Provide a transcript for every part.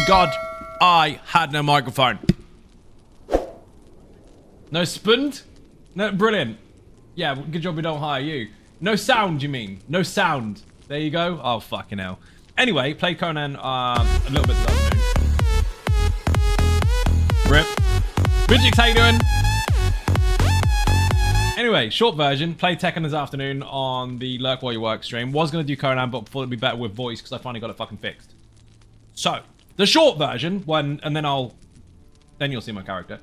God, I had no microphone. No spund? No, brilliant. Yeah, good job we don't hire you. No sound, you mean? No sound. There you go. Oh, fucking hell. Anyway, played Conan a little bit this afternoon. Rip. Bridget, how you doing? Anyway, short version. Played Tekken this afternoon on the Lurk While You Work stream. Was going to do Conan, but thought it'd be better with voice because I finally got it fucking fixed. So, the short version, and then you'll see my character.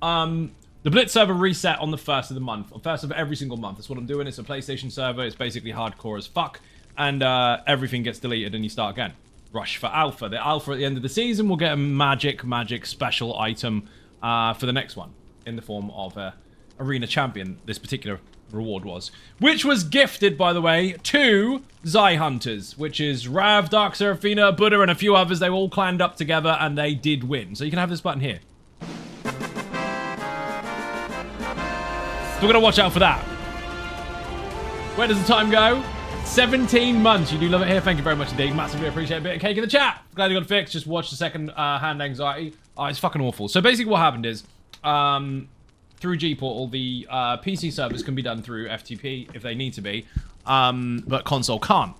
The Blitz server reset on the 1st of the month, or 1st of every single month. That's what I'm doing. It's a PlayStation server. It's basically hardcore as fuck, and everything gets deleted and you start again. Rush for Alpha. The Alpha at the end of the season will get a magic special item for the next one in the form of Arena Champion. This particular reward was, which was gifted, by the way, to Zai Hunters, which is Rav, Dark Seraphina, Buddha, and a few others. They all clanned up together and they did win. So you can have this button here. So we're going to watch out for that. Where does the time go? 17 months. You do love it here. Thank you very much indeed. Massively appreciate a bit of cake in the chat. Glad you got it fixed. Just watch the second hand anxiety. Oh, it's fucking awful. So basically what happened is, through G-Portal, the PC servers can be done through FTP if they need to be, but console can't.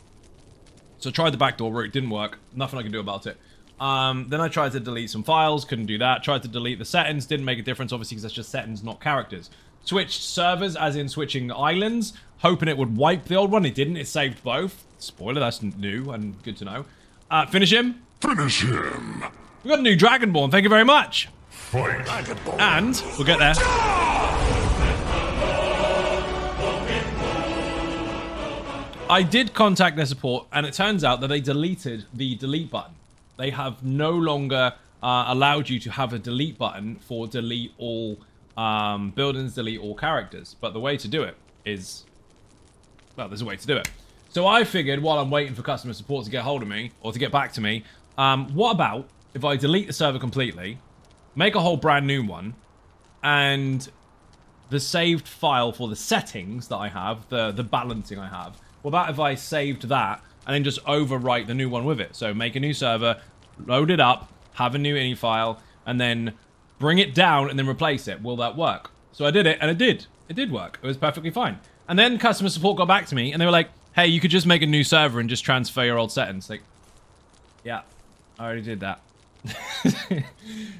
So I tried the backdoor route. Didn't work. Nothing I can do about it. Then I tried to delete some files. Couldn't do that. Tried to delete the settings. Didn't make a difference, obviously, because that's just settings, not characters. Switched servers, as in switching islands, hoping it would wipe the old one. It didn't. It saved both. Spoiler, that's new and good to know. Finish him. Finish him. We got a new Dragonborn. Thank you very much. Fight. Dragonborn. And we'll get there. I did contact their support, and it turns out that they deleted the delete button. They have no longer allowed you to have a delete button for delete all buildings, delete all characters. But the way to do it is, well, there's a way to do it. So I figured while I'm waiting for customer support to get hold of me, or to get back to me, what about if I delete the server completely, make a whole brand new one, and the saved file for the settings that I have, the balancing I have, what about if I saved that and then just overwrite the new one with it? So make a new server, load it up, have a new ini file, and then bring it down and then replace it. Will that work? So I did it, and it did. It did work. It was perfectly fine. And then customer support got back to me, and they were like, hey, you could just make a new server and just transfer your old settings. Like, yeah, I already did that.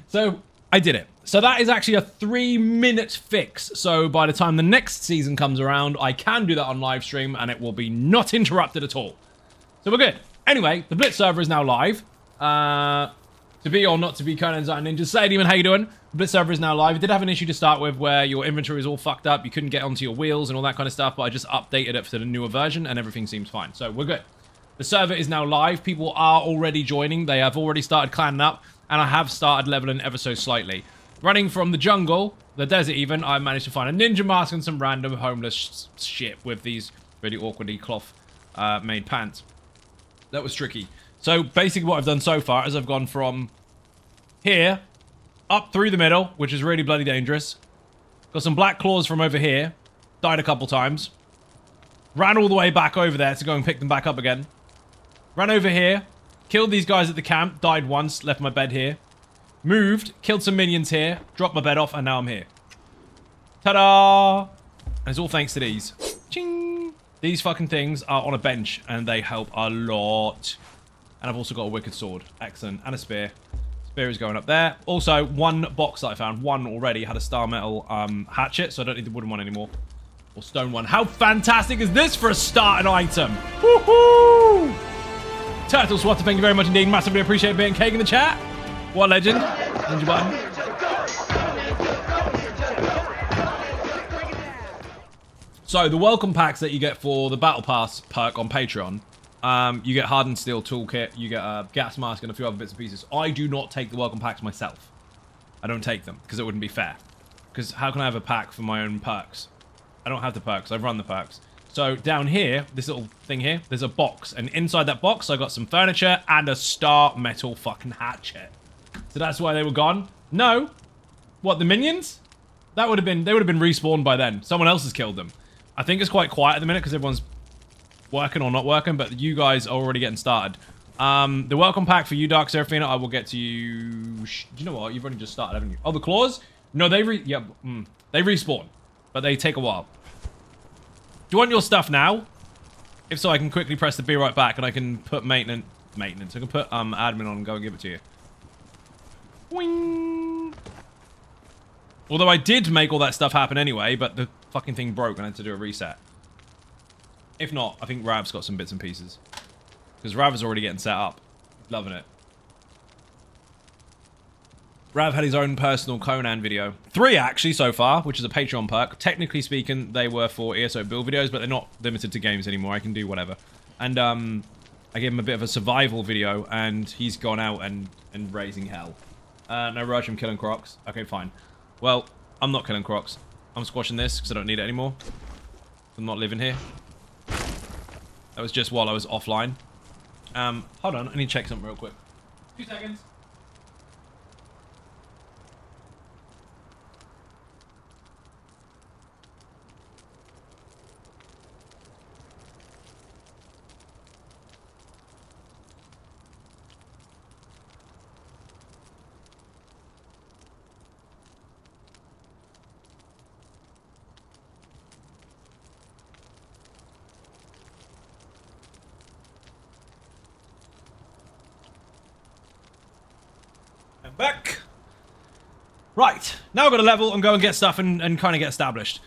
So I did it. So that is actually a 3-minute fix. So by the time the next season comes around, I can do that on live stream, and it will be not interrupted at all. So we're good. Anyway, the Blitz server is now live. To be or not to be, Conan Exiles Ninja Stadium, and how you doing? The Blitz server is now live. It did have an issue to start with where your inventory was all fucked up. You couldn't get onto your wheels and all that kind of stuff, but I just updated it for the newer version, and everything seems fine. So we're good. The server is now live. People are already joining. They have already started clanning up, and I have started leveling ever so slightly. Running from the jungle, the desert even, I managed to find a ninja mask and some random homeless shit with these really awkwardly cloth made pants. That was tricky. So basically what I've done so far is I've gone from here up through the middle, which is really bloody dangerous. Got some black claws from over here. Died a couple times. Ran all the way back over there to go and pick them back up again. Ran over here. Killed these guys at the camp. Died once. Left my bed here. Moved. Killed some minions here. Dropped my bed off, and now I'm here. Ta-da! And it's all thanks to these. Ching! These fucking things are on a bench, and they help a lot. And I've also got a wicked sword. Excellent. And a spear. Spear is going up there. Also, one box that I found, one already, had a star metal hatchet, so I don't need the wooden one anymore. Or stone one. How fantastic is this for a starting item? Woohoo! Turtle Swatter, thank you very much indeed. Massively appreciate being cake in the chat. What a legend. Ninja button. So, the welcome packs that you get for the Battle Pass perk on Patreon, you get Hardened Steel Toolkit, you get a gas mask, and a few other bits and pieces. I do not take the welcome packs myself. I don't take them, because it wouldn't be fair. Because how can I have a pack for my own perks? I don't have the perks, I've run the perks. So down here, this little thing here, there's a box. And inside that box, I got some furniture and a star metal fucking hatchet. So that's why they were gone? No. What, the minions? They would have been respawned by then. Someone else has killed them. I think it's quite quiet at the minute because everyone's working or not working, but you guys are already getting started. The welcome pack for you, Dark Seraphina, I will get to you. Do you know what? You've only just started, haven't you? Oh, the claws? No, they they respawn, but they take a while. Do you want your stuff now? If so, I can quickly press the be right back, and I can put maintenance. I can put admin on and go and give it to you. Boing. Although I did make all that stuff happen anyway, but the fucking thing broke and I had to do a reset. If not, I think Rav's got some bits and pieces. Because Rav is already getting set up. Loving it. Rav had his own personal Conan video. 3 actually so far, which is a Patreon perk. Technically speaking, they were for ESO build videos, but they're not limited to games anymore. I can do whatever. And I gave him a bit of a survival video, and he's gone out and raising hell. No rush, I'm killing crocs. Okay, fine. Well, I'm not killing crocs. I'm squashing this because I don't need it anymore. I'm not living here. That was just while I was offline. Hold on, I need to check something real quick. 2 seconds. Back. Right, now I've got to level and go and get stuff and kind of get established.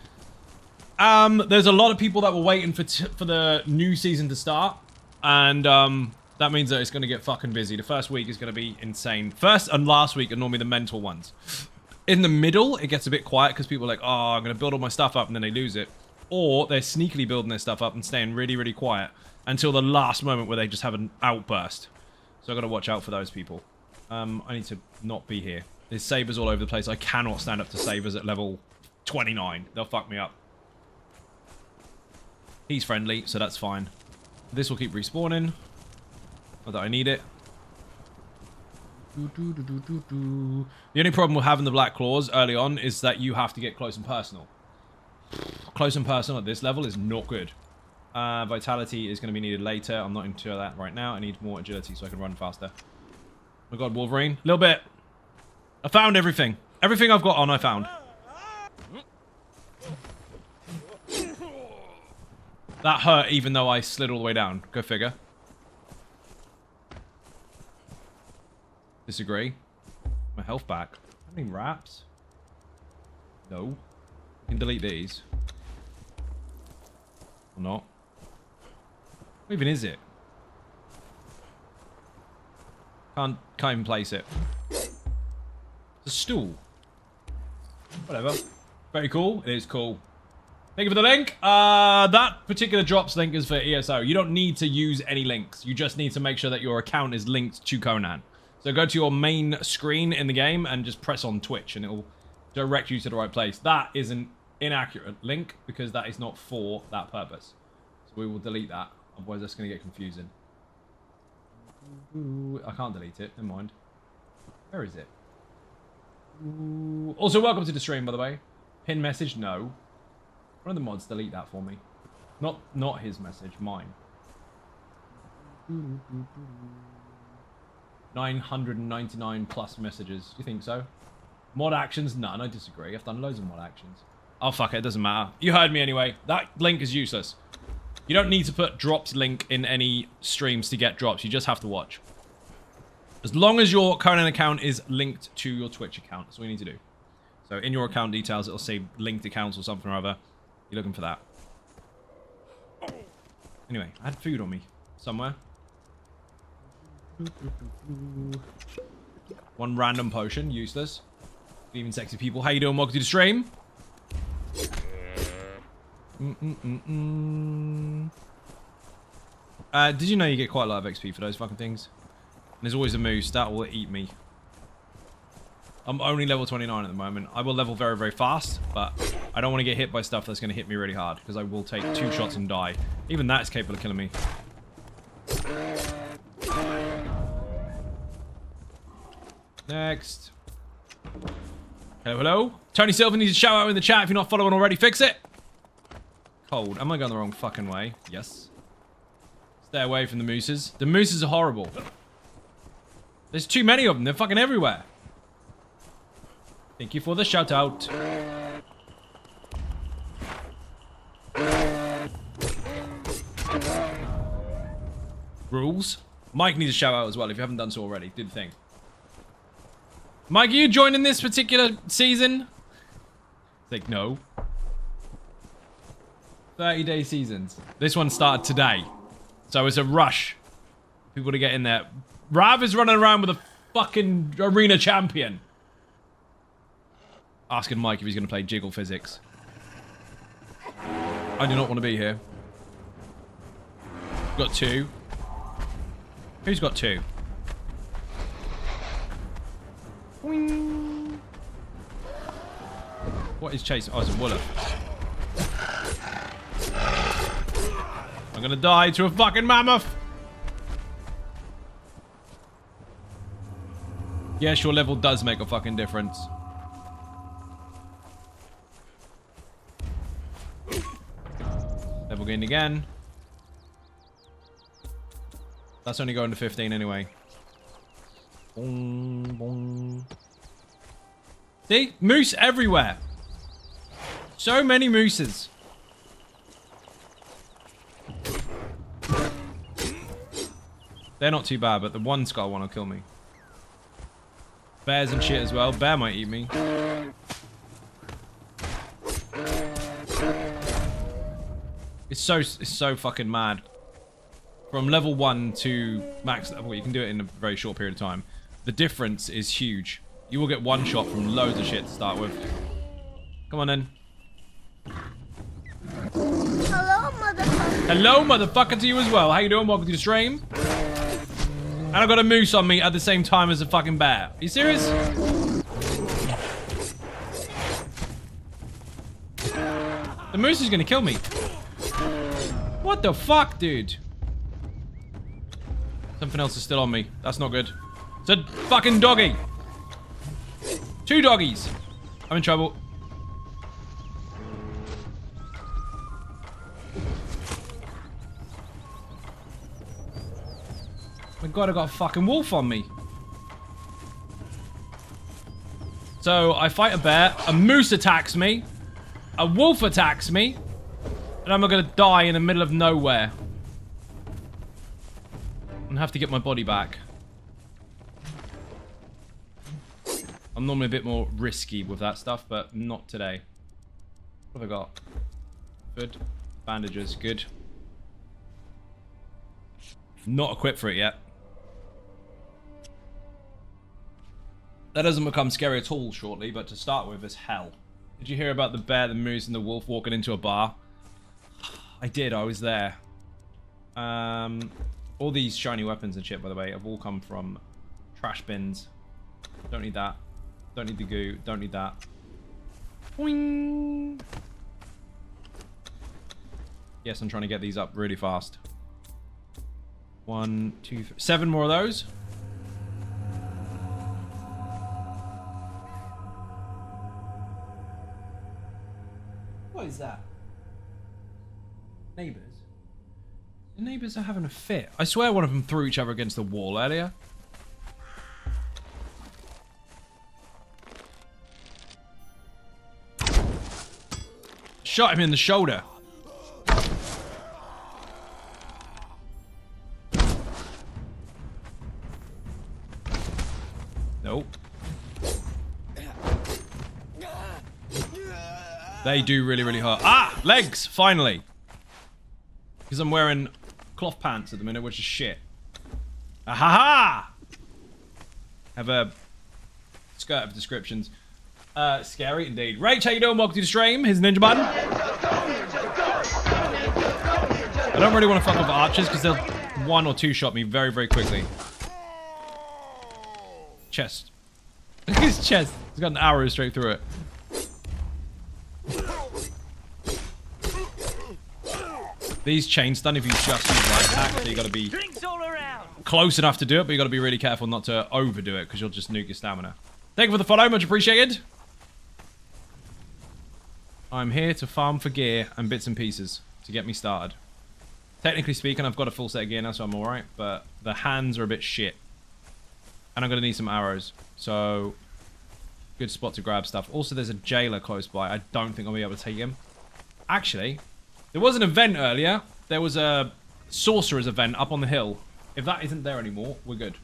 There's a lot of people that were waiting for the new season to start, and that means that it's going to get fucking busy. The first week is going to be insane. First and last week are normally the mental ones. In the middle, it gets a bit quiet because people are like, oh, I'm going to build all my stuff up, and then they lose it. Or they're sneakily building their stuff up and staying really, really quiet until the last moment where they just have an outburst. So I've got to watch out for those people. I need to not be here. There's sabers all over the place. I cannot stand up to sabers at level 29. They'll fuck me up. He's friendly, so that's fine. This will keep respawning. Not that I need it. The only problem with having the black claws early on is that you have to get close and personal. Close and personal at this level is not good. Vitality is going to be needed later. I'm not into that right now. I need more agility so I can run faster. Oh my god, Wolverine. A little bit. I found everything. Everything I've got on, I found. That hurt even though I slid all the way down. Go figure. Disagree. My health back. I mean wraps. No. I can delete these. Or not. What even is it? Can't even place it. It's a stool. Whatever. Very cool. It is cool. Thank you for the link. That particular drops link is for ESO. You don't need to use any links. You just need to make sure that your account is linked to Conan. So go to your main screen in the game and just press on Twitch and it will direct you to the right place. That is an inaccurate link because that is not for that purpose. So we will delete that. Otherwise that's going to get confusing. Ooh, I can't delete it. Never mind. Where is it? Ooh. Also, welcome to the stream, by the way. Pin message? No. One of the mods delete that for me. Not his message, mine. 999 plus messages. Do you think so? Mod actions? None. I disagree. I've done loads of mod actions. Oh, fuck it. It doesn't matter. You heard me anyway. That link is useless. You don't need to put drops link in any streams to get drops. You just have to watch. As long as your Conan account is linked to your Twitch account. That's all you need to do. So in your account details, it'll say linked accounts or something or other. You're looking for that. Anyway, I had food on me somewhere. One random potion, useless. Even sexy people. How you doing? Welcome to the stream. Did you know you get quite a lot of XP for those fucking things? And there's always a moose that will eat me. I'm only level 29 at the moment. I will level very, very fast, but I don't want to get hit by stuff that's going to hit me really hard, because I will take 2 shots and die. Even that is capable of killing me. Next. Hello, hello. Tony Silver needs a shout out in the chat if you're not following already. Fix it. Cold. Am I going the wrong fucking way? Yes. Stay away from the mooses. The mooses are horrible. There's too many of them. They're fucking everywhere. Thank you for the shout out. Rules. Mike needs a shout out as well if you haven't done so already. Do the thing. Mike, are you joining this particular season? Like, no. 30-day seasons. This one started today. So it's a rush. People to get in there. Rav is running around with a fucking arena champion. Asking Mike if he's going to play jiggle physics. I do not want to be here. Got 2. Who's got 2? Boing. What is chasing? Oh, it's a Wooler. I'm gonna die to a fucking mammoth. Yes, your level does make a fucking difference. Level gained again. That's only going to 15 anyway. Boing, boing. See? Moose everywhere. So many mooses. They're not too bad, but the one skull one will kill me. Bears and shit as well. Bear might eat me. It's so fucking mad. From level 1 to max level, you can do it in a very short period of time. The difference is huge. You will get one shot from loads of shit to start with. Come on then. Hello, motherfucker. Hello, motherfucker, to you as well. How you doing? Welcome to the stream. And I've got a moose on me at the same time as a fucking bear. Are you serious? The moose is gonna kill me. What the fuck, dude? Something else is still on me. That's not good. It's a fucking doggy. 2 doggies. I'm in trouble. My god, I got a fucking wolf on me. So, I fight a bear, a moose attacks me, a wolf attacks me, and I'm gonna die in the middle of nowhere. And have to get my body back. I'm normally a bit more risky with that stuff, but not today. What have I got? Good. Bandages, good. Not equipped for it yet. That doesn't become scary at all shortly, but to start with is hell. Did you hear about the bear, the moose, and the wolf walking into a bar? I did, I was there. All these shiny weapons and shit, by the way, have all come from trash bins. Don't need that. Don't need the goo. Don't need that. Boing. Yes, I'm trying to get these up really fast. 1, 2, 3. 7 more of those. What is that? Neighbours? The neighbours are having a fit. I swear one of them threw each other against the wall earlier. Shot him in the shoulder. Nope. They do really, really hurt. Ah! Legs! Finally! Because I'm wearing cloth pants at the minute, which is shit. Ahaha! Have a skirt of descriptions. Scary indeed. Rach, how you doing? Welcome to the stream. Here's Ninja Button. I don't really want to fuck with archers because they'll 1 or 2 shot me very, very quickly. Chest. Look at his chest. He's got an arrow straight through it. These chain stun if you just use light attack, so you gotta be close enough to do it, but you gotta be really careful not to overdo it because you'll just nuke your stamina. Thank you for the follow, much appreciated. I'm here to farm for gear and bits and pieces to get me started. Technically speaking, I've got a full set of gear now, so I'm alright. But the hands are a bit shit. And I'm going to need some arrows. So, good spot to grab stuff. Also, there's a jailer close by. I don't think I'll be able to take him. Actually, there was an event earlier. There was a sorcerer's event up on the hill. If that isn't there anymore, we're good.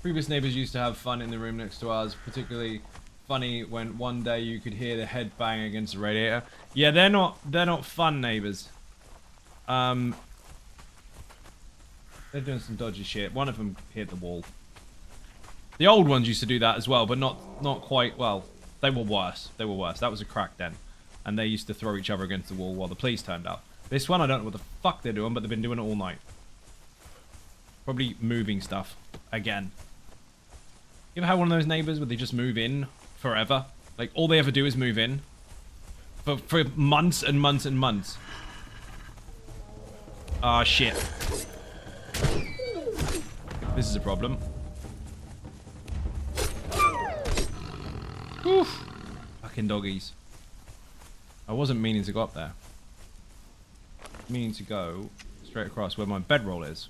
Previous neighbors used to have fun in the room next to ours, particularly funny when one day you could hear the head bang against the radiator. Yeah, they're not fun neighbors. They're doing some dodgy shit. One of them hit the wall. The old ones used to do that as well, but not quite, well, they were worse. They were worse. That was a crack den. And they used to throw each other against the wall while the police turned up. This one, I don't know what the fuck they're doing, but they've been doing it all night. Probably moving stuff. Again. You ever had one of those neighbors where they just move in forever? Like, all they ever do is move in. For months and months and months. Ah, shit. This is a problem. Oof. Fucking doggies. I wasn't meaning to go up there. Meaning to go straight across where my bedroll is.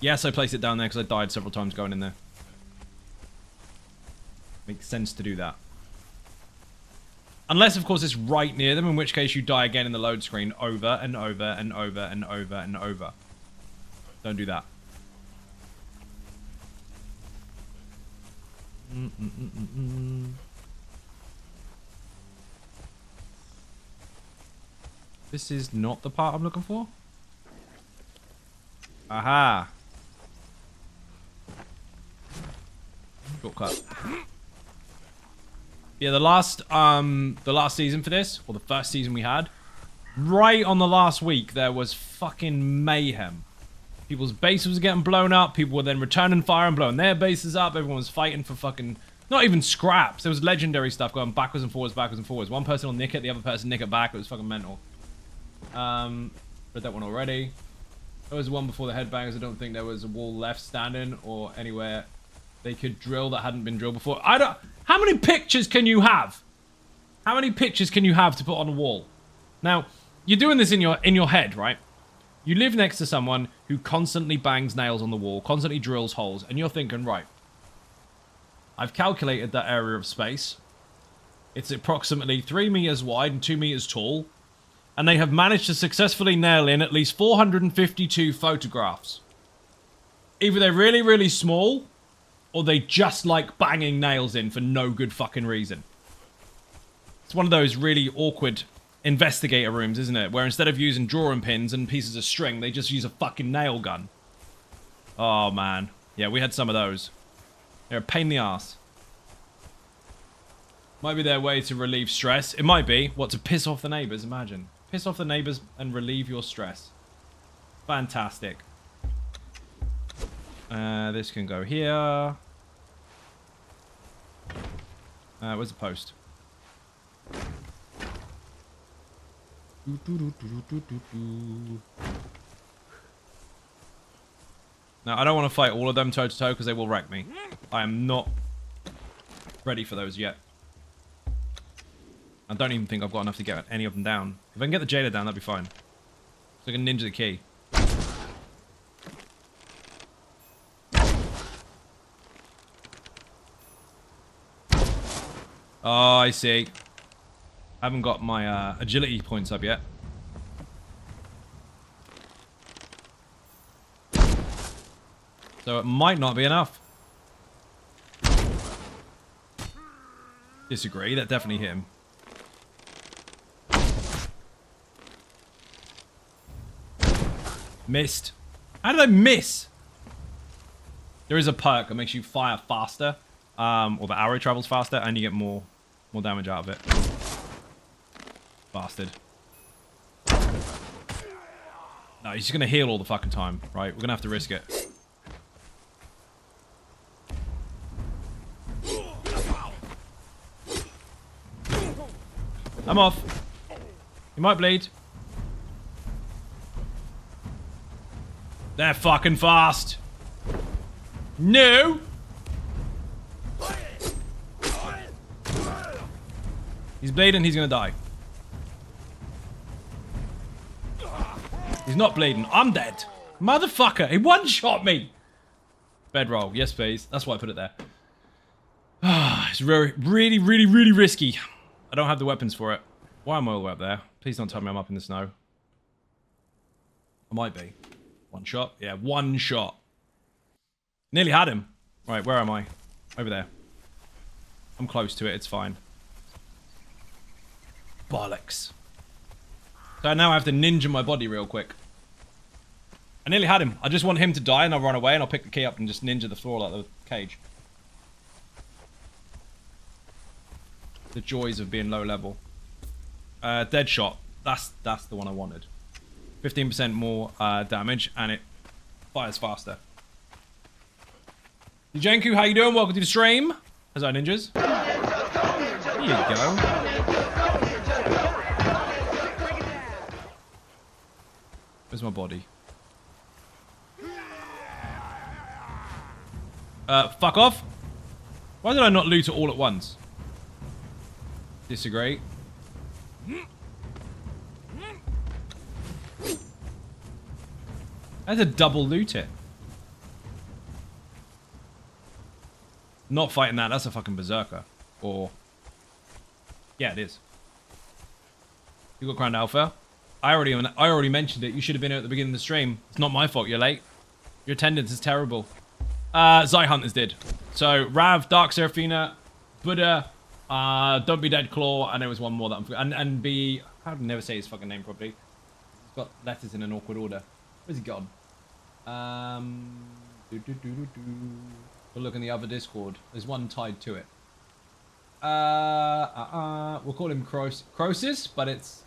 Yes, I placed it down there because I died several times going in there. Makes sense to do that. Unless, of course, it's right near them, in which case you die again in the load screen over and over and over and over and over. Don't do that. This is not the part I'm looking for. Aha. Shortcut. Yeah, the last season for this, or the first season we had, right on the last week, there was fucking mayhem. People's bases was getting blown up. People were then returning fire and blowing their bases up. Everyone was fighting for fucking, not even scraps. There was legendary stuff going backwards and forwards, backwards and forwards. One person will nick it, the other person nick it back. It was fucking mental. Read that one already. There was one before the headbangers. I don't think there was a wall left standing or anywhere they could drill that hadn't been drilled before. How many pictures can you have? How many pictures can you have to put on a wall? Now, you're doing this in your head, right? You live next to someone who constantly bangs nails on the wall, constantly drills holes, and you're thinking, right, I've calculated that area of space. It's approximately 3 meters wide and 2 meters tall, and they have managed to successfully nail in at least 452 photographs. Either they're really, really small, or they just like banging nails in for no good fucking reason. It's one of those really awkward investigator rooms, isn't it? Where instead of using drawing pins and pieces of string, they just use a fucking nail gun. Oh, man. Yeah, we had some of those. They're a pain in the ass. Might be their way to relieve stress. It might be. What, to piss off the neighbors? Imagine. Piss off the neighbors and relieve your stress. Fantastic. This can go here. Where's the post? Now, I don't want to fight all of them toe-to-toe because they will wreck me. I am not ready for those yet. I don't even think I've got enough to get any of them down. If I can get the jailer down, that'd be fine. So I can ninja the key. Oh, I see. I haven't got my agility points up yet. So it might not be enough. Disagree, that definitely hit him. Missed. How did I miss? There is a perk that makes you fire faster. Or the arrow travels faster and you get more damage out of it. Bastard. No, he's just gonna heal all the fucking time, right? We're gonna have to risk it. I'm off. You might bleed. They're fucking fast. No! He's bleeding, he's gonna die. He's not bleeding. I'm dead. Motherfucker, he one-shot me. Bedroll. Yes, please. That's why I put it there. It's really, really, really, really risky. I don't have the weapons for it. Why am I all the way up there? Please don't tell me I'm up in the snow. I might be. One shot? Yeah, one shot. Nearly had him. Right, where am I? Over there. I'm close to it, it's fine. Bollocks. So now I have to ninja my body real quick. I nearly had him. I just want him to die and I'll run away and I'll pick the key up and just ninja the floor like the cage. The joys of being low level. Dead shot. That's the one I wanted. 15% more damage and it fires faster. Janku, how you doing? Welcome to the stream. How's our ninjas? There you go. Where's my body? Fuck off. Why did I not loot it all at once? Disagree. I had to double loot it. Not fighting that, that's a fucking berserker. Or... yeah, it is. You got Crown Alpha? I already mentioned it. You should have been here at the beginning of the stream. It's not my fault you're late. Your attendance is terrible. Zai Hunters did. So, Rav, Dark Seraphina, Buddha, Don't Be Dead Claw, and there was one more that I'm forgetting. And B... how do I never say his fucking name properly? He's got letters in an awkward order. Where's he gone? We'll look in the other Discord. There's one tied to it. We'll call him Crosis, but it's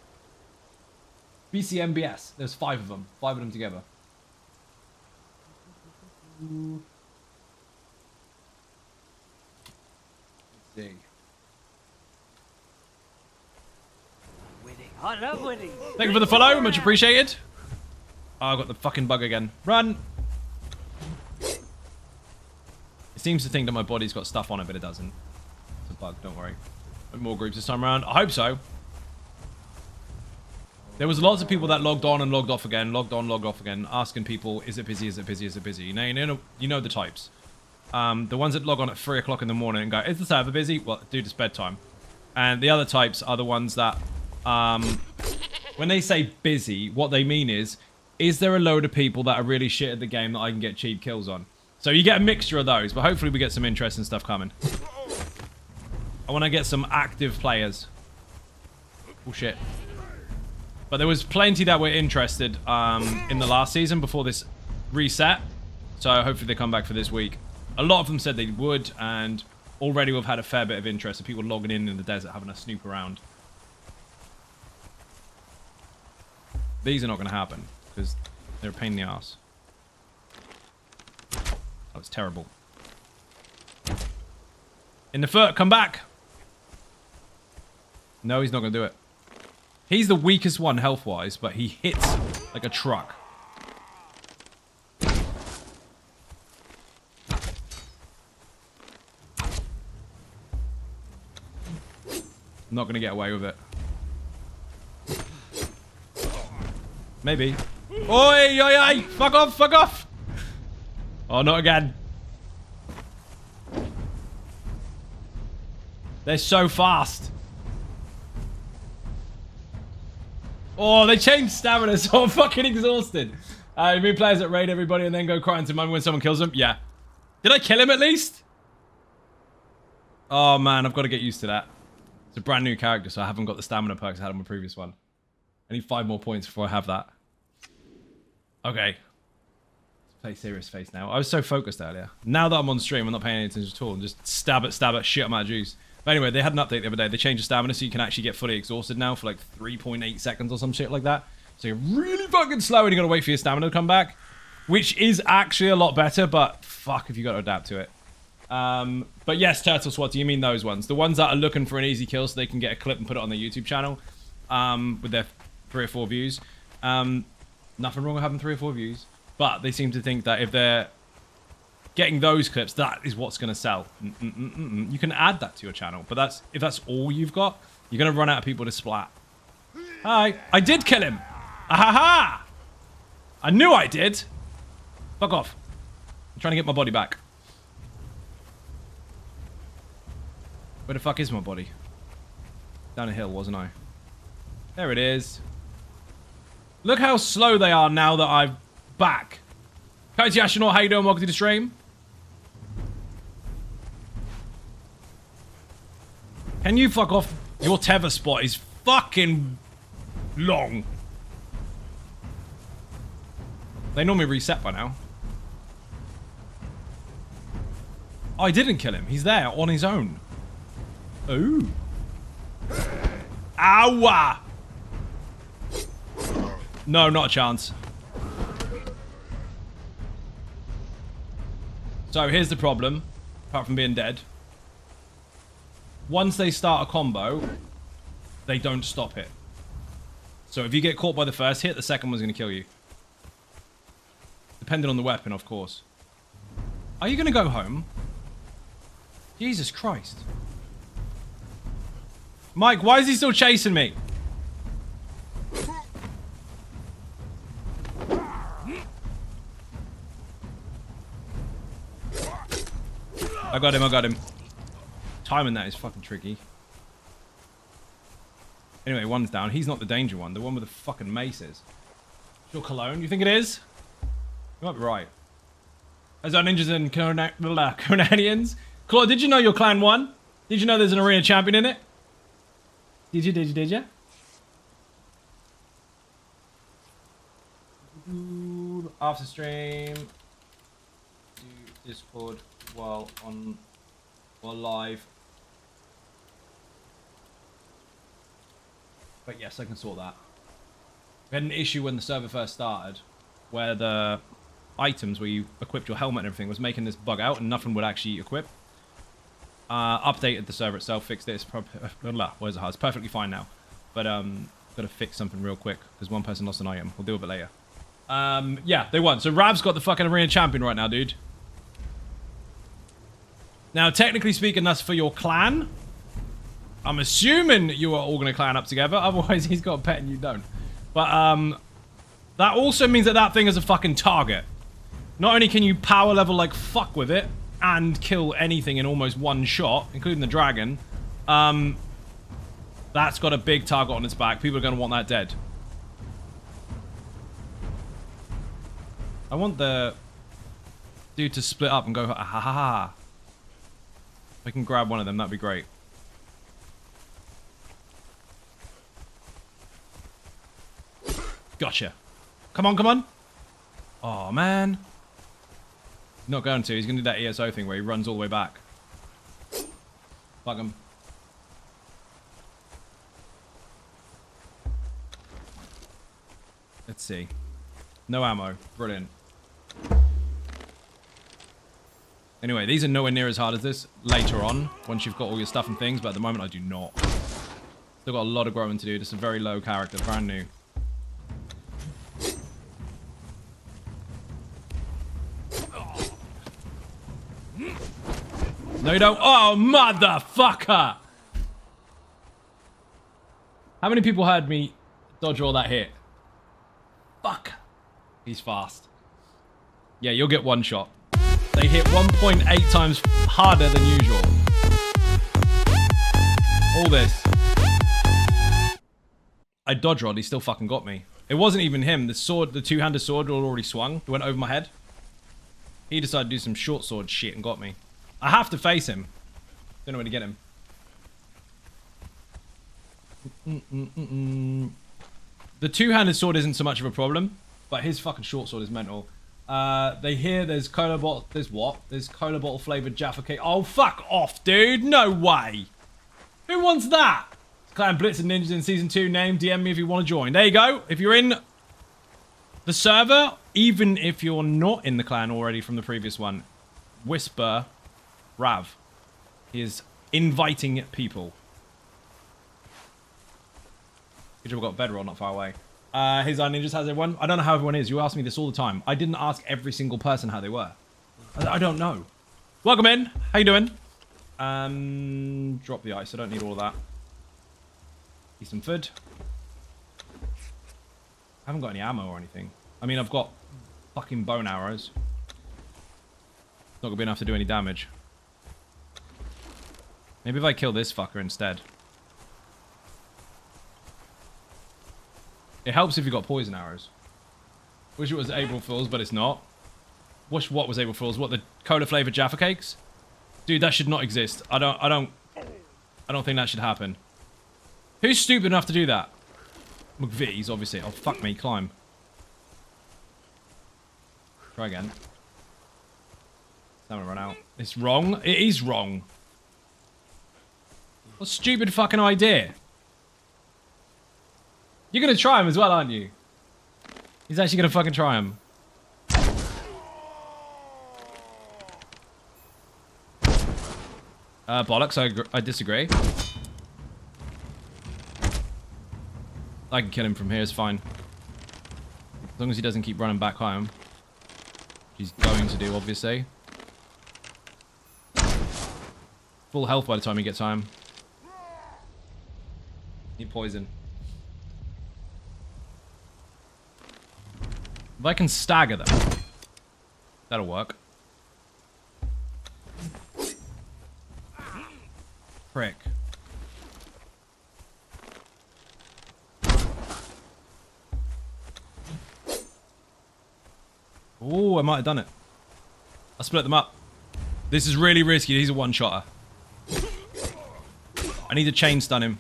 BCMBS. There's 5 of them. 5 of them together. Let's see. Winning. I love winning. Thank you for the follow. Much appreciated. Oh, I got the fucking bug again. Run! It seems to think that my body's got stuff on it, but it doesn't. It's a bug, don't worry. More groups this time around. I hope so. There was lots of people that logged on and logged off again, logged on, logged off again, asking people, is it busy, is it busy, is it busy? You know the types. The ones that log on at 3 o'clock in the morning and go, is the server busy? Well, dude, it's bedtime. And the other types are the ones that, when they say busy, what they mean is there a load of people that are really shit at the game that I can get cheap kills on? So you get a mixture of those, but hopefully we get some interesting stuff coming. I want to get some active players. Oh shit. But there was plenty that were interested in the last season before this reset. So hopefully they come back for this week. A lot of them said they would, and already we've had a fair bit of interest of people logging in the desert having a snoop around. These are not going to happen because they're a pain in the ass. That was terrible. In the foot, come back. No, he's not going to do it. He's the weakest one health-wise, but he hits like a truck. I'm not going to get away with it. Maybe. Oi, oi, oi! Fuck off, fuck off! Oh, not again. They're so fast. Oh, they changed stamina, so I'm fucking exhausted. You mean players that raid everybody and then go cry into mum when someone kills them? Yeah. Did I kill him at least? Oh, man, I've got to get used to that. It's a brand new character, so I haven't got the stamina perks I had on my previous one. I need 5 more points before I have that. Okay. Let's play serious face now. I was so focused earlier. Now that I'm on stream, I'm not paying any attention at all. And just stab it, shit, I'm out of juice. But anyway, they had an update the other day. They changed the stamina so you can actually get fully exhausted now for like 3.8 seconds or some shit like that. So you're really fucking slow and you gotta wait for your stamina to come back. Which is actually a lot better, but fuck if you gotta adapt to it. But yes, Turtle Swat, you mean those ones. The ones that are looking for an easy kill so they can get a clip and put it on their YouTube channel. With their 3 or 4 views. Nothing wrong with having 3 or 4 views. But they seem to think that if they're getting those clips, that is what's going to sell. You can add that to your channel. But if that's all you've got, you're going to run out of people to splat. Hi. I did kill him. Ahaha. I knew I did. Fuck off. I'm trying to get my body back. Where the fuck is my body? Down a hill, wasn't I? There it is. Look how slow they are now that I'm back. Cozy Astronaut, how you doing? Welcome to the stream. Can you fuck off? Your tether spot is fucking long. They normally reset by now. Oh, I didn't kill him. He's there on his own. Ooh. Ow! No, not a chance. So here's the problem, apart from being dead. Once they start a combo, they don't stop it. So if you get caught by the first hit, the second one's going to kill you. Depending on the weapon, of course. Are you going to go home? Jesus Christ. Mike, why is he still chasing me? I got him, I got him. Timing that is fucking tricky. Anyway, one's down. He's not the danger one. The one with the fucking maces. Your cologne? You think it is? You might be right. As our ninjas and Conanians. Claude, did you know your clan won? Did you know there's an arena champion in it? Did you? After stream, do Discord while live. But yes, I can sort that. We had an issue when the server first started, where the items where you equipped your helmet and everything was making this bug out, and nothing would actually equip. Updated the server itself, fixed it. It's where's it? It's perfectly fine now. But gotta fix something real quick because one person lost an item. We'll deal with it later. Yeah, they won. So Rav's got the fucking arena champion right now, dude. Now, technically speaking, that's for your clan. I'm assuming you are all going to clan up together. Otherwise, he's got a pet and you don't. But that also means that that thing is a fucking target. Not only can you power level like fuck with it and kill anything in almost one shot, including the dragon, that's got a big target on its back. People are going to want that dead. I want the dude to split up and go ha ha ha ha. If I can grab one of them, that'd be great. Gotcha. Come on, come on. Oh, man. Not going to. He's going to do that ESO thing where he runs all the way back. Fuck him. Let's see. No ammo. Brilliant. Anyway, these are nowhere near as hard as this later on, once you've got all your stuff and things, but at the moment I do not. Still got a lot of growing to do. This is a very low character, brand new. No, you don't. Oh, motherfucker! How many people heard me dodge all that hit? Fuck. He's fast. Yeah, you'll get one shot. They hit 1.8 times harder than usual. All this. I dodge rod, he still fucking got me. It wasn't even him. The sword, the two-handed sword already swung. It went over my head. He decided to do some short sword shit and got me. I have to face him. Don't know where to get him. The two-handed sword isn't so much of a problem, but his fucking short sword is mental. They hear there's cola bottle. There's what? There's cola bottle flavored Jaffa cake. Oh, fuck off, dude. No way. Who wants that? Clan Blitz and Ninjas in Season 2. Name, DM me if you want to join. There you go. If you're in the server, even if you're not in the clan already from the previous one, whisper Rav. He is inviting people. Good job, got bedroll not far away. His Eye Ninjas, how's everyone? I don't know how everyone is. You ask me this all the time. I didn't ask every single person how they were. I don't know. Welcome in. How you doing? Drop the ice. I don't need all of that. Eat some food. I haven't got any ammo or anything. I mean, I've got fucking bone arrows. It's not gonna be enough to do any damage. Maybe if I kill this fucker instead. It helps if you've got poison arrows. Wish it was April Fool's, but it's not. Wish what was April Fool's? What, the cola flavored Jaffa cakes? Dude, that should not exist. I don't think that should happen. Who's stupid enough to do that? McVitie's, obviously. Oh, fuck me. Climb. Try again. I'm gonna run out. It's wrong. It is wrong. What a stupid fucking idea. You're gonna try him as well, aren't you? He's actually gonna fucking try him. Bollocks, I disagree. I can kill him from here, it's fine. As long as he doesn't keep running back home. He's going to do, obviously. Full health by the time he gets home. Need poison. If I can stagger them, that'll work. Prick. Oh, I might have done it. I split them up. This is really risky. He's a one-shotter. I need to chain stun him.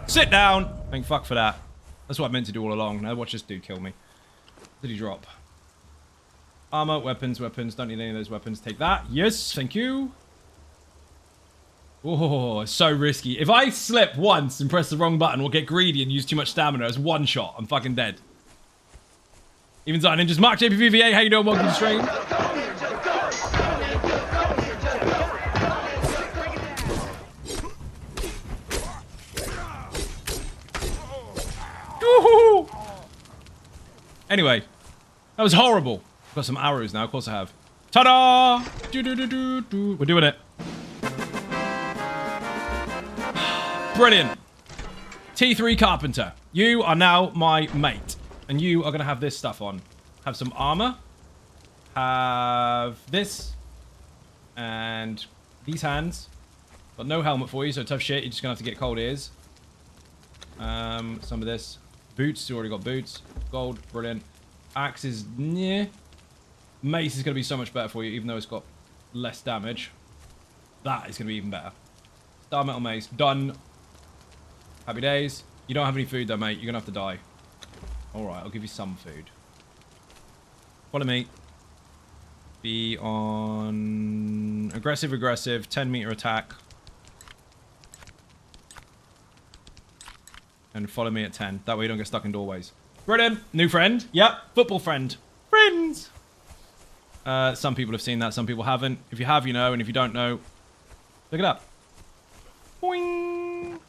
Sit down! Thank fuck for that. That's what I meant to do all along. Now watch this dude kill me. Did he drop? Armor, weapons, weapons. Don't need any of those weapons. Take that. Yes, thank you. Oh, it's so risky. If I slip once and press the wrong button or get greedy and use too much stamina, it's one shot. I'm fucking dead. Even Zion Ninjas. Mark JPVVA, how you doing? Welcome to the stream. Anyway, that was horrible. I've got some arrows now, of course I have. Ta-da! We're doing it. Brilliant. T3 Carpenter, you are now my mate. And you are going to have this stuff on. Have some armor. Have this. And these hands. Got no helmet for you, so tough shit. You're just going to have to get cold ears. Some of this. Boots, you already got boots. Gold, brilliant. Axe is, yeah. Mace is going to be so much better for you, even though it's got less damage. That is going to be even better. Star Metal Mace, done. Happy days. You don't have any food though, mate. You're going to have to die. Alright, I'll give you some food. Follow me. Be on aggressive, aggressive, 10-meter attack. And follow me at 10. That way you don't get stuck in doorways. Brilliant. New friend. Yep. Football friend. Friends. Some people have seen that. Some people haven't. If you have, you know. And if you don't know, look it up. Boing. You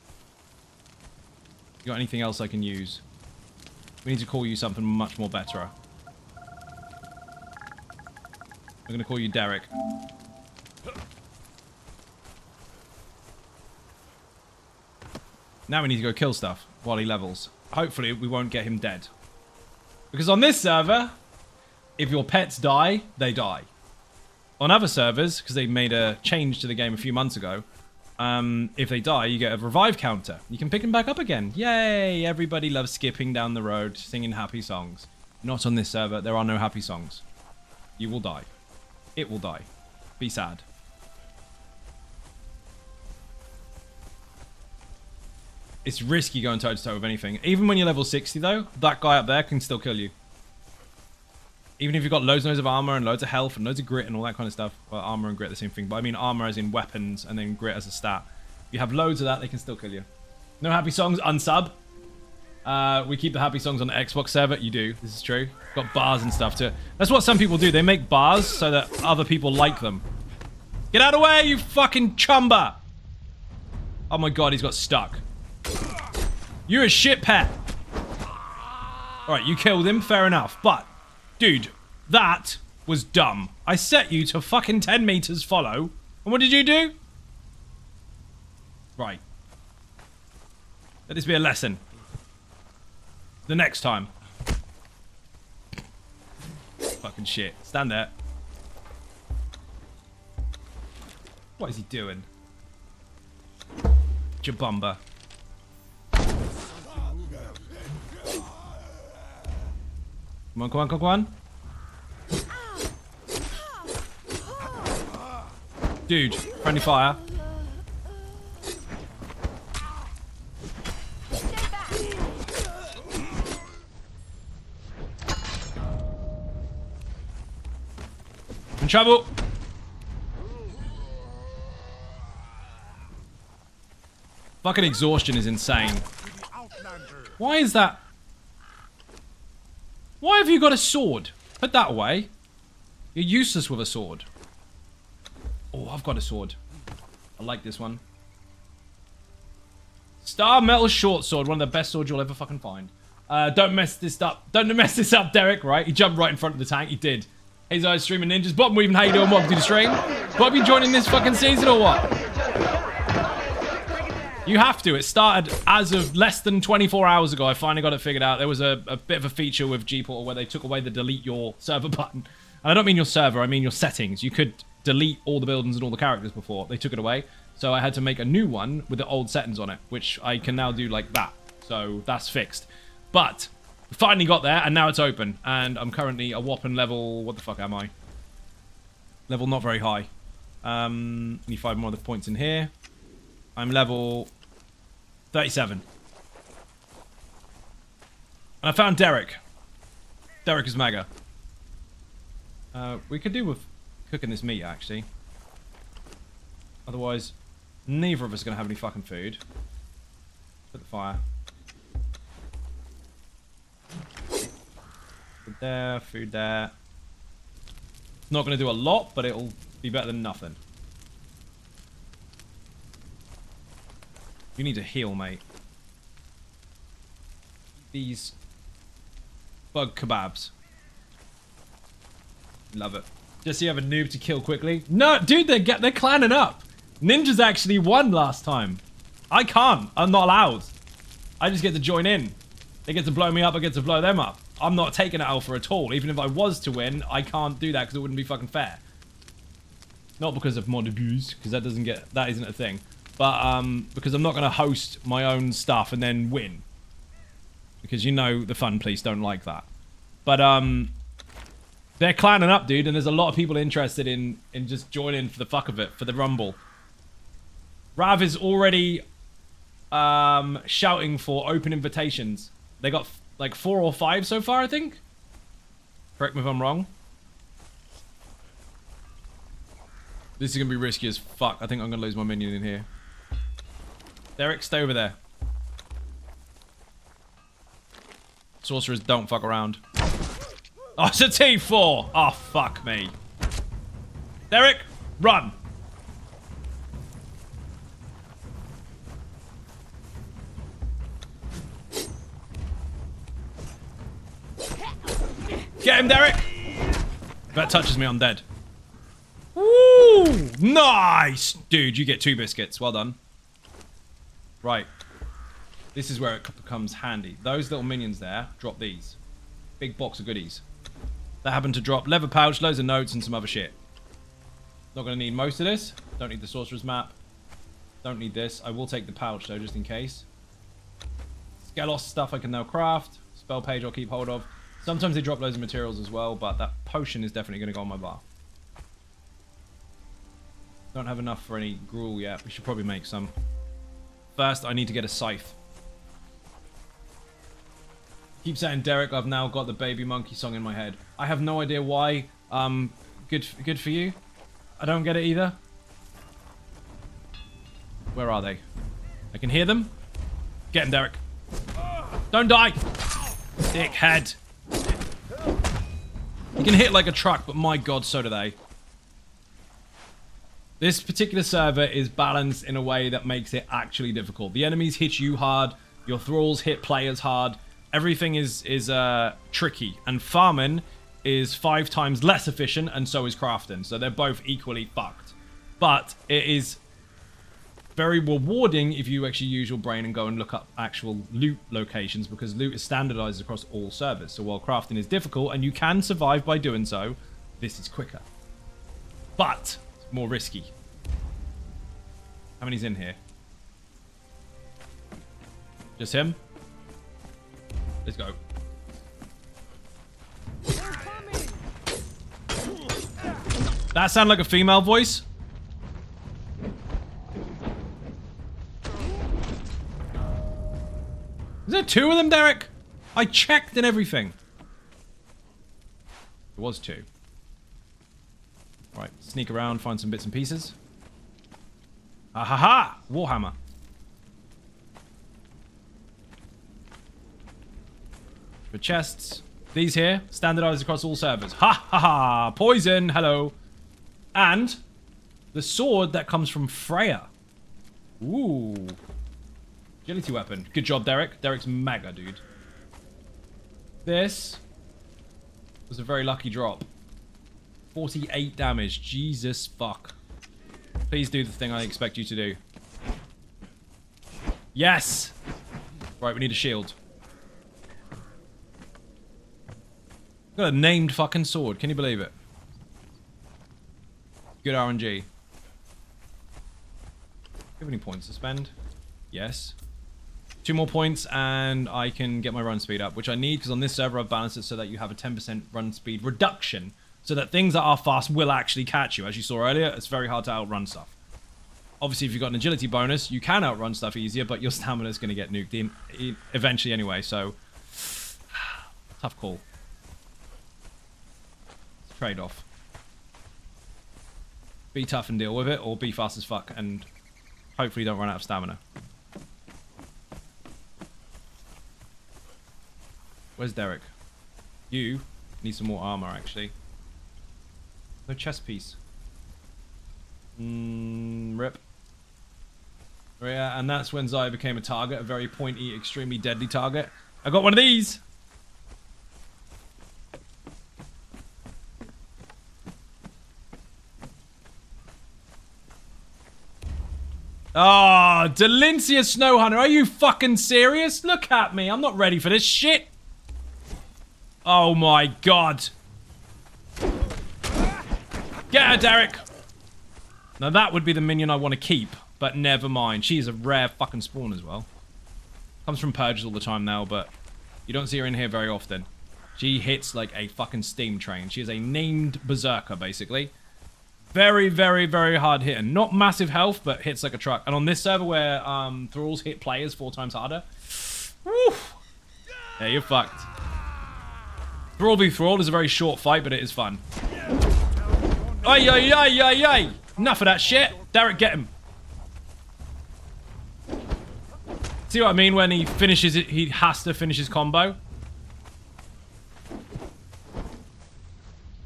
got anything else I can use? We need to call you something much more better. I'm going to call you Derek. Now we need to go kill stuff while he levels. Hopefully we won't get him dead. Because on this server, if your pets die, they die. On other servers, because they made a change to the game a few months ago, if they die, you get a revive counter. You can pick them back up again. Yay! Everybody loves skipping down the road, singing happy songs. Not on this server. There are no happy songs. You will die. It will die. Be sad. It's risky going toe-to-toe with anything. Even when you're level 60, though, that guy up there can still kill you. Even if you've got loads and loads of armor and loads of health and loads of grit and all that kind of stuff. Well, armor and grit are the same thing, but I mean armor as in weapons and then grit as a stat. If you have loads of that, they can still kill you. No happy songs, unsub. We keep the happy songs on the Xbox server. You do. This is true. Got bars and stuff too. That's what some people do. They make bars so that other people like them. Get out of the way, you fucking chumba! Oh my god, he's got stuck. You're a shit pet. Alright, you killed him. Fair enough. But, dude, that was dumb. I set you to fucking 10 meters follow. And what did you do? Right. Let this be a lesson. The next time. Fucking shit. Stand there. What is he doing? Jabumba. Come on, come on, come on. Dude, friendly fire. In trouble. Fucking exhaustion is insane. Why is that? Why have you got a sword? Put that away. You're useless with a sword. Oh, I've got a sword. I like this one. Star Metal Short Sword. One of the best swords you'll ever fucking find. Don't mess this up. Don't mess this up, Derek, right? He jumped right in front of the tank. He did. Hey guys, streaming ninjas. Bob Weaving, how you doing? Welcome to the stream. Bob, you joining this fucking season or what? You have to. It started as of less than 24 hours ago. I finally got it figured out. There was a bit of a feature with G-Portal where they took away the delete your server button. And I don't mean your server, I mean your settings. You could delete all the buildings and all the characters before. They took it away. So I had to make a new one with the old settings on it, which I can now do like that. So that's fixed. But we finally got there, and now it's open. And I'm currently a whopping level... What the fuck am I? Level not very high. Need 5 more of the points in here. I'm level 37. And I found Derek. Derek is mega. We could do with cooking this meat, actually. Otherwise, neither of us are going to have any fucking food. Put the fire. Food there, food there. It's not going to do a lot, but it'll be better than nothing. You need to heal, mate. These bug kebabs. Love it. Just so you have a noob to kill quickly. No, dude, they're clanning up. Ninjas actually won last time. I can't. I'm not allowed. I just get to join in. They get to blow me up, I get to blow them up. I'm not taking an alpha at all. Even if I was to win, I can't do that because it wouldn't be fucking fair. Not because of mod abuse, because that isn't a thing. But because I'm not going to host my own stuff and then win. Because you know the fun police don't like that. But they're clanning up, dude, and there's a lot of people interested in just joining for the fuck of it, for the rumble. Rav is already shouting for open invitations. They got like 4 or 5 so far, I think. Correct me if I'm wrong. This is going to be risky as fuck. I think I'm going to lose my minion in here. Derek, stay over there. Sorcerers don't fuck around. Oh, it's a T4! Oh, fuck me. Derek, run! Get him, Derek! If that touches me, I'm dead. Woo! Nice! Dude, you get 2 biscuits. Well done. Right. This is where it becomes handy. Those little minions there, drop these. Big box of goodies. That happened to drop leather pouch, loads of notes, and some other shit. Not going to need most of this. Don't need the sorcerer's map. Don't need this. I will take the pouch, though, just in case. Skelos stuff I can now craft. Spell page I'll keep hold of. Sometimes they drop loads of materials as well, but that potion is definitely going to go on my bar. Don't have enough for any gruel yet. We should probably make some. First, I need to get a scythe. Keep saying Derek, I've now got the Baby Monkey song in my head. I have no idea why. Good for you. I don't get it either. Where are they? I can hear them. Get him, Derek. Don't die! Dickhead. You can hit like a truck, but my god, so do they. This particular server is balanced in a way that makes it actually difficult. The enemies hit you hard. Your thralls hit players hard. Everything is tricky. And farming is 5 times less efficient, and so is crafting. So they're both equally fucked. But it is very rewarding if you actually use your brain and go and look up actual loot locations, because loot is standardized across all servers. So while crafting is difficult and you can survive by doing so, this is quicker. But it's more risky. How many's in here? Just him? Let's go. That sounded like a female voice. Is there two of them, Derek? I checked and everything. There was two. Right, sneak around, find some bits and pieces. Ah ha ha! Warhammer. For chests. These here, standardized across all servers. Ha ha ha! Poison, hello. And the sword that comes from Freya. Ooh. Agility weapon. Good job, Derek. Derek's mega, dude. This was a very lucky drop. 48 damage. Jesus fuck. Please do the thing I expect you to do. Yes! Right, we need a shield. Got a named fucking sword. Can you believe it? Good RNG. Have any points to spend? Yes. 2 more points and I can get my run speed up, which I need because on this server I've balanced it so that you have a 10% run speed reduction, so that things that are fast will actually catch you. As you saw earlier, it's very hard to outrun stuff. Obviously, if you've got an agility bonus, you can outrun stuff easier, but your stamina is going to get nuked eventually anyway, so tough call. Trade-off. Be tough and deal with it, or be fast as fuck and hopefully don't run out of stamina. Where's Derek? You need some more armor, actually. No chest piece. Rip. Yeah, and that's when Zaya became a target, a very pointy, extremely deadly target. I got one of these! Oh, Delincia Snowhunter, are you fucking serious? Look at me, I'm not ready for this shit. Oh my god. Get her, Derek. Now that would be the minion I want to keep, but never mind. She is a rare fucking spawn as well. Comes from purges all the time now, but you don't see her in here very often. She hits like a fucking steam train. She is a named berserker, basically. Very, very, very hard hitting. Not massive health, but hits like a truck. And on this server where thralls hit players 4 times harder, woo, yeah, you're fucked. Thrall v Thrall is a very short fight, but it is fun. Ay, ay, ay, ay, ay. Enough of that shit. Derek, get him. See what I mean when he finishes it? He has to finish his combo.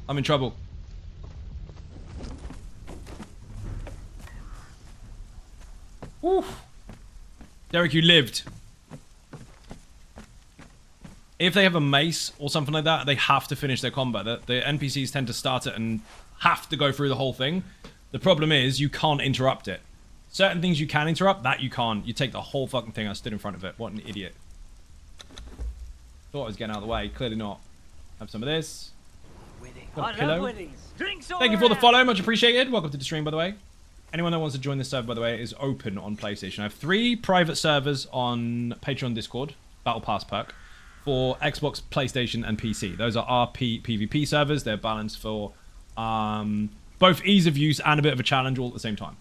I'm in trouble. Oof. Derek, you lived. If they have a mace or something like that, they have to finish their combo. The NPCs tend to start it and have to go through the whole thing. The problem is you can't interrupt it. Certain things you can interrupt, that you can't. You take the whole fucking thing. I stood in front of it. What an idiot. Thought I was getting out of the way. Clearly not. Have some of this. Got a pillow. Thank you for the follow. Much appreciated. Welcome to the stream, by the way. Anyone that wants to join this server, by the way, is open on PlayStation. I have 3 private servers on Patreon Discord, Battle Pass perk, for Xbox, PlayStation, and PC. Those are RP PvP servers. They're balanced for both ease of use and a bit of a challenge all at the same time.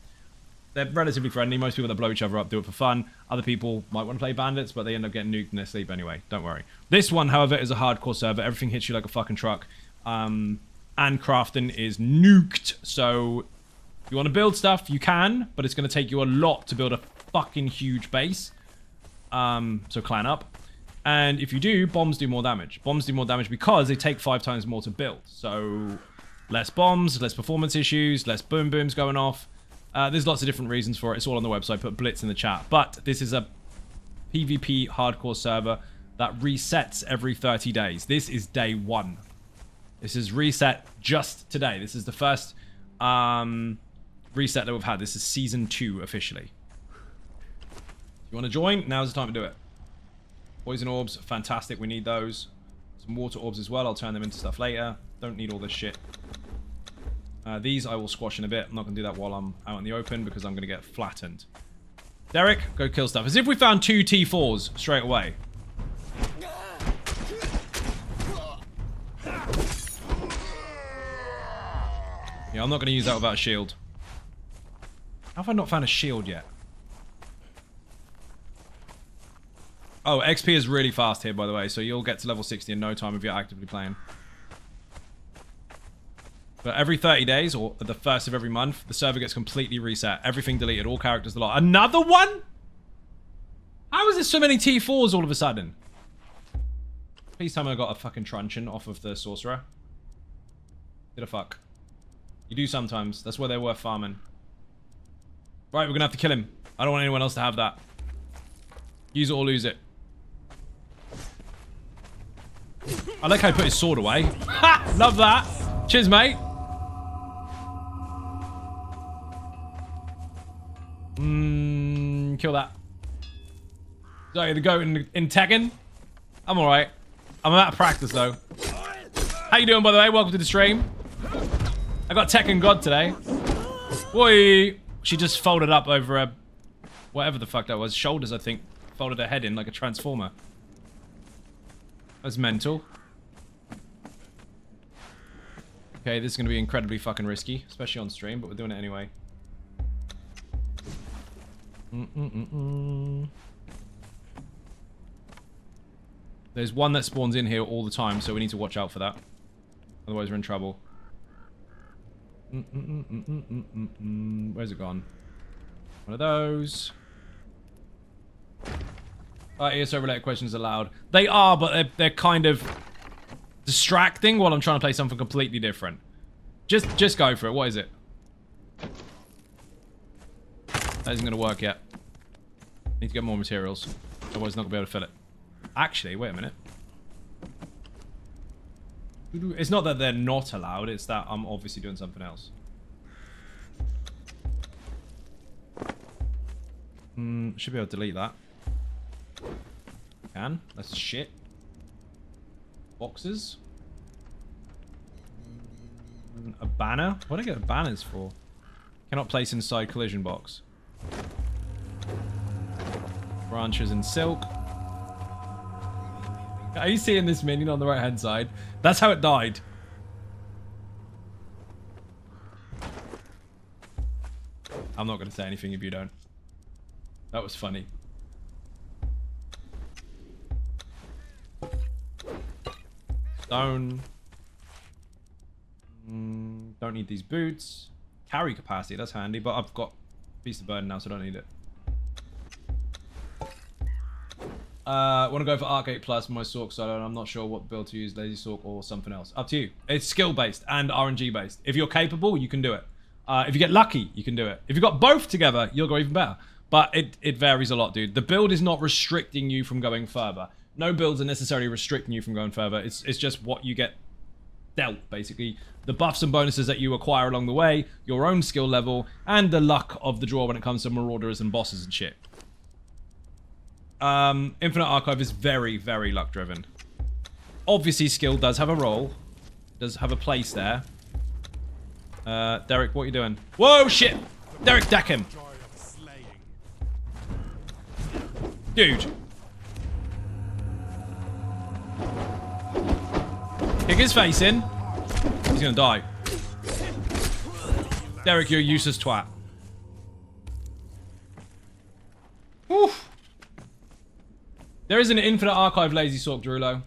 They're relatively friendly. Most people that blow each other up do it for fun. Other people might want to play bandits, but they end up getting nuked in their sleep anyway. Don't worry. This one, however, is a hardcore server. Everything hits you like a fucking truck. And crafting is nuked, so if you want to build stuff, you can, but it's going to take you a lot to build a fucking huge base. So clan up. And if you do, bombs do more damage. Bombs do more damage because they take 5 times more to build. So less bombs, less performance issues, less boom booms going off. There's lots of different reasons for it. It's all on the website. Put Blitz in the chat. But this is a PvP hardcore server that resets every 30 days. This is day 1. This is reset just today. This is the first reset that we've had. This is season 2 officially. You want to join? Now's the time to do it. Poison orbs, fantastic. We need those. Some water orbs as well. I'll turn them into stuff later. Don't need all this shit. These I will squash in a bit. I'm not going to do that while I'm out in the open because I'm going to get flattened. Derek, go kill stuff. As if we found 2 T4s straight away. Yeah, I'm not going to use that without a shield. How have I not found a shield yet? Oh, XP is really fast here, by the way, so you'll get to level 60 in no time if you're actively playing. But every 30 days, or at the first of every month, the server gets completely reset. Everything deleted, all characters deleted. Another one? How is there so many T4s all of a sudden? Please tell me I got a fucking truncheon off of the sorcerer. Did a fuck. You do sometimes. That's why they're worth farming. Right, we're gonna have to kill him. I don't want anyone else to have that. Use it or lose it. I like how he put his sword away. Ha! Love that. Cheers, mate. Kill that. Sorry, the goat in Tekken. I'm alright. I'm out of practice, though. How you doing, by the way? Welcome to the stream. I got Tekken God today. Boy, she just folded up over a... whatever the fuck that was. Shoulders, I think. Folded her head in like a transformer. That's mental. Okay, this is going to be incredibly fucking risky. Especially on stream, but we're doing it anyway. There's one that spawns in here all the time, so we need to watch out for that. Otherwise we're in trouble. Where's it gone? One of those. ESO related questions allowed. They are, but they're kind of distracting while I'm trying to play something completely different. Just go for it. What is it? That isn't going to work yet. Need to get more materials. Otherwise, not going to be able to fill it. Actually, wait a minute. It's not that they're not allowed. It's that I'm obviously doing something else. Should be able to delete that. Can. That's shit. Boxes. A banner? What do I get banners for? Cannot place inside collision box. Branches in silk. Are you seeing this minion on the right hand side? That's how it died. I'm not going to say anything if you don't. That was funny. Stone. Don't need these boots. Carry capacity, that's handy, but I've got Beast of Burden now, so I don't need it. Want to go for Arcade Plus for my Sork solo, and I'm not sure what build to use, Lazy Sork or something else. Up to you. It's skill-based and RNG-based. If you're capable, you can do it. If you get lucky, you can do it. If you've got both together, you'll go even better. But it varies a lot, dude. The build is not restricting you from going further. No builds are necessarily restricting you from going further. It's just what you get dealt, basically. The buffs and bonuses that you acquire along the way, your own skill level, and the luck of the draw when it comes to marauders and bosses and shit. Infinite Archive is very, very luck driven. Obviously, skill does have a role. Does have a place there. Derek, what are you doing? Whoa, shit! Derek, deck him! Dude. Kick his face in. He's gonna die. Derek, you're a useless twat. Oof. There is an Infinite Archive Lazy Sork, Drulo.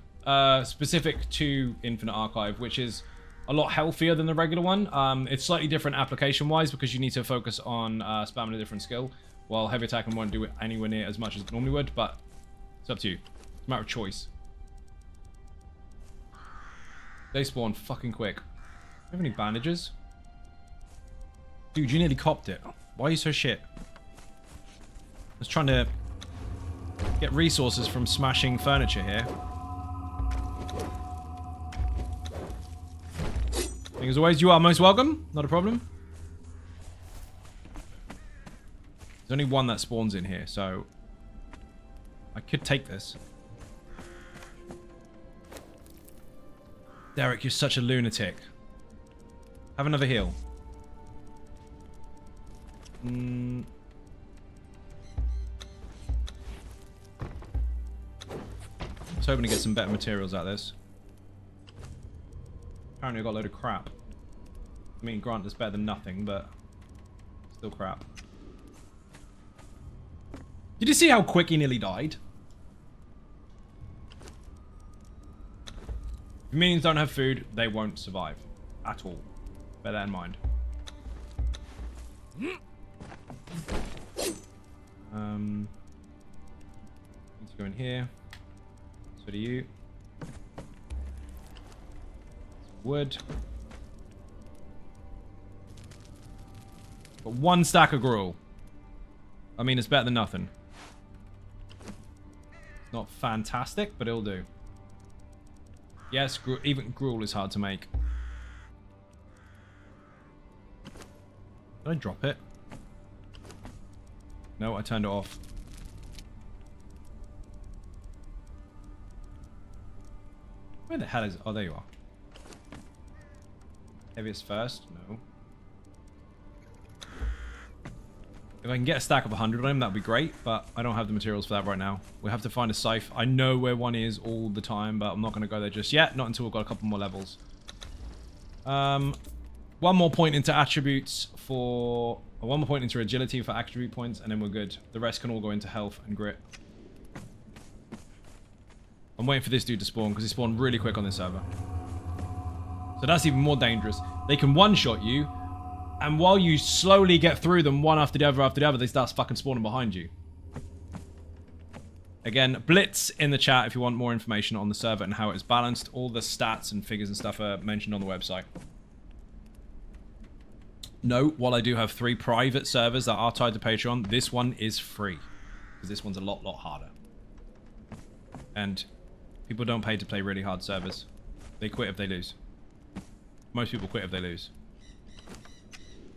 Specific to Infinite Archive, which is a lot healthier than the regular one. It's slightly different application-wise because you need to focus on spamming a different skill, while Heavy Attacking won't do it anywhere near as much as it normally would, but it's up to you. It's a matter of choice. They spawn fucking quick. Do you have any bandages? Dude, you nearly copped it. Why are you so shit? I was trying to get resources from smashing furniture here. As always, you are most welcome. Not a problem. There's only one that spawns in here, so I could take this. Derek, you're such a lunatic. Have another heal. I was hoping to get some better materials out of this. Apparently I got a load of crap. I mean, granted, it's better than nothing, but still crap. Did you see how quick he nearly died? If minions don't have food, they won't survive. At all. Bear that in mind. Let's go in here. So do you. Wood. Got 1 stack of gruel. I mean, it's better than nothing. It's not fantastic, but it'll do. Yes, even gruel is hard to make. Did I drop it? No, I turned it off. Where the hell is it? Oh, there you are. Heaviest first? No. If I can get a stack of 100 on him, that would be great, but I don't have the materials for that right now. We have to find a scythe. I know where one is all the time, but I'm not going to go there just yet. Not until we've got a couple more levels. One more point into attributes for... One more point into agility for attribute points, and then we're good. The rest can all go into health and grit. I'm waiting for this dude to spawn, because he spawned really quick on this server. So that's even more dangerous. They can one-shot you, and while you slowly get through them one after the other, they start fucking spawning behind you. Again, Blitz in the chat if you want more information on the server and how it's balanced. All the stats and figures and stuff are mentioned on the website. Note, while I do have 3 private servers that are tied to Patreon, this one is free. Because this one's a lot harder. And people don't pay to play really hard servers. They quit if they lose. Most people quit if they lose.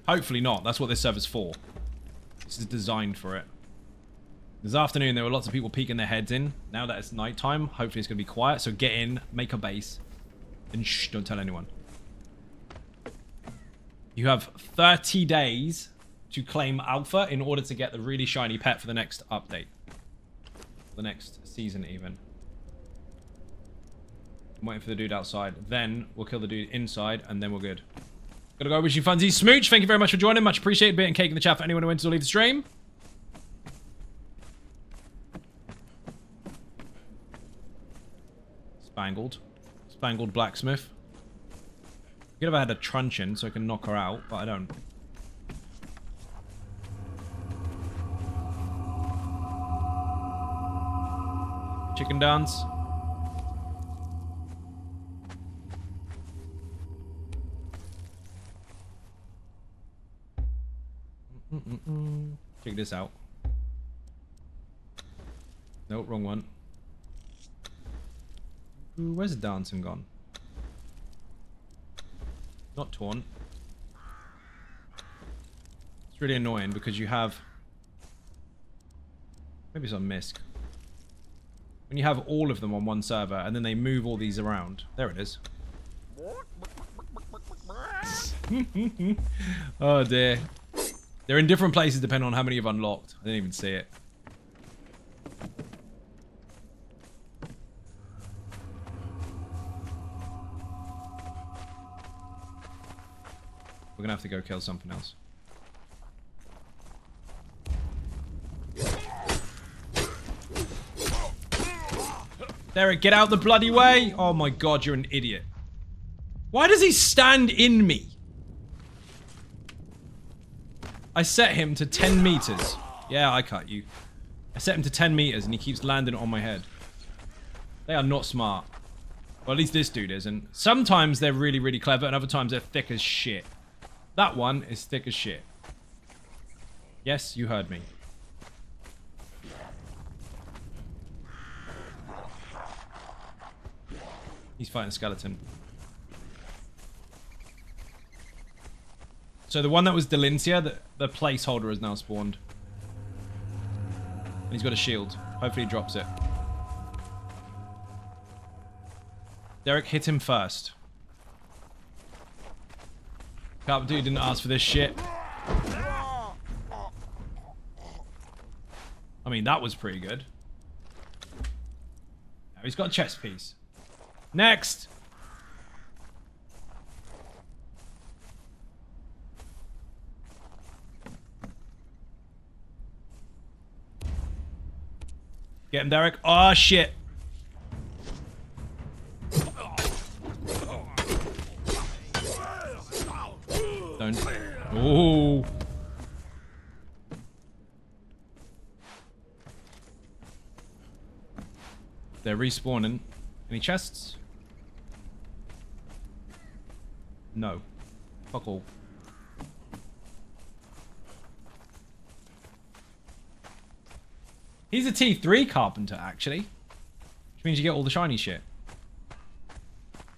Hopefully not. That's what this server's for. This is designed for it. This afternoon, there were lots of people peeking their heads in. Now that it's nighttime, hopefully it's going to be quiet. So get in, make a base, and shh, don't tell anyone. You have 30 days to claim Alpha in order to get the really shiny pet for the next update. The next season, even. I'm waiting for the dude outside. Then we'll kill the dude inside, and then we're good. Gotta go. Wishing funsies. Smooch, thank you very much for joining. Much appreciated. Bit and cake in the chat for anyone who went to leave the stream. Spangled blacksmith. Could have had a truncheon so I can knock her out, but I don't. Chicken dance. Check this out. Nope, wrong one. Ooh, where's the dancing gone? Not torn. It's really annoying because you have... Maybe it's on Misk. When you have all of them on one server and then they move all these around. There it is. Oh dear. They're in different places depending on how many you've unlocked. I didn't even see it. We're gonna have to go kill something else. Derek, get out the bloody way! Oh my god, you're an idiot. Why does he stand in me? I set him to 10 meters. Yeah, I cut you. I set him to 10 meters and he keeps landing on my head. They are not smart. Well, at least this dude isn't. Sometimes they're really clever and other times they're thick as shit. That one is thick as shit. Yes, you heard me. He's fighting a skeleton. So the one that was Delincia, the placeholder has now spawned. And he's got a shield. Hopefully he drops it. Derek, hit him first. Carpenter, you didn't ask for this shit. I mean, that was pretty good. Now he's got a chest piece. Next! Get him, Derek. Oh, shit. Don't. Ooh. They're respawning. Any chests? No. Fuck all. He's a T3 carpenter, actually. Which means you get all the shiny shit.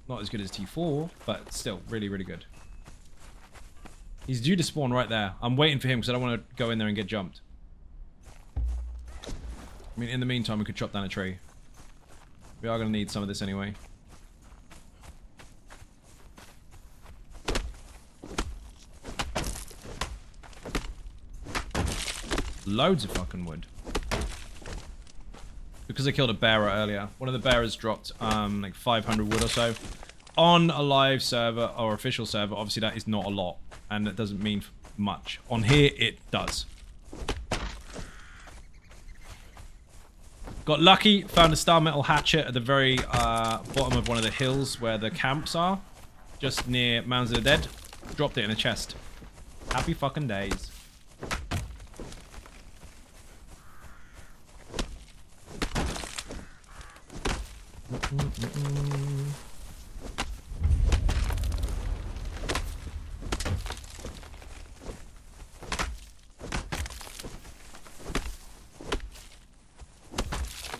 Not as good as T4, but still really, really good. He's due to spawn right there. I'm waiting for him because I don't want to go in there and get jumped. I mean, in the meantime, we could chop down a tree. We are going to need some of this anyway. Loads of fucking wood. Because I killed a bearer earlier. One of the bearers dropped like 500 wood or so. On a live server or official server, obviously that is not a lot. And that doesn't mean much. On here, it does. Got lucky, found a star metal hatchet at the very bottom of one of the hills where the camps are. Just near Mounds of the Dead. Dropped it in a chest. Happy fucking days.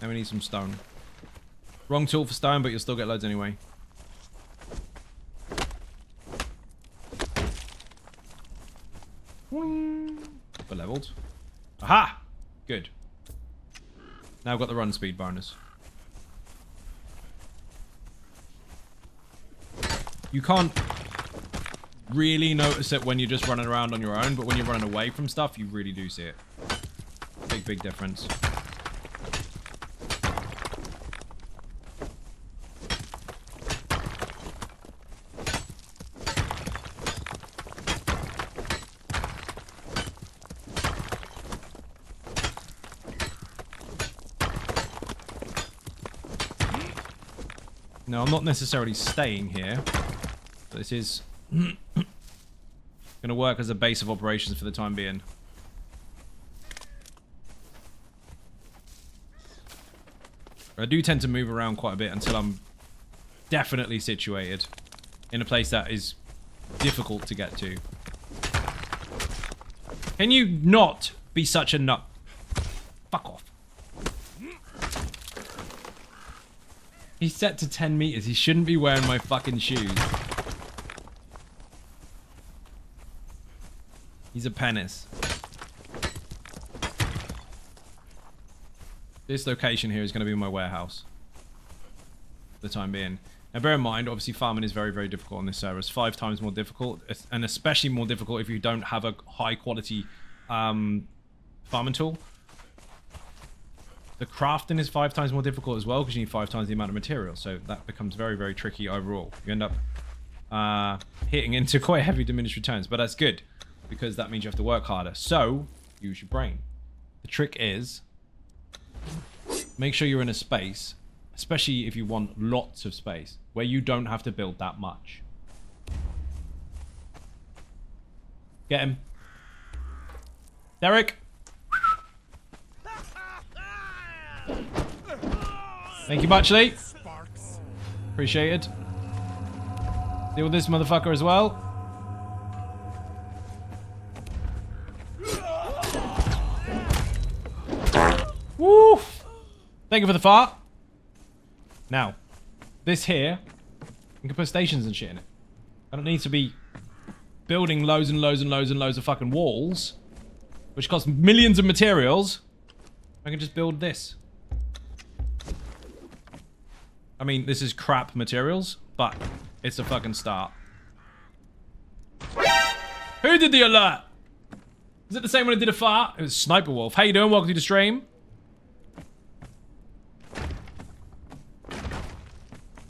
Now we need some stone. Wrong tool for stone, but you'll still get loads anyway. We're leveled. Aha! Good. Now I've got the run speed bonus. You can't really notice it when you're just running around on your own, but when you're running away from stuff, you really do see it. Big, big difference. Now, I'm not necessarily staying here. But this is going to work as a base of operations for the time being. I do tend to move around quite a bit until I'm definitely situated in a place that is difficult to get to. Can you not be such a nut? Fuck off. He's set to 10 meters. He shouldn't be wearing my fucking shoes. He's a penis. This location here is going to be my warehouse. For the time being. Now bear in mind, obviously farming is very, very difficult on this server. It's 5 times more difficult. And especially more difficult if you don't have a high quality farming tool. The crafting is 5 times more difficult as well because you need 5 times the amount of material. So that becomes very, very tricky overall. You end up hitting into quite heavy diminished returns. But that's good because that means you have to work harder. So use your brain. The trick is make sure you're in a space, especially if you want lots of space, where you don't have to build that much. Get him. Derek. Thank you much, Lee. Appreciate it. Deal with this motherfucker as well. Woof! Thank you for the fart. Now, this here, you can put stations and shit in it. I don't need to be building loads and loads and loads and loads of fucking walls, which cost millions of materials. I can just build this. I mean, this is crap materials, but it's a fucking start. Who did the alert? Is it the same one who did a fart? It was Sniper Wolf. How you doing? Welcome to the stream.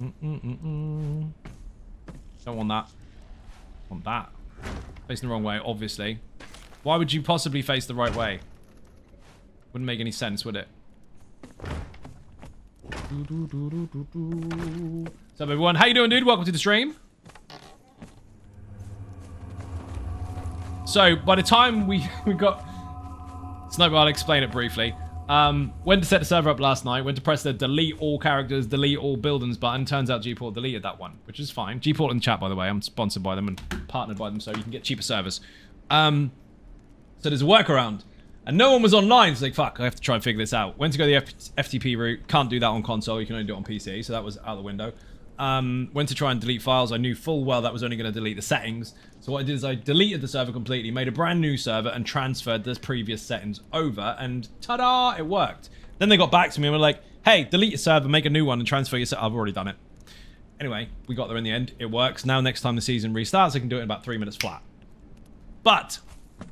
Don't want that. Want that. Facing the wrong way, obviously. Why would you possibly face the right way? Wouldn't make any sense, would it? What's up, everyone? How you doing, dude? Welcome to the stream. So, by the time we got... Sniper, I'll explain it briefly. Went to set the server up last night. Went to press the delete all characters, delete all buildings button. Turns out Gport deleted that one, which is fine. Gport in the chat, by the way. I'm sponsored by them and partnered by them, so you can get cheaper servers. So there's a workaround. And no one was online, so like, fuck, I have to try and figure this out. Went to go the FTP route. Can't do that on console. You can only do it on PC, so that was out the window. Went to try and delete files. I knew full well that was only going to delete the settings. So what I did is I deleted the server completely, made a brand new server, and transferred the previous settings over, and ta-da, it worked. Then they got back to me and were like, hey, delete your server, make a new one, and transfer your server. I've already done it. Anyway, we got there in the end. It works. Now next time the season restarts, I can do it in about 3 minutes flat. But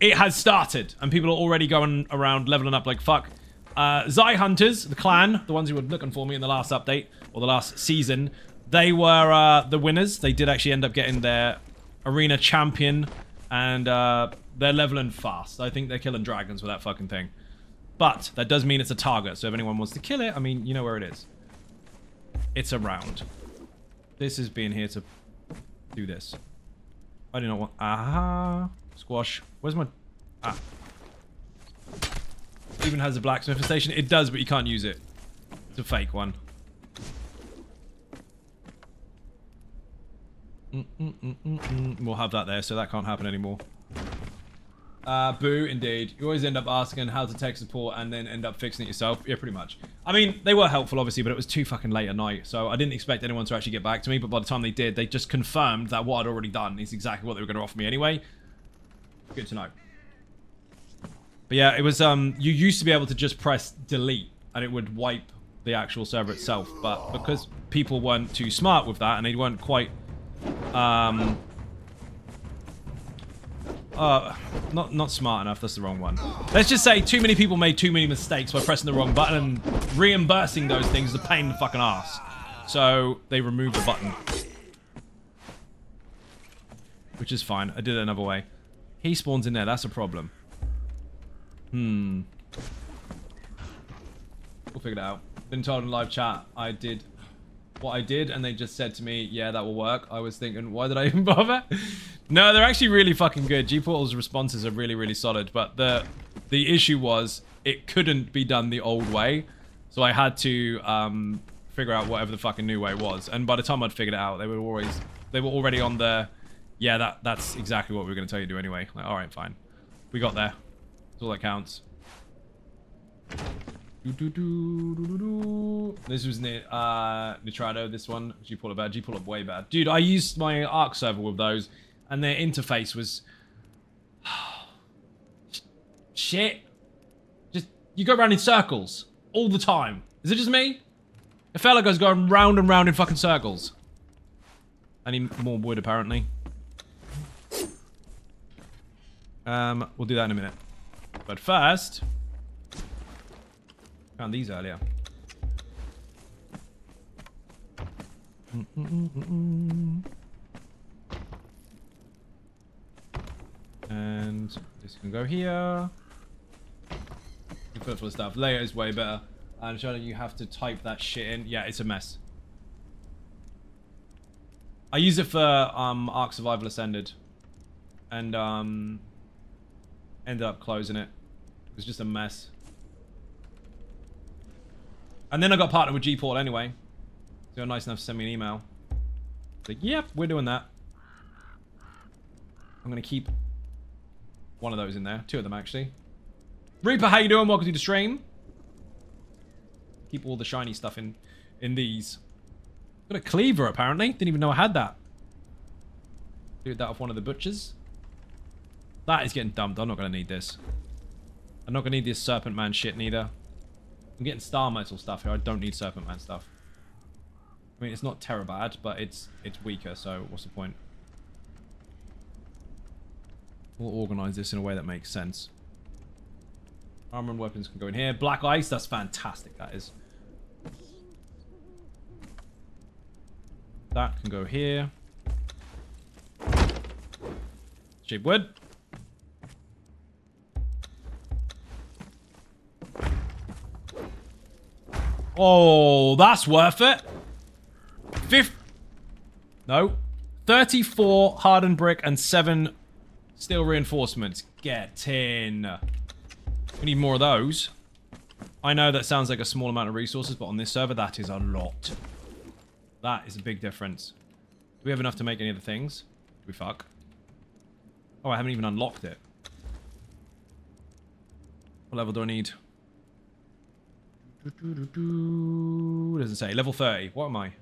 it has started, and people are already going around leveling up like fuck. Zai Hunters, the clan, the ones who were looking for me in the last update, or the last season, they were the winners. They did actually end up getting their arena champion, and they're leveling fast. I think they're killing dragons with that fucking thing. But that does mean it's a target, so if anyone wants to kill it, I mean, you know where it is. It's around. This is being here to do this. I do not want... Aha. Squash. Where's my... Ah. Even has a blacksmith station. It does, but you can't use it. It's a fake one. We'll have that there, so that can't happen anymore. Boo, indeed. You always end up asking how to tech support and then end up fixing it yourself. Yeah, pretty much. I mean, they were helpful, obviously, but it was too fucking late at night, so I didn't expect anyone to actually get back to me, but by the time they did, they just confirmed that what I'd already done is exactly what they were going to offer me anyway. Good to know. But yeah, it was, you used to be able to just press delete, and it would wipe the actual server itself, but because people weren't too smart with that, and they weren't quite... not smart enough, that's the wrong one. Let's just say too many people made too many mistakes by pressing the wrong button, and reimbursing those things is a pain in the fucking ass. So they removed the button. Which is fine. I did it another way. He spawns in there, that's a problem. We'll figure it out. Been told in live chat I did what I did, and they just said to me, yeah, that will work. I was thinking, why did I even bother? No, they're actually really fucking good. G-Portal's responses are really, really solid, but the issue was it couldn't be done the old way, so I had to figure out whatever the fucking new way was, and by the time I'd figured it out, they were already on the, yeah, that's exactly what we were going to tell you to do anyway. Like, all right, fine. We got there. That's all that counts. This was Nitrado, this one. G-Portal bad. G-Portal way bad. Dude, I used my Arc server with those, and their interface was... shit. Just, you go around in circles. All the time. Is it just me? It felt like I was going round and round in fucking circles. I need more wood, apparently. We'll do that in a minute. But first... Found these earlier. And this can go here. You put full of stuff. Layer is way better. And Shadow, you have to type that shit in. Yeah, it's a mess. I use it for Ark Survival Ascended. And ended up closing it. It was just a mess. And then I got partnered with G-Portal anyway. So they were nice enough to send me an email. Like, yep, we're doing that. I'm going to keep one of those in there. 2 of them, actually. Reaper, how you doing? Welcome to the stream. Keep all the shiny stuff in these. Got a cleaver, apparently. Didn't even know I had that. Do that off one of the butchers. That is getting dumped. I'm not going to need this. I'm not going to need this Serpent Man shit, neither. I'm getting Star Metal stuff here. I don't need Serpent Man stuff. I mean, it's not terrible bad, but it's weaker, so what's the point? We'll organize this in a way that makes sense. Armor and weapons can go in here. Black ice, that's fantastic, that is. That can go here. Cheap wood. Oh, that's worth it. No. 34 hardened brick and 7 steel reinforcements. Get in. We need more of those. I know that sounds like a small amount of resources, but on this server, that is a lot. That is a big difference. Do we have enough to make any of the things? We fuck. Oh, I haven't even unlocked it. What level do I need? What does it say? Level 30. What am I?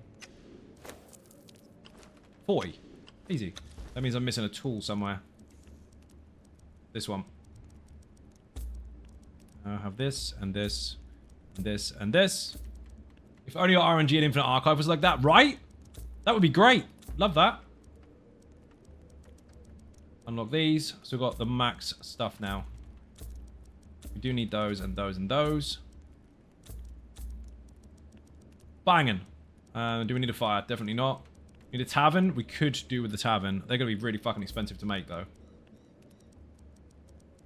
40. Easy. That means I'm missing a tool somewhere. This one. I have this, and this, and this, and this. If only our RNG and Infinite Archive was like that, right? That would be great. Love that. Unlock these. So we've got the max stuff now. We do need those, and those, and those. Banging. Do we need a fire? Definitely not. Need a tavern? We could do with the tavern. They're going to be really fucking expensive to make, though.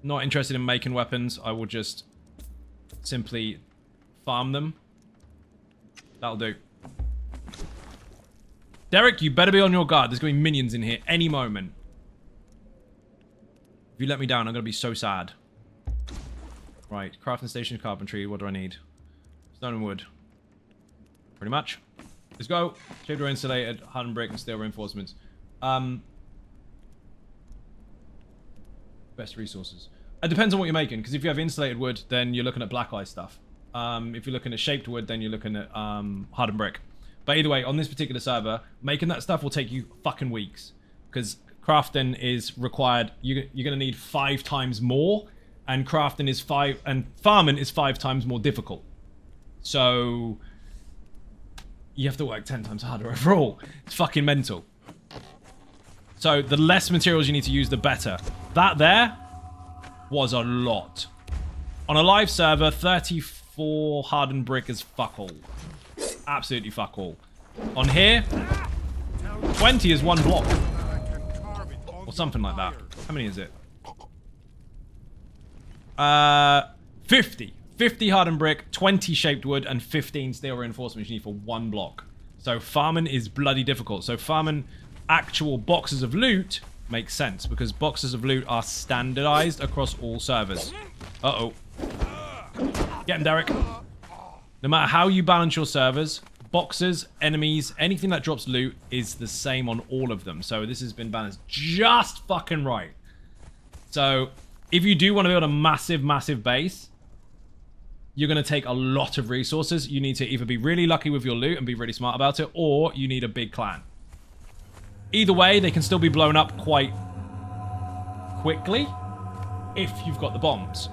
Not interested in making weapons. I will just simply farm them. That'll do. Derek, you better be on your guard. There's going to be minions in here any moment. If you let me down, I'm going to be so sad. Right. Crafting station, carpentry. What do I need? Stone and wood. Pretty much. Let's go. Shade door insulated, hardened brick, and steel reinforcements. Best resources. It depends on what you're making, because if you have insulated wood, then you're looking at black ice stuff. If you're looking at shaped wood, then you're looking at hardened brick. But either way, on this particular server, making that stuff will take you fucking weeks. Because crafting is required. You're going to need 5 times more, and crafting is farming is 5 times more difficult. So you have to work 10 times harder overall. It's fucking mental. So the less materials you need to use, the better. That there was a lot. On a live server, 34 hardened brick is fuck all. Absolutely fuck all. On here, 20 is 1 block. Or something like that. How many is it? 50. 50 hardened brick, 20 shaped wood, and 15 steel reinforcements you need for 1 block. So farming is bloody difficult. So farming actual boxes of loot makes sense, because boxes of loot are standardized across all servers. Uh-oh. Get him, Derek. No matter how you balance your servers, boxes, enemies, anything that drops loot is the same on all of them. So this has been balanced just fucking right. So if you do want to build a massive, massive base, you're going to take a lot of resources. You need to either be really lucky with your loot and be really smart about it, or you need a big clan. Either way, they can still be blown up quite quickly if you've got the bombs.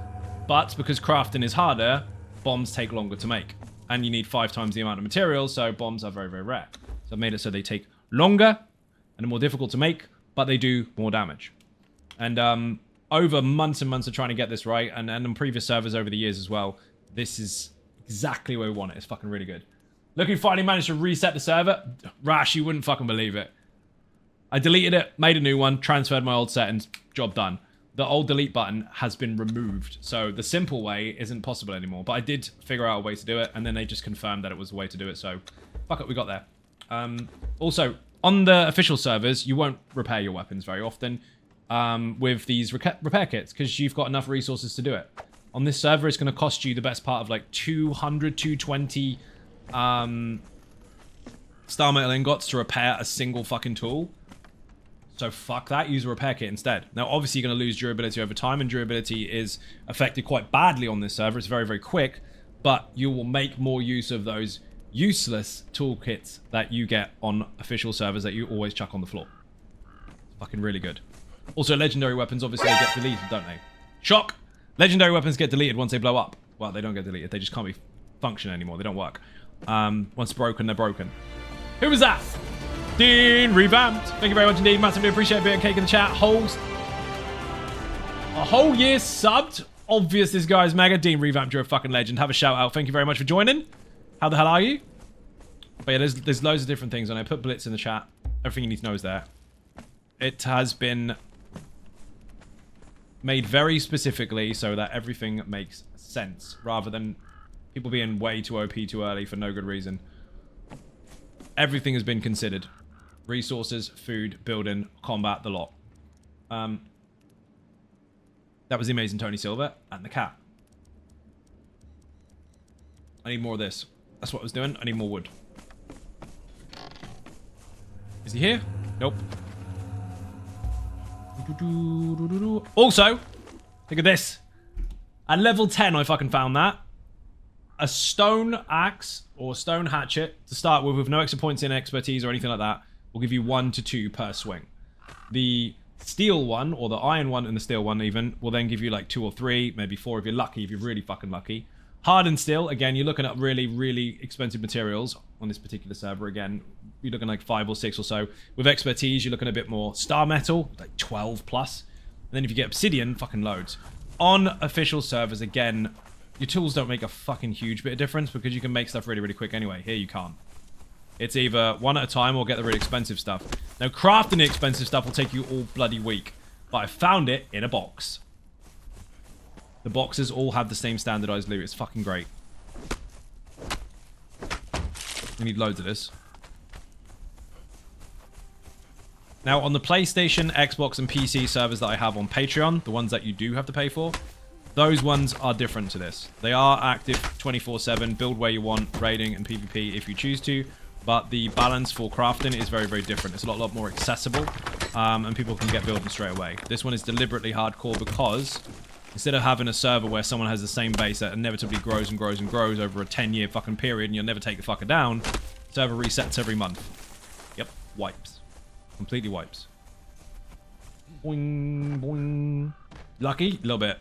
But because crafting is harder, bombs take longer to make. And you need 5 times the amount of materials, so bombs are very, very rare. So I've made it so they take longer and are more difficult to make, but they do more damage. And over months and months of trying to get this right, and on previous servers over the years as well, this is exactly where we want it. It's fucking really good. Look who finally managed to reset the server. Rash, you wouldn't fucking believe it. I deleted it, made a new one, transferred my old settings, job done. The old delete button has been removed, so the simple way isn't possible anymore. But I did figure out a way to do it, and then they just confirmed that it was the way to do it, so fuck it, we got there. Also, on the official servers, you won't repair your weapons very often with these repair kits, because you've got enough resources to do it. On this server, it's going to cost you the best part of like 200, 220 star metal ingots to repair a single fucking tool. So fuck that, use a repair kit instead. Now, obviously, you're going to lose durability over time, and durability is affected quite badly on this server. It's very, very quick, but you will make more use of those useless toolkits that you get on official servers that you always chuck on the floor. It's fucking really good. Also, legendary weapons, obviously, they get deleted, don't they? Shock! Legendary weapons get deleted once they blow up. Well, they don't get deleted. They just can't be functioning anymore. They don't work. Once broken, they're broken. Who was that? Dean Revamped. Thank you very much indeed. Massively appreciate being cake in the chat. A whole year subbed. Obvious this guy's mega. Dean Revamped, you're a fucking legend. Have a shout out. Thank you very much for joining. How the hell are you? But yeah, there's loads of different things on it. I put Blitz in the chat. Everything you need to know is there. It has been made very specifically so that everything makes sense, rather than people being way too OP too early for no good reason. Everything has been considered. Resources, food, building, combat, the lot. That was the amazing Tony Silver and the cat. I need more of this. That's what I was doing. I need more wood. Is he here? Nope. Also, look at this. At level 10, I fucking found that. A stone axe or stone hatchet to start with no extra points in expertise or anything like that, will give you 1 to 2 per swing. The steel one, or the iron one and the steel one even, will then give you like 2 or 3, maybe 4 if you're lucky, if you're really fucking lucky. Hardened steel, again, you're looking at really, really expensive materials on this particular server. Again, you're looking like 5 or 6 or so. With expertise, you're looking a bit more. Star metal, like 12 plus. And then if you get obsidian, fucking loads. On official servers, again, your tools don't make a fucking huge bit of difference because you can make stuff really, really quick anyway. Here you can't. It's either one at a time or get the really expensive stuff. Now, crafting the expensive stuff will take you all bloody week. But I found it in a box. The boxes all have the same standardized loot. It's fucking great. We need loads of this. Now, on the PlayStation, Xbox, and PC servers that I have on Patreon, the ones that you do have to pay for, those ones are different to this. They are active 24/7, build where you want, raiding and PvP if you choose to, but the balance for crafting is very, very different. It's a lot more accessible, and people can get building straight away. This one is deliberately hardcore because instead of having a server where someone has the same base that inevitably grows and grows and grows over a 10-year fucking period and you'll never take the fucker down, server resets every month. Yep, wipes. Completely wipes. Boing, boing. Lucky? A little bit.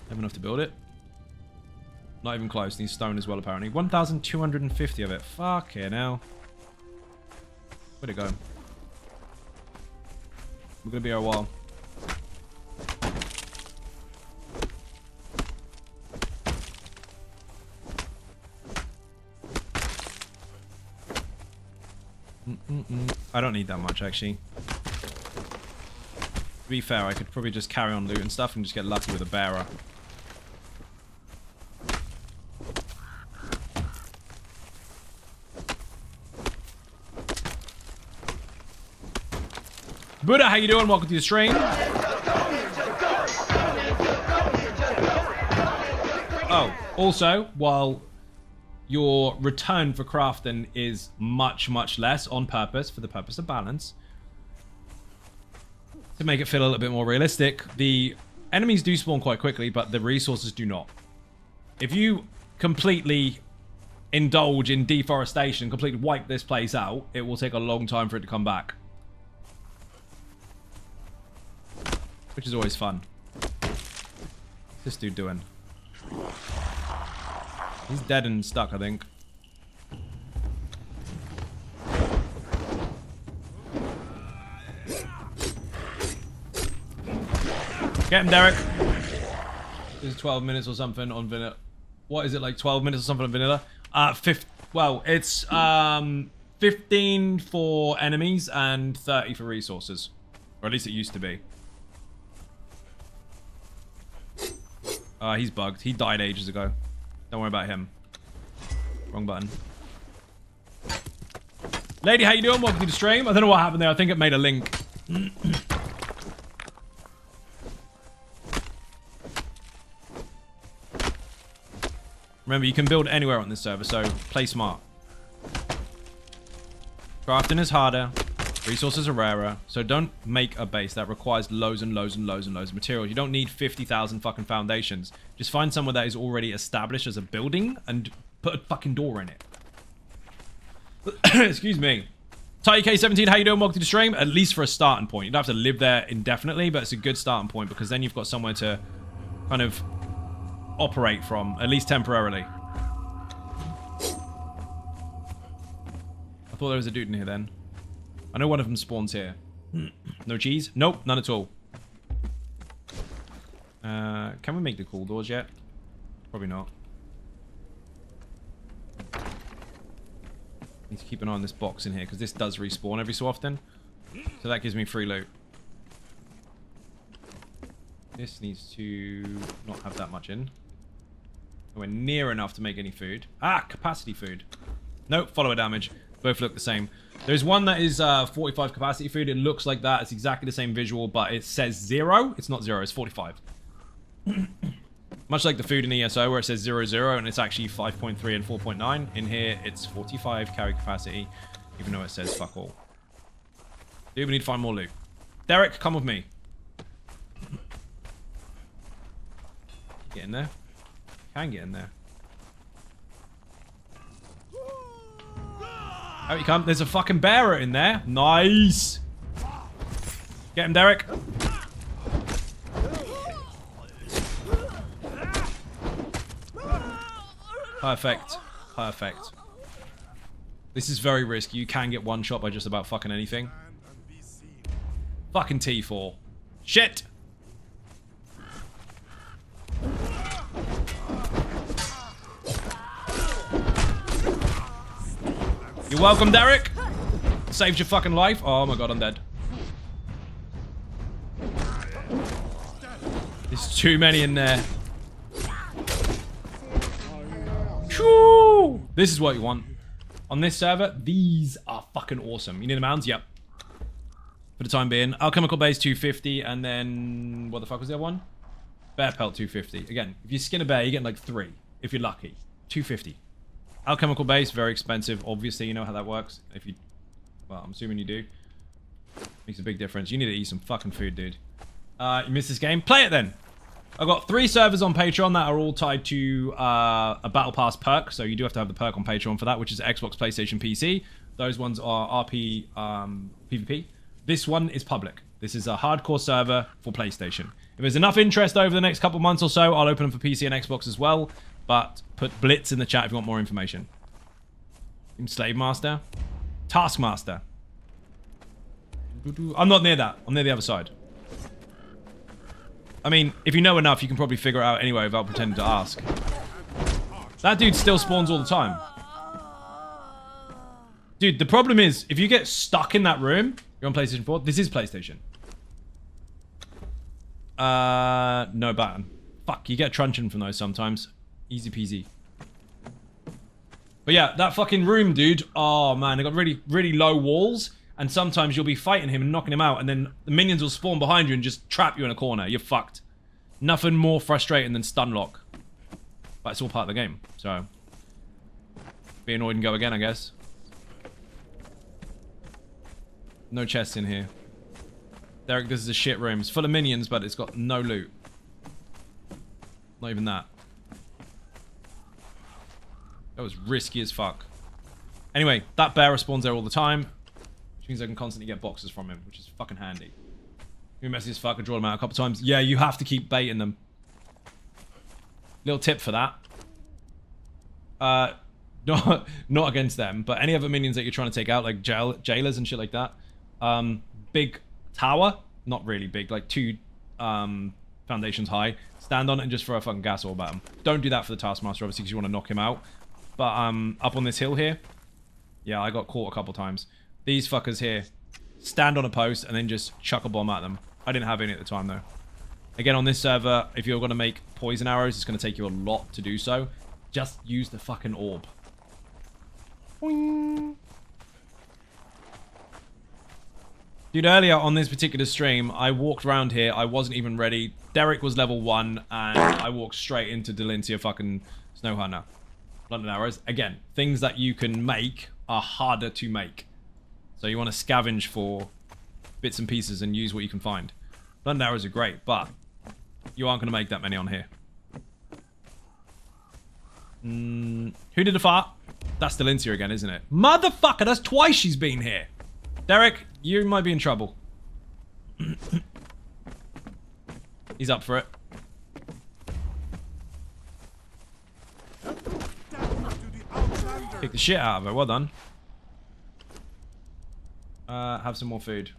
Have enough to build it. Not even close. Needs stone as well, apparently. 1,250 of it. Fuck it now. Where'd it go? We're gonna be here a while. I don't need that much, actually. To be fair, I could probably just carry on looting stuff and just get lucky with a bearer. Buddha, how you doing? Welcome to the stream. Oh, also, while your return for crafting is much, much less on purpose, for the purpose of balance, to make it feel a little bit more realistic, the enemies do spawn quite quickly, but the resources do not. If you completely indulge in deforestation, completely wipe this place out, it will take a long time for it to come back. Which is always fun. What's this dude doing? He's dead and stuck, I think. Get him, Derek. This is 12 minutes or something on vanilla. What is it, like 12 minutes or something on vanilla? Well, it's 15 for enemies and 30 for resources. Or at least it used to be. He's bugged. He died ages ago. Don't worry about him. Wrong button. Lady, how you doing? Welcome to the stream. I don't know what happened there. I think it made a link. Remember, you can build anywhere on this server, so play smart. Crafting is harder. Resources are rarer, so don't make a base that requires loads and loads and loads and loads of materials. You don't need 50,000 fucking foundations. Just find somewhere that is already established as a building and put a fucking door in it. Excuse me. TyK17, how you doing? Welcome to the stream. At least for a starting point. You don't have to live there indefinitely, but it's a good starting point because then you've got somewhere to kind of operate from, at least temporarily. I thought there was a dude in here then. I know one of them spawns here. No cheese? Nope, none at all. Can we make the cool doors yet? Probably not. Need to keep an eye on this box in here, because this does respawn every so often. So that gives me free loot. This needs to not have that much in. Nowhere near enough to make any food. Ah, capacity food. Nope, follower damage. Both look the same. There's one that is 45 capacity food. It looks like that. It's exactly the same visual, but it says 0. It's not 0, it's 45. Much like the food in ESO where it says 0, 0, and it's actually 5.3 and 4.9. In here, it's 45 carry capacity, even though it says fuck all. Dude, we need to find more loot. Derek, come with me. Get in there. Can get in there. Out you come. There's a fucking bearer in there. Nice. Get him, Derek. Perfect. Perfect. This is very risky. You can get one shot by just about fucking anything. Fucking T4. Shit. You're welcome, Derek. Saved your fucking life. Oh my god, I'm dead. There's too many in there. Whew. This is what you want. On this server, these are fucking awesome. You need the mounds? Yep. For the time being. Alchemical base 250, and then... what the fuck was the other one? Bear pelt 250. Again, if you skin a bear, you're getting like 3. If you're lucky. 250. Alchemical base, very expensive. Obviously, you know how that works. If you... well, I'm assuming you do. Makes a big difference. You need to eat some fucking food, dude. You missed this game? Play it then! I've got 3 servers on Patreon that are all tied to a Battle Pass perk. So you do have to have the perk on Patreon for that, which is Xbox, PlayStation, PC. Those ones are RP, PvP. This one is public. This is a hardcore server for PlayStation. If there's enough interest over the next couple months or so, I'll open them for PC and Xbox as well. But put Blitz in the chat if you want more information. Slave Master. Taskmaster. I'm not near that. I'm near the other side. I mean, if you know enough, you can probably figure it out anyway without pretending to ask. That dude still spawns all the time. Dude, the problem is, if you get stuck in that room, you're on PlayStation 4. This is PlayStation. No button. Fuck, you get truncheon from those sometimes. Easy peasy. But yeah, that fucking room, dude. Oh, man, they got really, really low walls. And sometimes you'll be fighting him and knocking him out, and then the minions will spawn behind you and just trap you in a corner. You're fucked. Nothing more frustrating than stun lock. But it's all part of the game, so... be annoyed and go again, I guess. No chests in here. Derek, this is a shit room. It's full of minions, but it's got no loot. Not even that. That was risky as fuck. Anyway, that bear spawns there all the time. Which means I can constantly get boxes from him, which is fucking handy. You're messy as fuck. I draw them out a couple times. Yeah, you have to keep baiting them. Little tip for that. Not against them, but any other minions that you're trying to take out, like jailers and shit like that. Big tower. Not really big, like 2 foundations high. Stand on it and just throw a fucking gas orb at him. Don't do that for the Taskmaster, obviously, because you want to knock him out. But up on this hill here, yeah, I got caught a couple times. These fuckers here stand on a post and then just chuck a bomb at them. I didn't have any at the time, though. Again, on this server, if you're going to make poison arrows, it's going to take you a lot to do so. Just use the fucking orb. Boing. Dude, earlier on this particular stream, I walked around here. I wasn't even ready. Derek was level 1, and I walked straight into Delincia fucking Snowhunter. London arrows. Again, things that you can make are harder to make. So you want to scavenge for bits and pieces and use what you can find. London arrows are great, but you aren't going to make that many on here. Who did the fart? That's Delincia again, isn't it? Motherfucker, that's twice she's been here. Derek, you might be in trouble. He's up for it. Kick the shit out of her. Well done. Have some more food.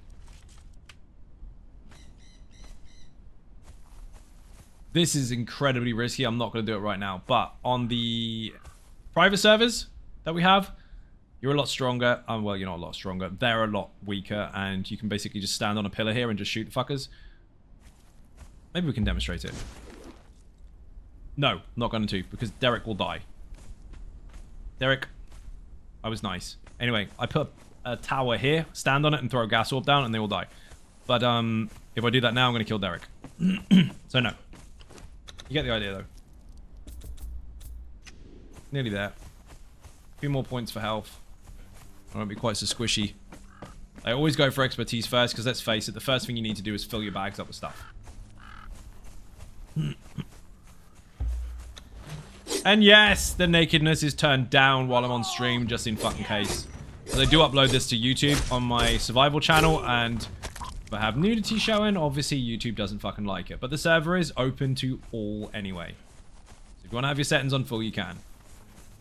This is incredibly risky. I'm not going to do it right now. But on the private servers that we have, you're a lot stronger. Well, you're not a lot stronger. They're a lot weaker. And you can basically just stand on a pillar here and just shoot the fuckers. Maybe we can demonstrate it. No, not going to, because Derek will die. Derek, I was nice. Anyway, I put a tower here, stand on it, and throw a gas orb down, and they will die. But if I do that now, I'm going to kill Derek. So no. You get the idea, though. Nearly there. A few more points for health. I won't be quite so squishy. I always go for expertise first, because let's face it, the first thing you need to do is fill your bags up with stuff. And yes, the nakedness is turned down while I'm on stream, just in fucking case. So I do upload this to YouTube on my survival channel, and if I have nudity showing, obviously YouTube doesn't fucking like it. But the server is open to all anyway. So if you want to have your settings on full, you can.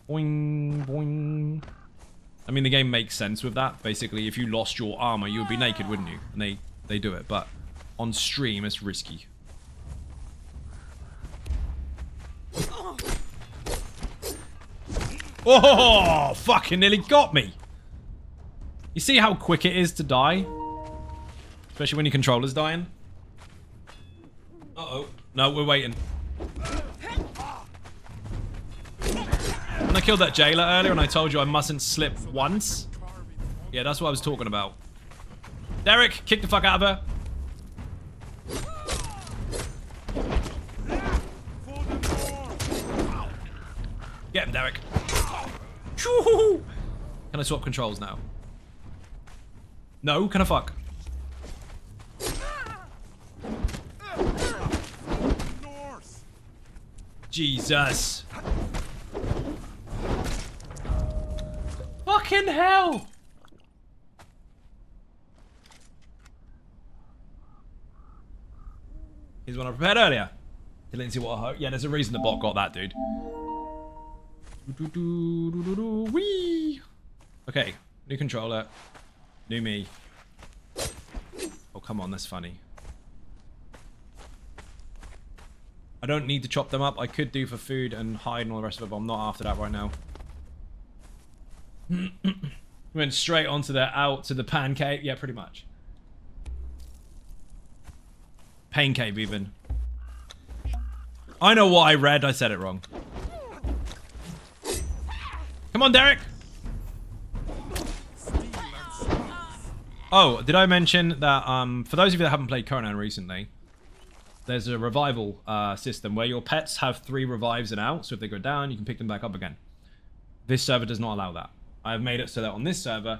Boing, boing. I mean, the game makes sense with that. Basically, if you lost your armor, you would be naked, wouldn't you? And they do it, but on stream, it's risky. Oh, fucking nearly got me. You see how quick it is to die? Especially when your controller's dying. Uh-oh. No, we're waiting. When I killed that jailer earlier and I told you I mustn't slip once. Yeah, that's what I was talking about. Derek, kick the fuck out of her. Get him, Derek. Can I swap controls now? No, can I fuck? Jesus. Fucking hell. Here's one I prepared earlier. Didn't see what I hope. Yeah, there's a reason the bot got that, dude. Wee. Okay, new controller, new me. Oh, come on, that's funny. I don't need to chop them up. I could do for food and hide and all the rest of it, but I'm not after that right now. Went straight onto the out to the pancake. Yeah, pretty much. Pain cave, even. I know what I read. I said it wrong. Come on, Derek. Oh, did I mention that for those of you that haven't played Conan recently, there's a revival system where your pets have 3 revives and out, so if they go down, you can pick them back up again. This server does not allow that. I have made it so that on this server,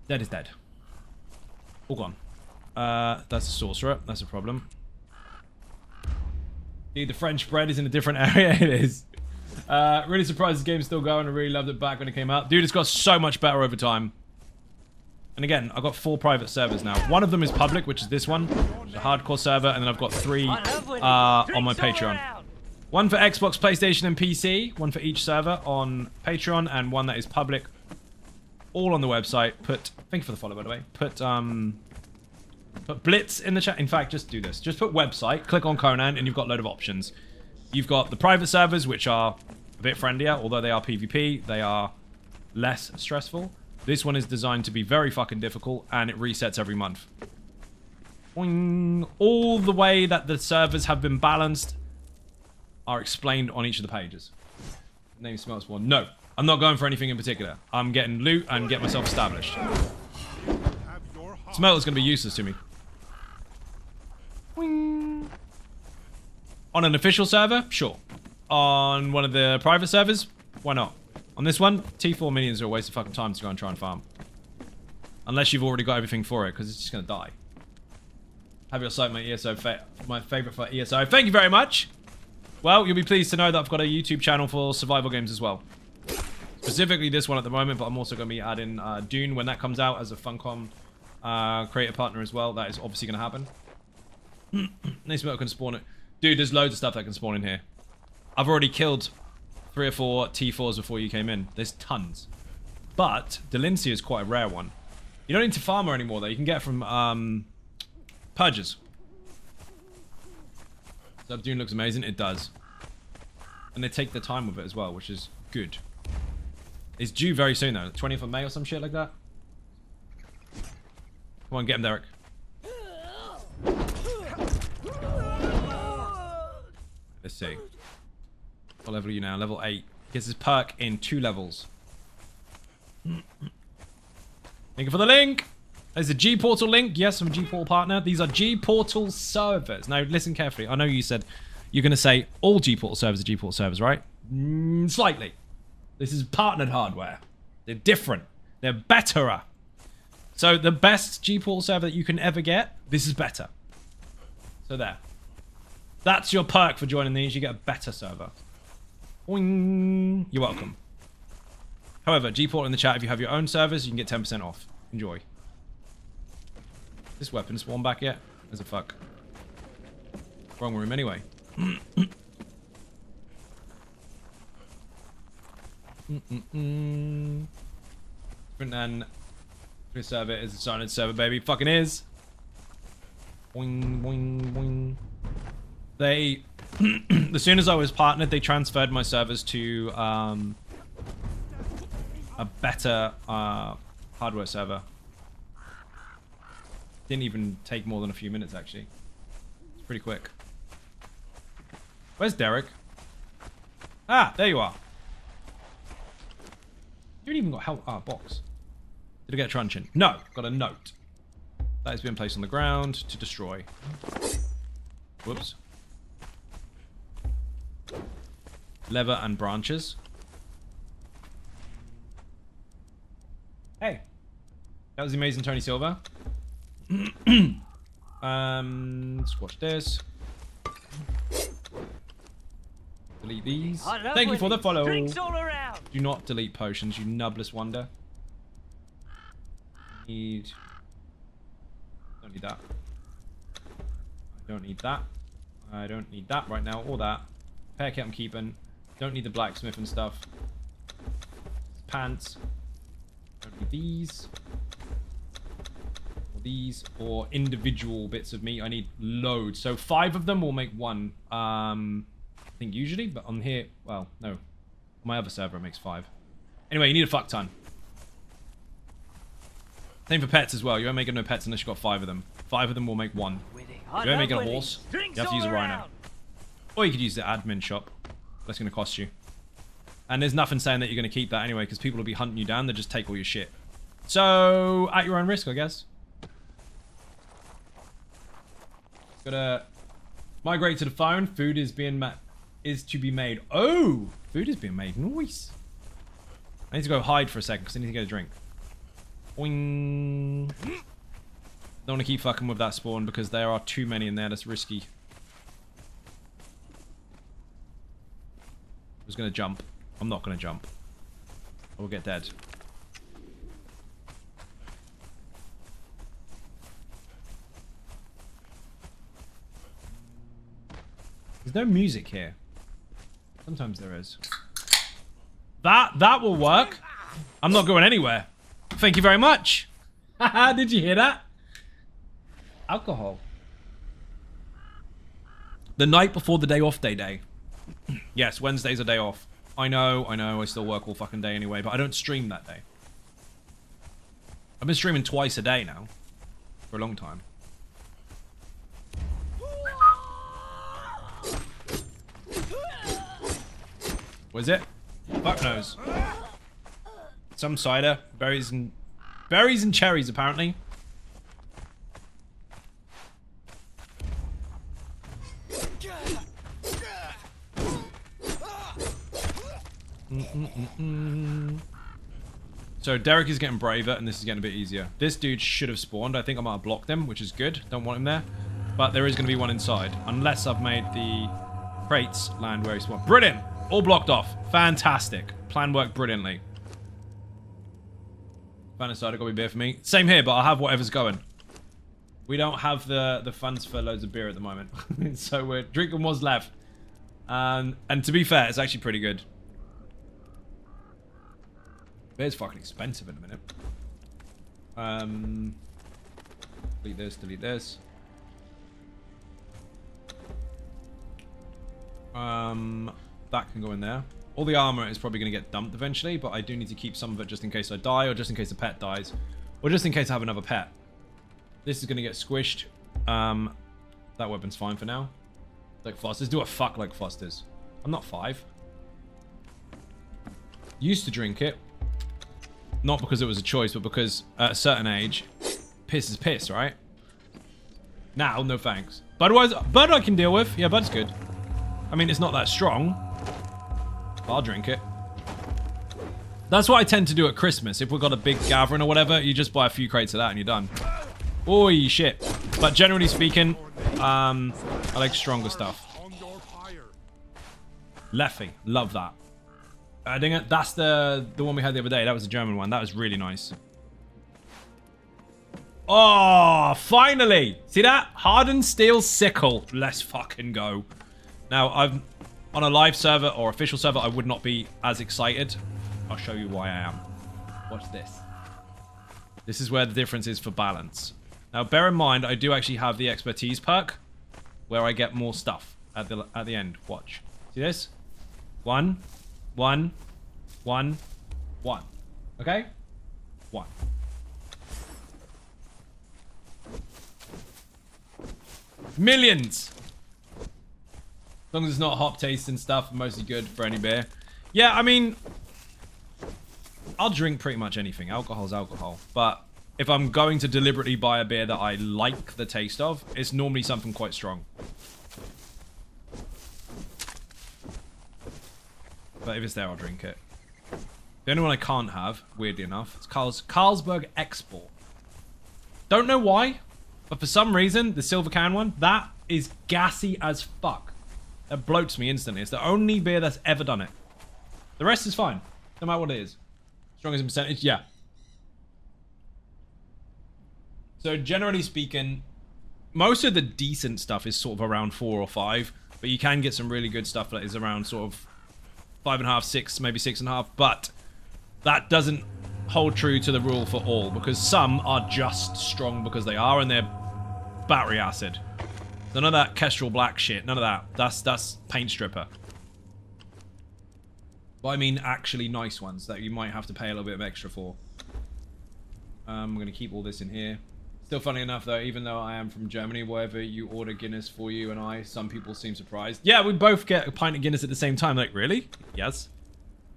dead is dead. All gone. That's a sorcerer. That's a problem. Dude, the French bread is in a different area. It is. Really surprised this game's still going. I really loved it back when it came out. Dude, it's got so much better over time. And again, I've got 4 private servers now. One of them is public, which is this one, the hardcore server, and then I've got 3 on my Patreon. One for Xbox, PlayStation, and PC. One for each server on Patreon, and one that is public. All on the website. Thank you for the follow, by the way. Put Blitz in the chat. In fact, just do this. Just put website, click on Conan, and you've got a load of options. You've got the private servers, which are a bit friendlier, although they are PvP. They are less stressful. This one is designed to be very fucking difficult, and it resets every month. Boing. All the way that the servers have been balanced are explained on each of the pages. Name smells one. No, I'm not going for anything in particular. I'm getting loot and get myself established. Smell is going to be useless to me. Boing. On an official server? Sure. On one of the private servers? Why not? On this one, T4 minions are a waste of fucking time to go and try and farm. Unless you've already got everything for it, because it's just going to die. Have your site, my ESO, my favorite for ESO. Thank you very much. Well, you'll be pleased to know that I've got a YouTube channel for survival games as well. Specifically this one at the moment, but I'm also going to be adding Dune when that comes out as a Funcom creator partner as well. That is obviously going to happen. Nice metal can spawn it. Dude, there's loads of stuff that can spawn in here. I've already killed 3 or 4 T4s before you came in. There's tons. But Delincia is quite a rare one. You don't need to farm her anymore, though. You can get it from purges. Subdune looks amazing. It does. And they take their time with it as well, which is good. It's due very soon, though. 20th of May or some shit like that. Come on, get him, Derek. Let's see. What level are you now? Level 8. Gets his perk in 2 levels. Thank you for the link. There's a G-Portal link. Yes, I'm a G-Portal partner. These are G-Portal servers. Now, listen carefully. I know you said you're going to say all G-Portal servers are G-Portal servers, right? Slightly. This is partnered hardware. They're different. They're betterer. So the best G-Portal server that you can ever get, this is better. So there. That's your perk for joining these. You get a better server. Boing. You're welcome. However, G-Portal in the chat, if you have your own servers, you can get 10% off. Enjoy. This weapon spawn back yet? As a fuck. Wrong room anyway. Different than this server is a Xynode server, baby. Fucking is. Boing, boing, boing. They, as soon as I was partnered, they transferred my servers to a better hardware server. Didn't even take more than a few minutes, actually. It's pretty quick. Where's Derek? Ah, there you are. You haven't even got help. Ah, box. Did I get a truncheon? No, got a note. That has been placed on the ground to destroy. Whoops. Leather and branches. Hey. That was the amazing Tony Silver. Squash this. Delete these. Thank you for the follow. Drinks all around. Do not delete potions, you nubless wonder. Don't need that. I don't need that. I don't need that right now, or that. Hair kit I'm keeping. Don't need the blacksmith and stuff. Pants. Don't need these. Or these. Or individual bits of meat. I need loads. So 5 of them will make 1. I think usually, but on here, well, no. On my other server it makes 5. Anyway, you need a fuck ton. Same for pets as well. You won't make no pets unless you've got 5 of them. 5 of them will make 1. You won't make a horse. You have to use a rhino. Or you could use the admin shop. That's going to cost you. And there's nothing saying that you're going to keep that anyway, because people will be hunting you down. They'll just take all your shit. So, at your own risk, I guess. Gotta migrate to the phone. Food is being to be made. Oh! Food is being made. Nice. I need to go hide for a second, because I need to get a drink. Boing. Don't want to keep fucking with that spawn, because there are too many in there. That's risky. I was going to jump. I'm not going to jump. I will get dead. There's no music here. Sometimes there is. That will work. I'm not going anywhere. Thank you very much. Haha, did you hear that? Alcohol. The night before the day off day. Yes, Wednesday's a day off. I know, I still work all fucking day anyway, but I don't stream that day. I've been streaming twice a day now. For a long time. What is it? Fuck knows. Some cider, berries and cherries apparently. So Derek is getting braver and this is getting a bit easier. This dude should have spawned. I think I might have blocked him, which is good. Don't want him there. But there is going to be one inside. Unless I've made the crates land where he spawned. Brilliant! All blocked off. Fantastic. Plan worked brilliantly. Fan inside, got me beer for me. Same here, but I'll have whatever's going. We don't have the funds for loads of beer at the moment. So we're drinking what's left. And to be fair, it's actually pretty good. Beer's fucking expensive in a minute. Delete this, delete this. That can go in there. All the armor is probably going to get dumped eventually, but I do need to keep some of it just in case I die, or just in case the pet dies, or just in case I have another pet. This is going to get squished. That weapon's fine for now. Like Foster's. Do a fuck like Foster's. I'm not 5. Used to drink it. Not because it was a choice, but because at a certain age, piss is piss, right? Now, no thanks. Bud I can deal with. Yeah, Bud's good. I mean, it's not that strong. I'll drink it. That's what I tend to do at Christmas. If we've got a big gathering or whatever, you just buy a few crates of that and you're done. Oi, shit. But generally speaking, I like stronger stuff. Leffy, love that. I think that's the one we had the other day. That was a German one. That was really nice. Oh, finally. See that? Hardened steel sickle. Let's fucking go. Now, I'm on a live server or official server, I would not be as excited. I'll show you why I am. Watch this. This is where the difference is for balance. Now, bear in mind, I do actually have the expertise perk where I get more stuff at the end. Watch. See this? 1, 1, 1, 1. Okay? 1. Millions! As long as it's not hop taste and stuff, mostly good for any beer. Yeah, I mean, I'll drink pretty much anything. Alcohol's alcohol. But if I'm going to deliberately buy a beer that I like the taste of, it's normally something quite strong. But if it's there, I'll drink it. The only one I can't have, weirdly enough, is Carlsberg Export. Don't know why, but for some reason, the silver can one, that is gassy as fuck. That bloats me instantly. It's the only beer that's ever done it. The rest is fine, no matter what it is. Strongest in percentage, yeah. So generally speaking, most of the decent stuff is sort of around 4 or 5, but you can get some really good stuff that is around sort of 5.5, 6, maybe 6.5, but that doesn't hold true to the rule for all, because some are just strong because they are, and they're battery acid. None of that Kestrel Black shit, none of that. That's paint stripper. But I mean actually nice ones that you might have to pay a little bit of extra for. I'm going to keep all this in here. Still funny enough though, even though I am from Germany, wherever you order Guinness for you and I, some people seem surprised. Yeah, we both get a pint of Guinness at the same time. Like, really? Yes.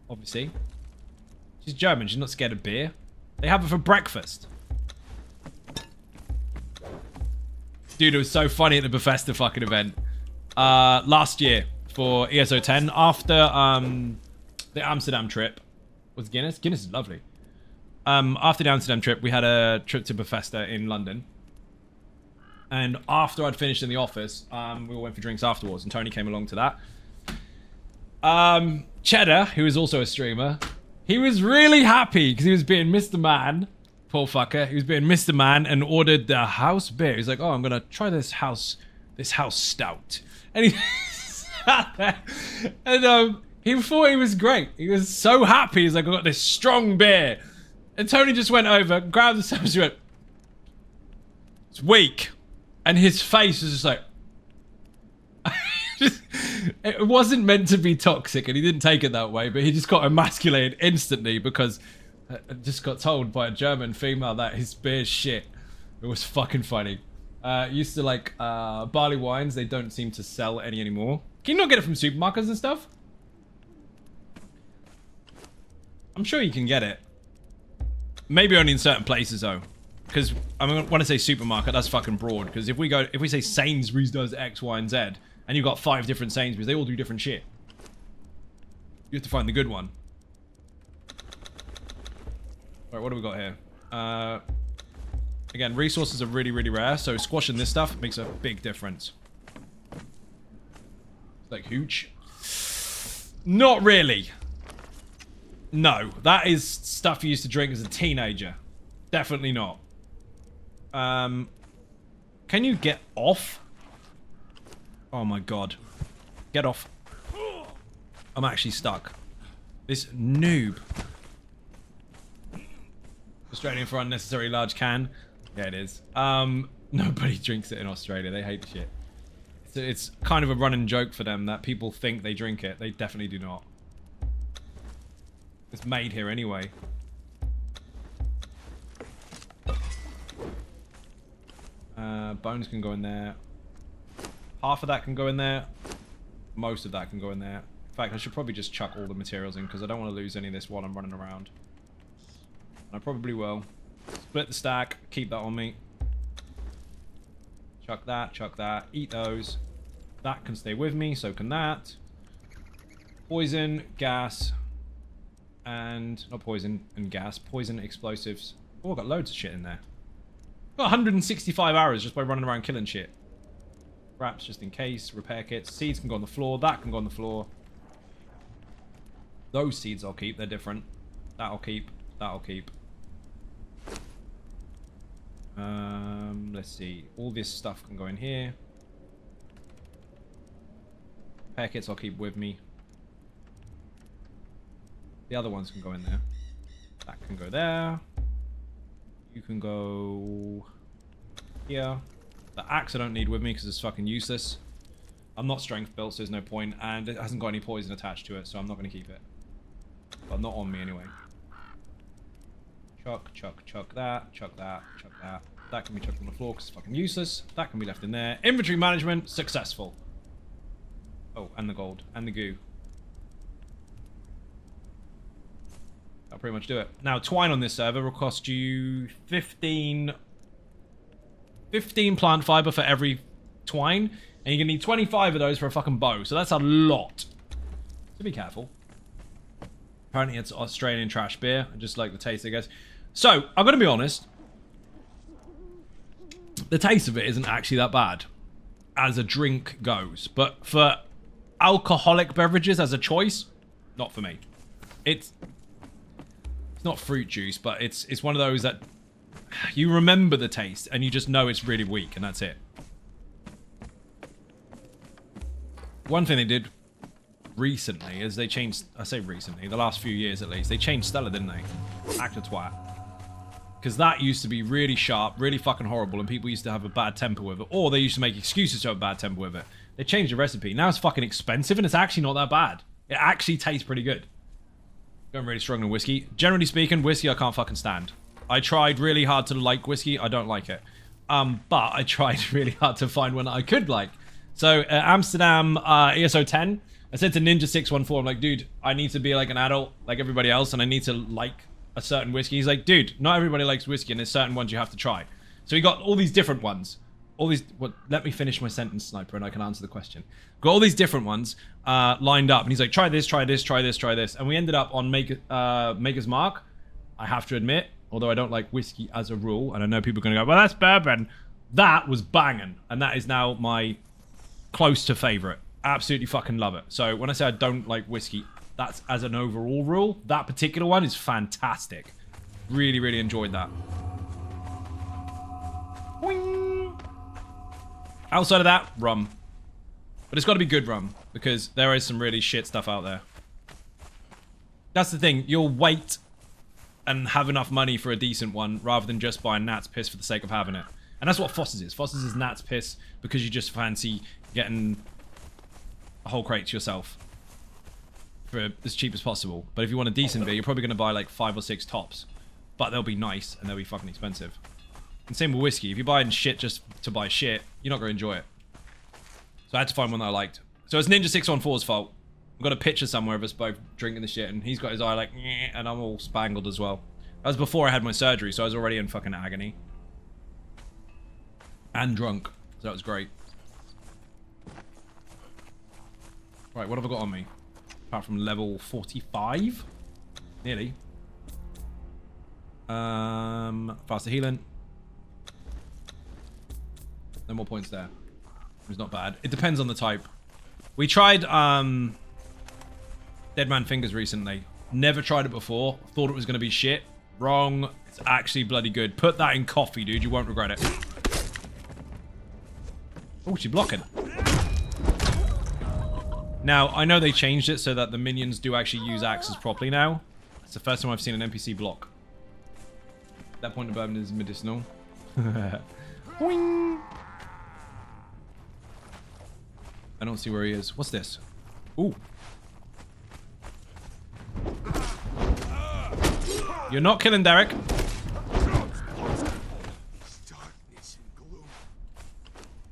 Obviously. She's German, she's not scared of beer. They have it for breakfast. Dude, it was so funny at the Bethesda fucking event. Last year for ESO 10, after the Amsterdam trip. Was Guinness? Guinness is lovely. After the Amsterdam trip, we had a trip to Bethesda in London. And after I'd finished in the office, we all went for drinks afterwards, and Tony came along to that. Cheddar, who is also a streamer, he was really happy because he was being Mr. Man. Poor fucker. He was being Mr. Man and ordered the house beer. He's like, oh, I'm going to try this house stout. And he sat there and he thought he was great. He was so happy. He's like, I got this strong beer. And Tony just went over, grabbed the subs, and went, it's weak. And his face was just like, it wasn't meant to be toxic, and he didn't take it that way, but he just got emasculated instantly because I just got told by a German female that his beer's shit. It was fucking funny. Used to like barley wines. They don't seem to sell any anymore. Can you not get it from supermarkets and stuff? I'm sure you can get it. Maybe only in certain places though. Because I mean, when I say supermarket, that's fucking broad. Because if we say Sainsbury's does X, Y, and Z, and you've got 5 different Sainsbury's, they all do different shit. You have to find the good one. Alright, what do we got here? Again, resources are really, really rare, so squashing this stuff makes a big difference. Like, hooch? Not really. No, that is stuff you used to drink as a teenager. Definitely not. Can you get off? Oh my god. Get off. I'm actually stuck. This noob. Australian for unnecessary large can. Yeah, it is. Nobody drinks it in Australia. They hate the shit. So it's kind of a running joke for them that people think they drink it. They definitely do not. It's made here anyway. Bones can go in there. Half of that can go in there. Most of that can go in there. In fact, I should probably just chuck all the materials in because I don't want to lose any of this while I'm running around. And I probably will. Split the stack. Keep that on me. Chuck that, eat those. That can stay with me, so can that. Poison, gas, and... not poison and gas. Poison, explosives. Oh, I've got loads of shit in there. Got 165 hours just by running around killing shit. Wraps just in case. Repair kits. Seeds can go on the floor. That can go on the floor. Those seeds I'll keep. They're different. That'll keep. That'll keep. Let's see. All this stuff can go in here. Repair kits I'll keep with me. The other ones can go in there. That can go there. You can go here. The axe I don't need with me because it's fucking useless. I'm not strength built, so there's no point. And it hasn't got any poison attached to it, so I'm not going to keep it. But not on me anyway. Chuck, chuck, chuck that, chuck that, chuck that. That can be chucked on the floor because it's fucking useless. That can be left in there. Inventory management, successful. Oh, and the gold. And the goo. That'll pretty much do it. Now, twine on this server will cost you 15 plant fiber for every twine. And you're going to need 25 of those for a fucking bow. So that's a lot. So be careful. Apparently it's Australian trash beer. I just like the taste, I guess. So, I'm going to be honest. The taste of it isn't actually that bad. As a drink goes. But for alcoholic beverages as a choice, not for me. It's not fruit juice, but it's one of those that you remember the taste and you just know it's really weak, and that's it. One thing they did recently is they changed, I say recently, the last few years at least, they changed Stella, didn't they? Act a twat. Because that used to be really sharp, really fucking horrible, and people used to have a bad temper with it, or they used to make excuses to have a bad temper with it. They changed the recipe. Now it's fucking expensive, and it's actually not that bad. It actually tastes pretty good. Going really strong on whiskey. Generally speaking, whiskey I can't fucking stand. I tried really hard to like whiskey. I don't like it. But I tried really hard to find one that I could like. So, Amsterdam ESO 10. I said to Ninja614, I'm like, dude, I need to be like an adult, like everybody else, and I need to like a certain whiskey. He's like, dude, not everybody likes whiskey, and there's certain ones you have to try. So he got all these different ones. All these, well, let me finish my sentence, Sniper, and I can answer the question. Got all these different ones lined up, and he's like, try this, try this, try this, try this. And we ended up on Maker's Mark. I have to admit, although I don't like whiskey as a rule, and I know people are going to go, well, that's bourbon. That was banging, and that is now my close to favorite. Absolutely fucking love it. So when I say I don't like whiskey, that's as an overall rule. That particular one is fantastic. Really, really enjoyed that. Boing. Outside of that, rum. But it's got to be good rum, because there is some really shit stuff out there. That's the thing. You'll wait and have enough money for a decent one, rather than just buying Nat's Piss for the sake of having it. And that's what Foster's is. Foster's is Nat's Piss, because you just fancy getting a whole crate to yourself for as cheap as possible. But if you want a decent beer, you're probably going to buy like 5 or 6 tops. But they'll be nice, and they'll be fucking expensive. And same with whiskey. If you're buying shit just to buy shit, you're not going to enjoy it. So I had to find one that I liked. So it's Ninja614's fault. I've got a picture somewhere of us both drinking the shit, and he's got his eye like, and I'm all spangled as well. That was before I had my surgery, so I was already in fucking agony. And drunk. So that was great. Right, what have I got on me? Apart from level 45? Nearly. Faster healing. No more points there. It's not bad. It depends on the type. We tried Dead Man Fingers recently. Never tried it before. Thought it was going to be shit. Wrong. It's actually bloody good. Put that in coffee, dude. You won't regret it. Oh, she's blocking. Now, I know they changed it so that the minions do actually use axes properly now. It's the first time I've seen an NPC block. That point of bourbon is medicinal. Boing. I don't see where he is. What's this? Ooh. You're not killing Derek.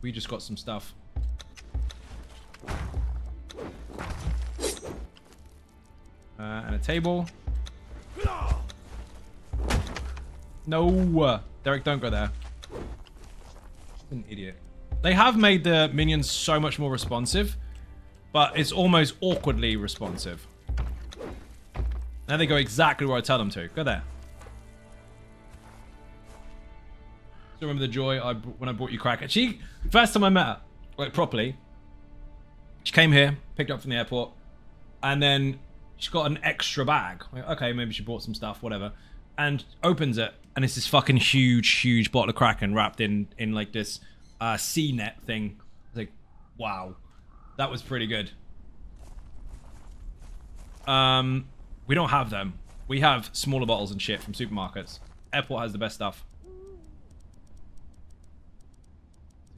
We just got some stuff. And a table. No! Derek, don't go there. An idiot. They have made the minions so much more responsive, but it's almost awkwardly responsive. Now they go exactly where I tell them to. Go there. Still remember the joy when I brought you Cracker. She, first time I met her, like properly, she came here, picked up from the airport, and then she got an extra bag. Like, okay, maybe she bought some stuff, whatever. And opens it, and it's this fucking huge bottle of Kraken wrapped in like this C-net thing. It's like, wow. That was pretty good. We don't have them. We have smaller bottles and shit from supermarkets. Airport has the best stuff.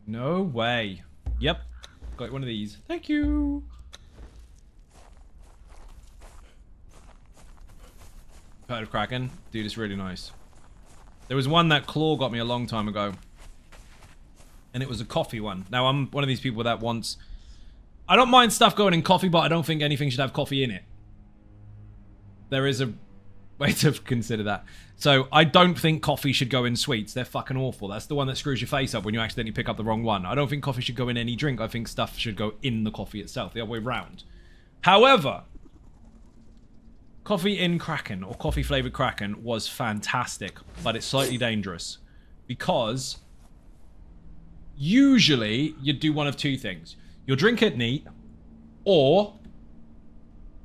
No way. Yep. Got one of these. Thank you. Heard of Kraken? Dude, it's really nice. There was one that Claw got me a long time ago. And it was a coffee one. Now, I'm one of these people that wants... I don't mind stuff going in coffee, but I don't think anything should have coffee in it. There is a way to consider that. So, I don't think coffee should go in sweets. They're fucking awful. That's the one that screws your face up when you accidentally pick up the wrong one. I don't think coffee should go in any drink. I think stuff should go in the coffee itself. The other way around. However... coffee in Kraken, or coffee-flavored Kraken, was fantastic, but it's slightly dangerous. Because, usually, you do one of two things. You'll drink it neat, or,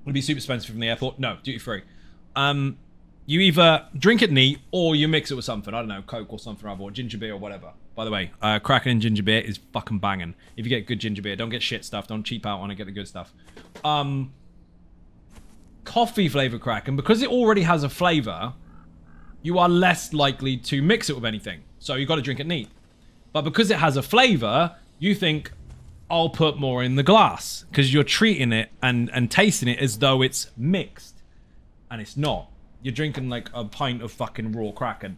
it'll be super expensive from the airport. No, duty-free. You either drink it neat, or you mix it with something. I don't know, Coke or something, or ginger beer or whatever. By the way, Kraken and ginger beer is fucking banging. If you get good ginger beer, don't get shit stuff. Don't cheap out on it, get the good stuff. Coffee flavored Kraken, because it already has a flavor, you are less likely to mix it with anything. So you got to drink it neat. But because it has a flavor, you think, I'll put more in the glass, because you're treating it and tasting it as though it's mixed, and it's not. You're drinking like a pint of fucking raw Kraken.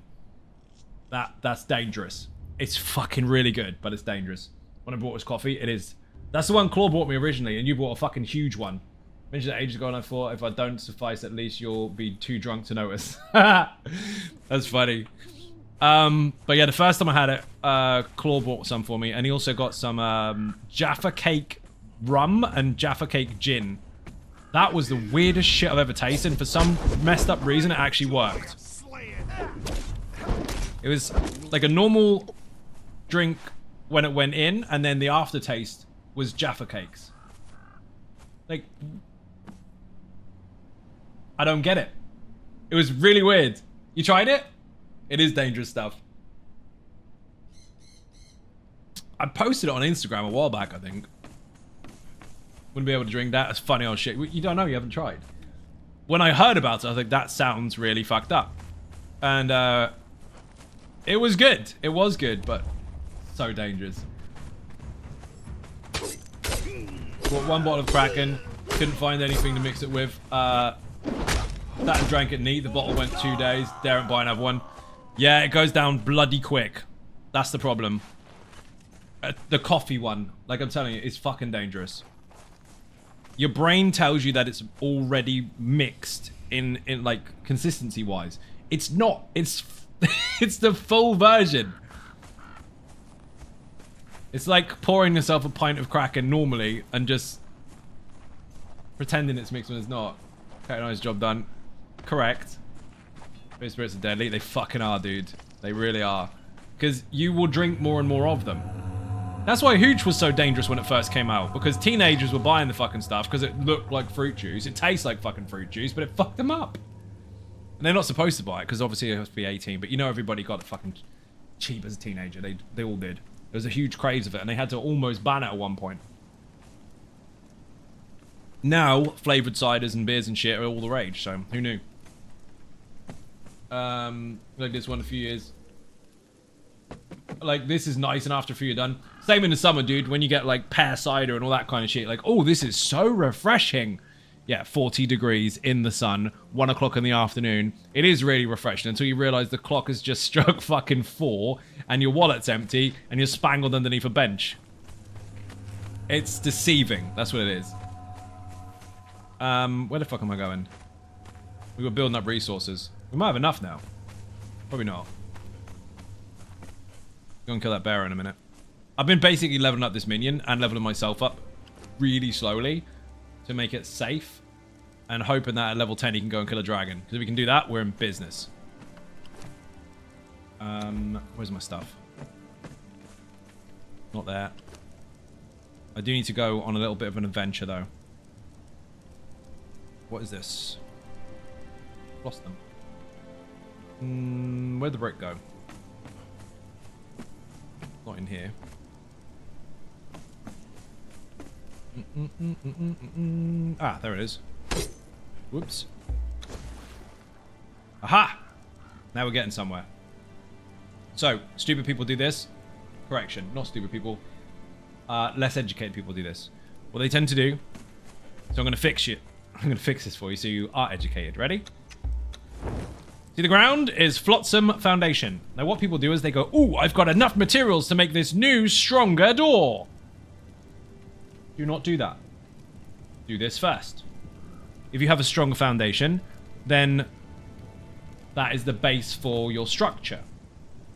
That's dangerous. It's fucking really good, but it's dangerous. When I bought this coffee, it is. That's the one Claw bought me originally, and you bought a fucking huge one. Mentioned that ages ago, and I thought, if I don't suffice, at least you'll be too drunk to notice. That's funny. But yeah, the first time I had it, Claw bought some for me, and he also got some Jaffa Cake rum and Jaffa Cake gin. That was the weirdest shit I've ever tasted, and for some messed up reason, it actually worked. It was like a normal drink when it went in, and then the aftertaste was Jaffa Cakes. Like... I don't get it. It was really weird. You tried it? It is dangerous stuff. I posted it on Instagram a while back, I think. Wouldn't be able to drink that. It's funny old shit. You don't know, you haven't tried. When I heard about it, I was like, that sounds really fucked up. And, it was good. It was good, but so dangerous. Bought one bottle of Kraken. Couldn't find anything to mix it with. Sat and drank it neat. The bottle went 2 days. Daren't buy another one. Yeah, it goes down bloody quick. That's the problem. The coffee one, like I'm telling you, is fucking dangerous. Your brain tells you that it's already mixed in like consistency wise. It's not. It's it's the full version. It's like pouring yourself a pint of Kraken normally and just pretending it's mixed when it's not. Okay, nice job done. Correct. Base spirits are deadly. They fucking are, dude. They really are. Because you will drink more and more of them. That's why Hooch was so dangerous when it first came out. Because teenagers were buying the fucking stuff because it looked like fruit juice. It tastes like fucking fruit juice, but it fucked them up. And they're not supposed to buy it because obviously it has to be 18. But you know everybody got it fucking cheap as a teenager. They all did. There was a huge craze of it and they had to almost ban it at one point. Now, flavoured ciders and beers and shit are all the rage, so who knew? Like this one a few years. Like, this is nice, and after a few you're done. Same in the summer, dude, when you get, like, pear cider and all that kind of shit. Like, oh, this is so refreshing. Yeah, 40 degrees in the sun, 1 o'clock in the afternoon. It is really refreshing until you realize the clock has just struck fucking 4, and your wallet's empty, and you're spangled underneath a bench. It's deceiving. That's what it is. Where the fuck am I going? We were building up resources. We might have enough now. Probably not. Go and kill that bear in a minute. I've been basically leveling up this minion and leveling myself up really slowly to make it safe, and hoping that at level 10 he can go and kill a dragon. Because if we can do that, we're in business. Where's my stuff? Not there. I do need to go on a little bit of an adventure, though. What is this? Lost them. Where'd the brick go? Not in here. Ah, there it is. Whoops. Aha! Now we're getting somewhere. So, stupid people do this. Correction, not stupid people. Less educated people do this. What they tend to do. So I'm going to fix you. I'm going to fix this for you so you are educated. Ready? See, the ground is flotsam foundation. Now what people do is they go, ooh, I've got enough materials to make this new, stronger door. Do not do that. Do this first. If you have a strong foundation, then that is the base for your structure.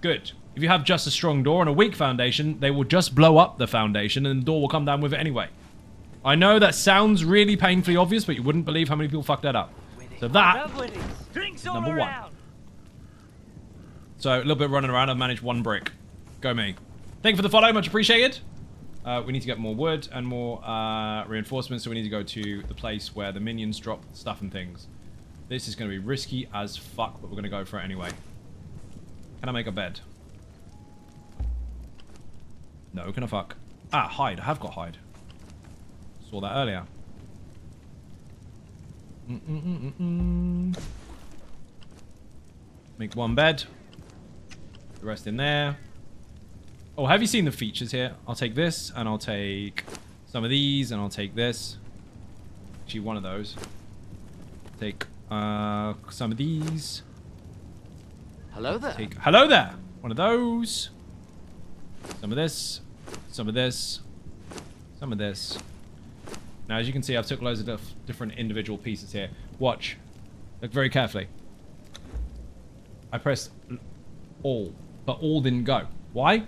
Good. If you have just a strong door and a weak foundation, they will just blow up the foundation and the door will come down with it anyway. I know that sounds really painfully obvious, but you wouldn't believe how many people fuck that up. So that is number 1. So, a little bit running around. I've managed 1 brick. Go me. Thank you for the follow. Much appreciated. We need to get more wood and more reinforcements, so we need to go to the place where the minions drop stuff and things. This is going to be risky as fuck, but we're going to go for it anyway. Can I make a bed? No, can I fuck? Ah, hide. I have got hide. Saw that earlier. Make 1 bed. The rest in there. Oh, have you seen the features here? I'll take this, and I'll take some of these, and I'll take this. Actually, one of those. Take some of these. Hello there. Hello there. One of those. Some of this. Some of this. Some of this. Now, as you can see, I've took loads of different individual pieces here. Watch. Look very carefully. I pressed all, but all didn't go. Why?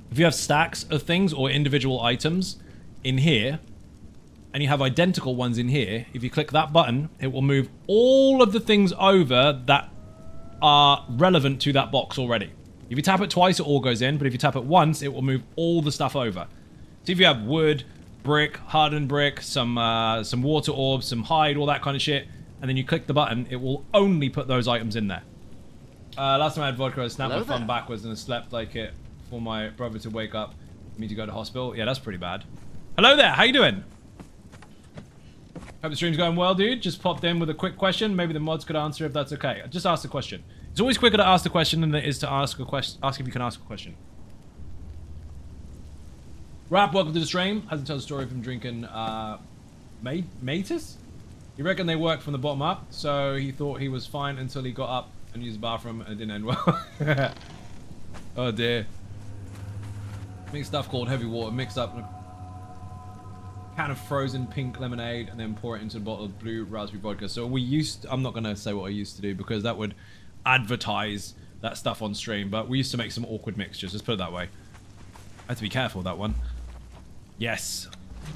If you have stacks of things or individual items in here, and you have identical ones in here, if you click that button, it will move all of the things over that are relevant to that box already. If you tap it twice, it all goes in, but if you tap it once, it will move all the stuff over. So if you have wood, brick, hardened brick, some water orbs, some hide, all that kind of shit, and then you click the button, it will only put those items in there. Last time I had vodka, I snapped my thumb backwards and I slept like it for my brother to wake up, me to go to hospital. Yeah, that's pretty bad. Hello there, how you doing? Hope the stream's going well, dude. Just popped in with a quick question. Maybe the mods could answer if that's okay. Just ask the question. It's always quicker to ask the question than it is to ask a question. Ask if you can ask a question. Rap, welcome to the stream. Hasn't told a story of him drinking Matus? He reckoned they worked from the bottom up, so he thought he was fine until he got up and used the bathroom and it didn't end well. Oh dear. Make stuff called heavy water, mix up in a can of frozen pink lemonade and then pour it into a bottle of blue raspberry vodka. So I'm not going to say what I used to do because that would advertise that stuff on stream, but we used to make some awkward mixtures, let's put it that way. I have to be careful with that one. Yes.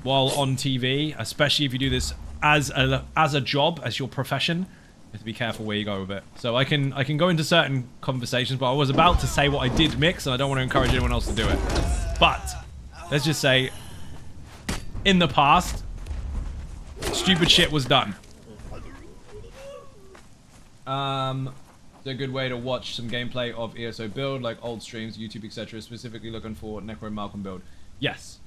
While on TV, especially if you do this as a job, as your profession, you have to be careful where you go with it. So I can go into certain conversations, but I was about to say what I did mix, and I don't want to encourage anyone else to do it. But let's just say, in the past, stupid shit was done. It's a good way to watch some gameplay of ESO build, like old streams, YouTube, etc. Specifically looking for Necro and Malcolm build. Yes.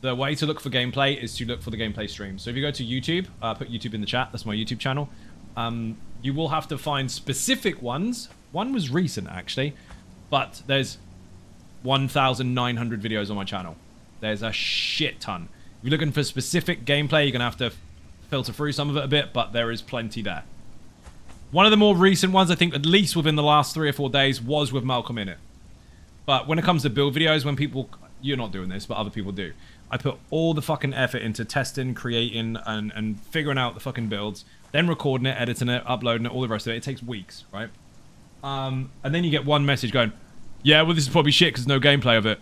The way to look for gameplay is to look for the gameplay stream. So if you go to YouTube, put YouTube in the chat. That's my YouTube channel. You will have to find specific ones. One was recent, actually. But there's 1,900 videos on my channel. There's a shit ton. If you're looking for specific gameplay, you're going to have to filter through some of it a bit, but there is plenty there. One of the more recent ones, I think at least within the last 3 or 4 days, was with Malcolm in it. But when it comes to build videos, when people... You're not doing this, but other people do. I put all the fucking effort into testing, creating, and figuring out the fucking builds. Then recording it, editing it, uploading it, all the rest of it. It takes weeks, right? And then you get one message going, yeah, well, this is probably shit because there's no gameplay of it.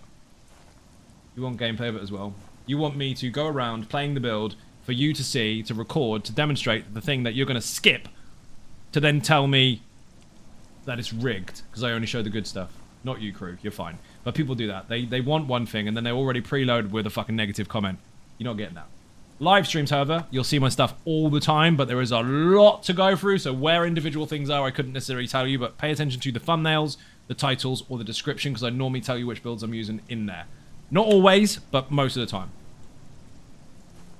You want gameplay of it as well. You want me to go around playing the build for you to see, to record, to demonstrate the thing that you're going to skip, to then tell me that it's rigged because I only show the good stuff. Not you, crew. You're fine. But people do that. They want one thing and then they're already preloaded with a fucking negative comment. You're not getting that. Live streams, however, you'll see my stuff all the time, but there is a lot to go through, so where individual things are, I couldn't necessarily tell you, but pay attention to the thumbnails, the titles, or the description, because I normally tell you which builds I'm using in there. Not always, but most of the time.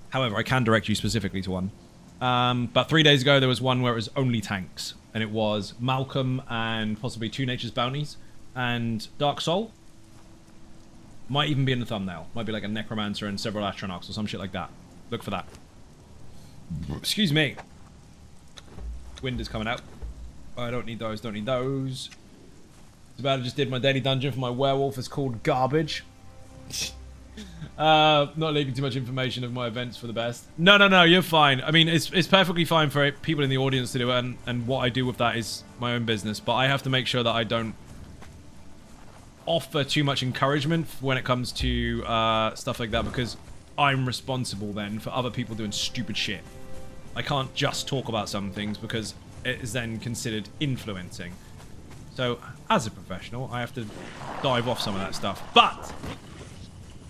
However, I can direct you specifically to one. But 3 days ago, there was one where it was only tanks, and it was Malcolm and possibly 2 Nature's Bounties and Dark Soul. Might even be in the thumbnail. Might be like a Necromancer and several Astronauts or some shit like that. Look for that. Excuse me. Wind is coming out. I don't need those, don't need those. It's about I just did my daily dungeon for my werewolf. It's called Garbage. Not leaking too much information of my events for the best. No, you're fine. I mean, it's perfectly fine for people in the audience to do it, and what I do with that is my own business. But I have to make sure that I don't offer too much encouragement when it comes to stuff like that, because I'm responsible then for other people doing stupid shit. I can't just talk about some things because it is then considered influencing. So, as a professional, I have to dive off some of that stuff. But,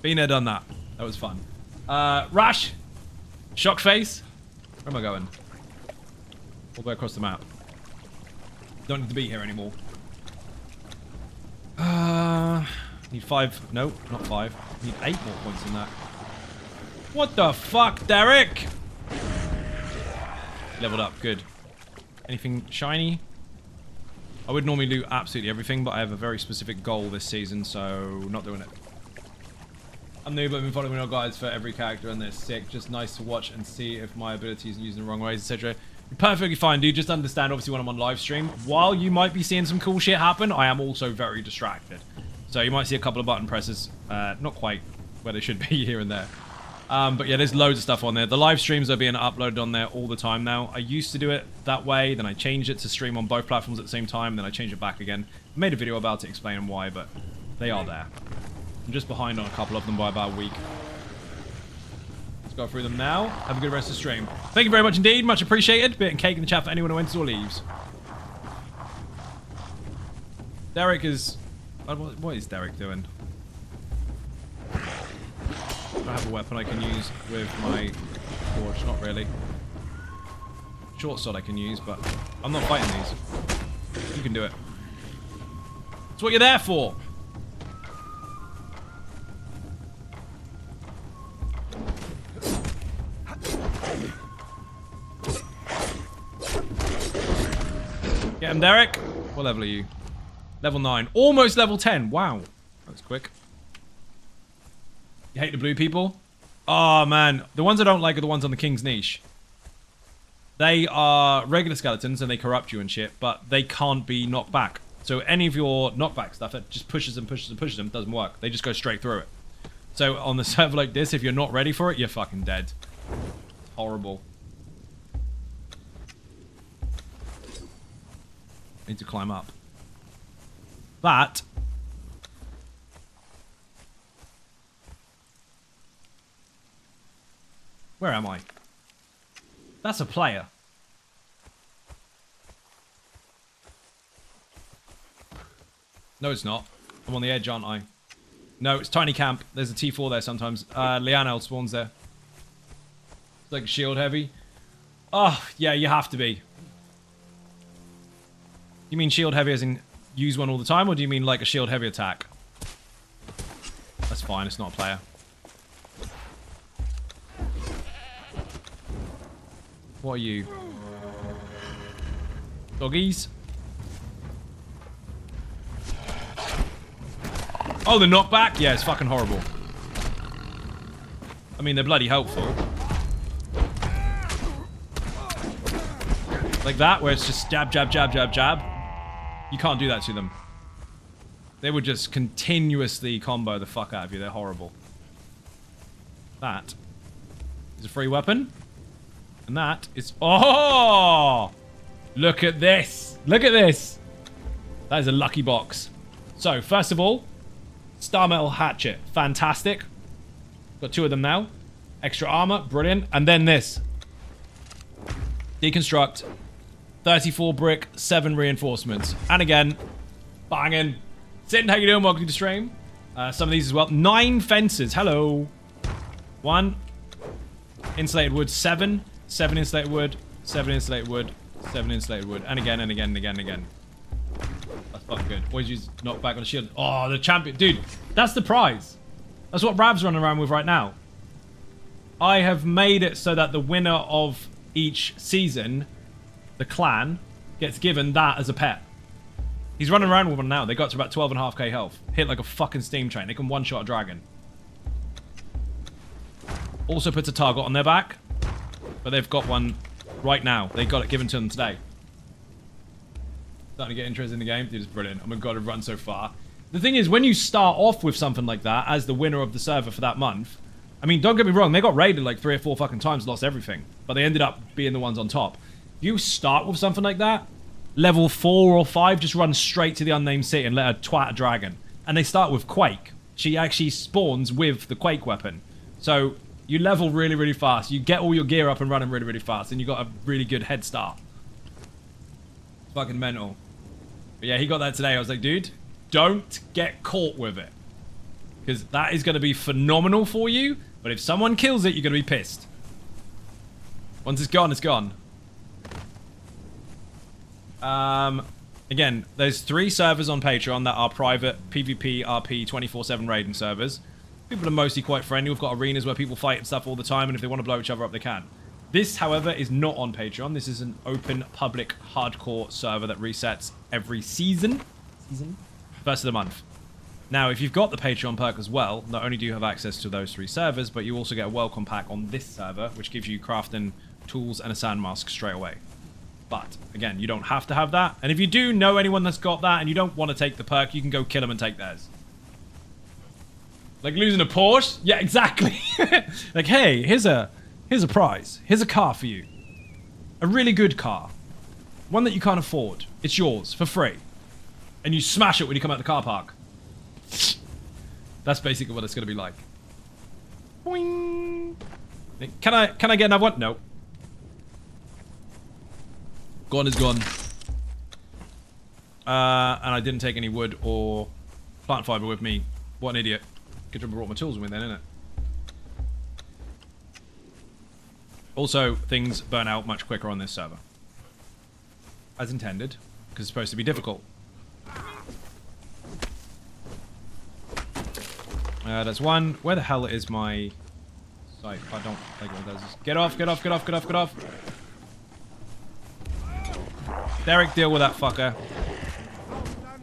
been there, done that. That was fun. Rash! Shock face. Where am I going? All the way across the map. Don't need to be here anymore. Need 5. No, not 5. Need 8 more points than that. What the fuck, Derek? Leveled up, good. Anything shiny? I would normally do absolutely everything, but I have a very specific goal this season, so not doing it. I'm new, but I've been following our guides for every character, and they're sick. Just nice to watch and see if my abilities are used in the wrong ways, etc. You're perfectly fine, dude. Just understand, obviously, when I'm on live stream, while you might be seeing some cool shit happen, I am also very distracted. So you might see a couple of button presses, not quite where they should be here and there. But yeah, there's loads of stuff on there. The live streams are being uploaded on there all the time now. I used to do it that way, then I changed it to stream on both platforms at the same time, then I changed it back again. I made a video about it explaining why, but they are there. I'm just behind on a couple of them by about a week. Let's go through them now. Have a good rest of the stream. Thank you very much indeed. Much appreciated. Bit and cake in the chat for anyone who enters or leaves. Derek is... What is Derek doing? I have a weapon I can use with my forge. Not really. Short sword I can use, but I'm not fighting these. You can do it. That's what you're there for. Get him, Derek. What level are you? Level 9. Almost level 10. Wow. That was quick. You hate the blue people? Oh, man. The ones I don't like are the ones on the King's Niche. They are regular skeletons and they corrupt you and shit, but they can't be knocked back. So any of your knockback stuff that just pushes them doesn't work. They just go straight through it. So on the server like this, if you're not ready for it, you're fucking dead. Horrible. Need to climb up. That... Where am I? That's a player. No, it's not. I'm on the edge, aren't I? No, it's tiny camp. There's a T4 there sometimes. Lianel spawns there. It's like shield heavy. Oh, yeah, you have to be. You mean shield heavy as in use one all the time, or do you mean like a shield heavy attack? That's fine, it's not a player. What are you? Doggies. Oh, the knockback? Yeah, it's fucking horrible. I mean, they're bloody helpful. Like that, where it's just jab, jab, jab, jab, jab. You can't do that to them. They would just continuously combo the fuck out of you. They're horrible. That is a free weapon. And that is... Oh! Look at this. Look at this. That is a lucky box. So, first of all, Star Metal Hatchet. Fantastic. Got 2 of them now. Extra armor. Brilliant. And then this. Deconstruct. 34 brick, 7 reinforcements. And again, banging. Sitting, how you doing? Welcome to the stream. Some of these as well. 9 fences. Hello. 1. Insulated wood. 7. 7 insulated wood. 7 insulated wood. 7 insulated wood. And again, and again, and again, and again. That's fucking good. Always use knockback on the shield. Oh, the champion. Dude, that's the prize. That's what Rav's running around with right now. I have made it so that the winner of each season, the clan, gets given that as a pet. He's running around with one now. They got to about 12.5k health. Hit like a fucking steam train. They can one-shot a dragon. Also puts a target on their back. But they've got one right now. They got it given to them today. Starting to get interested in the game. Dude, it's brilliant. Oh my god, I've run so far. The thing is, when you start off with something like that as the winner of the server for that month, I mean, don't get me wrong, they got raided like 3 or 4 fucking times, lost everything. But they ended up being the ones on top. If you start with something like that, level 4 or 5, just run straight to the unnamed city and let her twat a dragon. And they start with Quake. She actually spawns with the Quake weapon. So, you level really, really fast. You get all your gear up and running really, really fast. And you got a really good head start. Fucking mental. But yeah, he got that today. I was like, dude, don't get caught with it. Because that is going to be phenomenal for you. But if someone kills it, you're going to be pissed. Once it's gone, it's gone. Again, there's 3 servers on Patreon that are private PvP, RP, 24/7 raiding servers. People are mostly quite friendly. We've got arenas where people fight and stuff all the time, and if they want to blow each other up, they can. This, however, is not on Patreon. This is an open, public, hardcore server that resets every season. First of the month. Now, if you've got the Patreon perk as well, not only do you have access to those 3 servers, but you also get a welcome pack on this server, which gives you crafting tools and a sand mask straight away. But, again, you don't have to have that. And if you do know anyone that's got that and you don't want to take the perk, you can go kill them and take theirs. Like losing a Porsche? Yeah, exactly. Like, hey, here's a prize. Here's a car for you. A really good car. One that you can't afford. It's yours, for free. And you smash it when you come out the car park. That's basically what it's going to be like. Boing. Can I get another one? No. Gone is gone. And I didn't take any wood or plant fiber with me. What an idiot. Good job I brought my tools with me then, innit? Also, things burn out much quicker on this server. As intended, because it's supposed to be difficult. That's one. Where the hell is my site? I don't think it does this. Get off, get off, get off, get off, get off. Derek, deal with that fucker.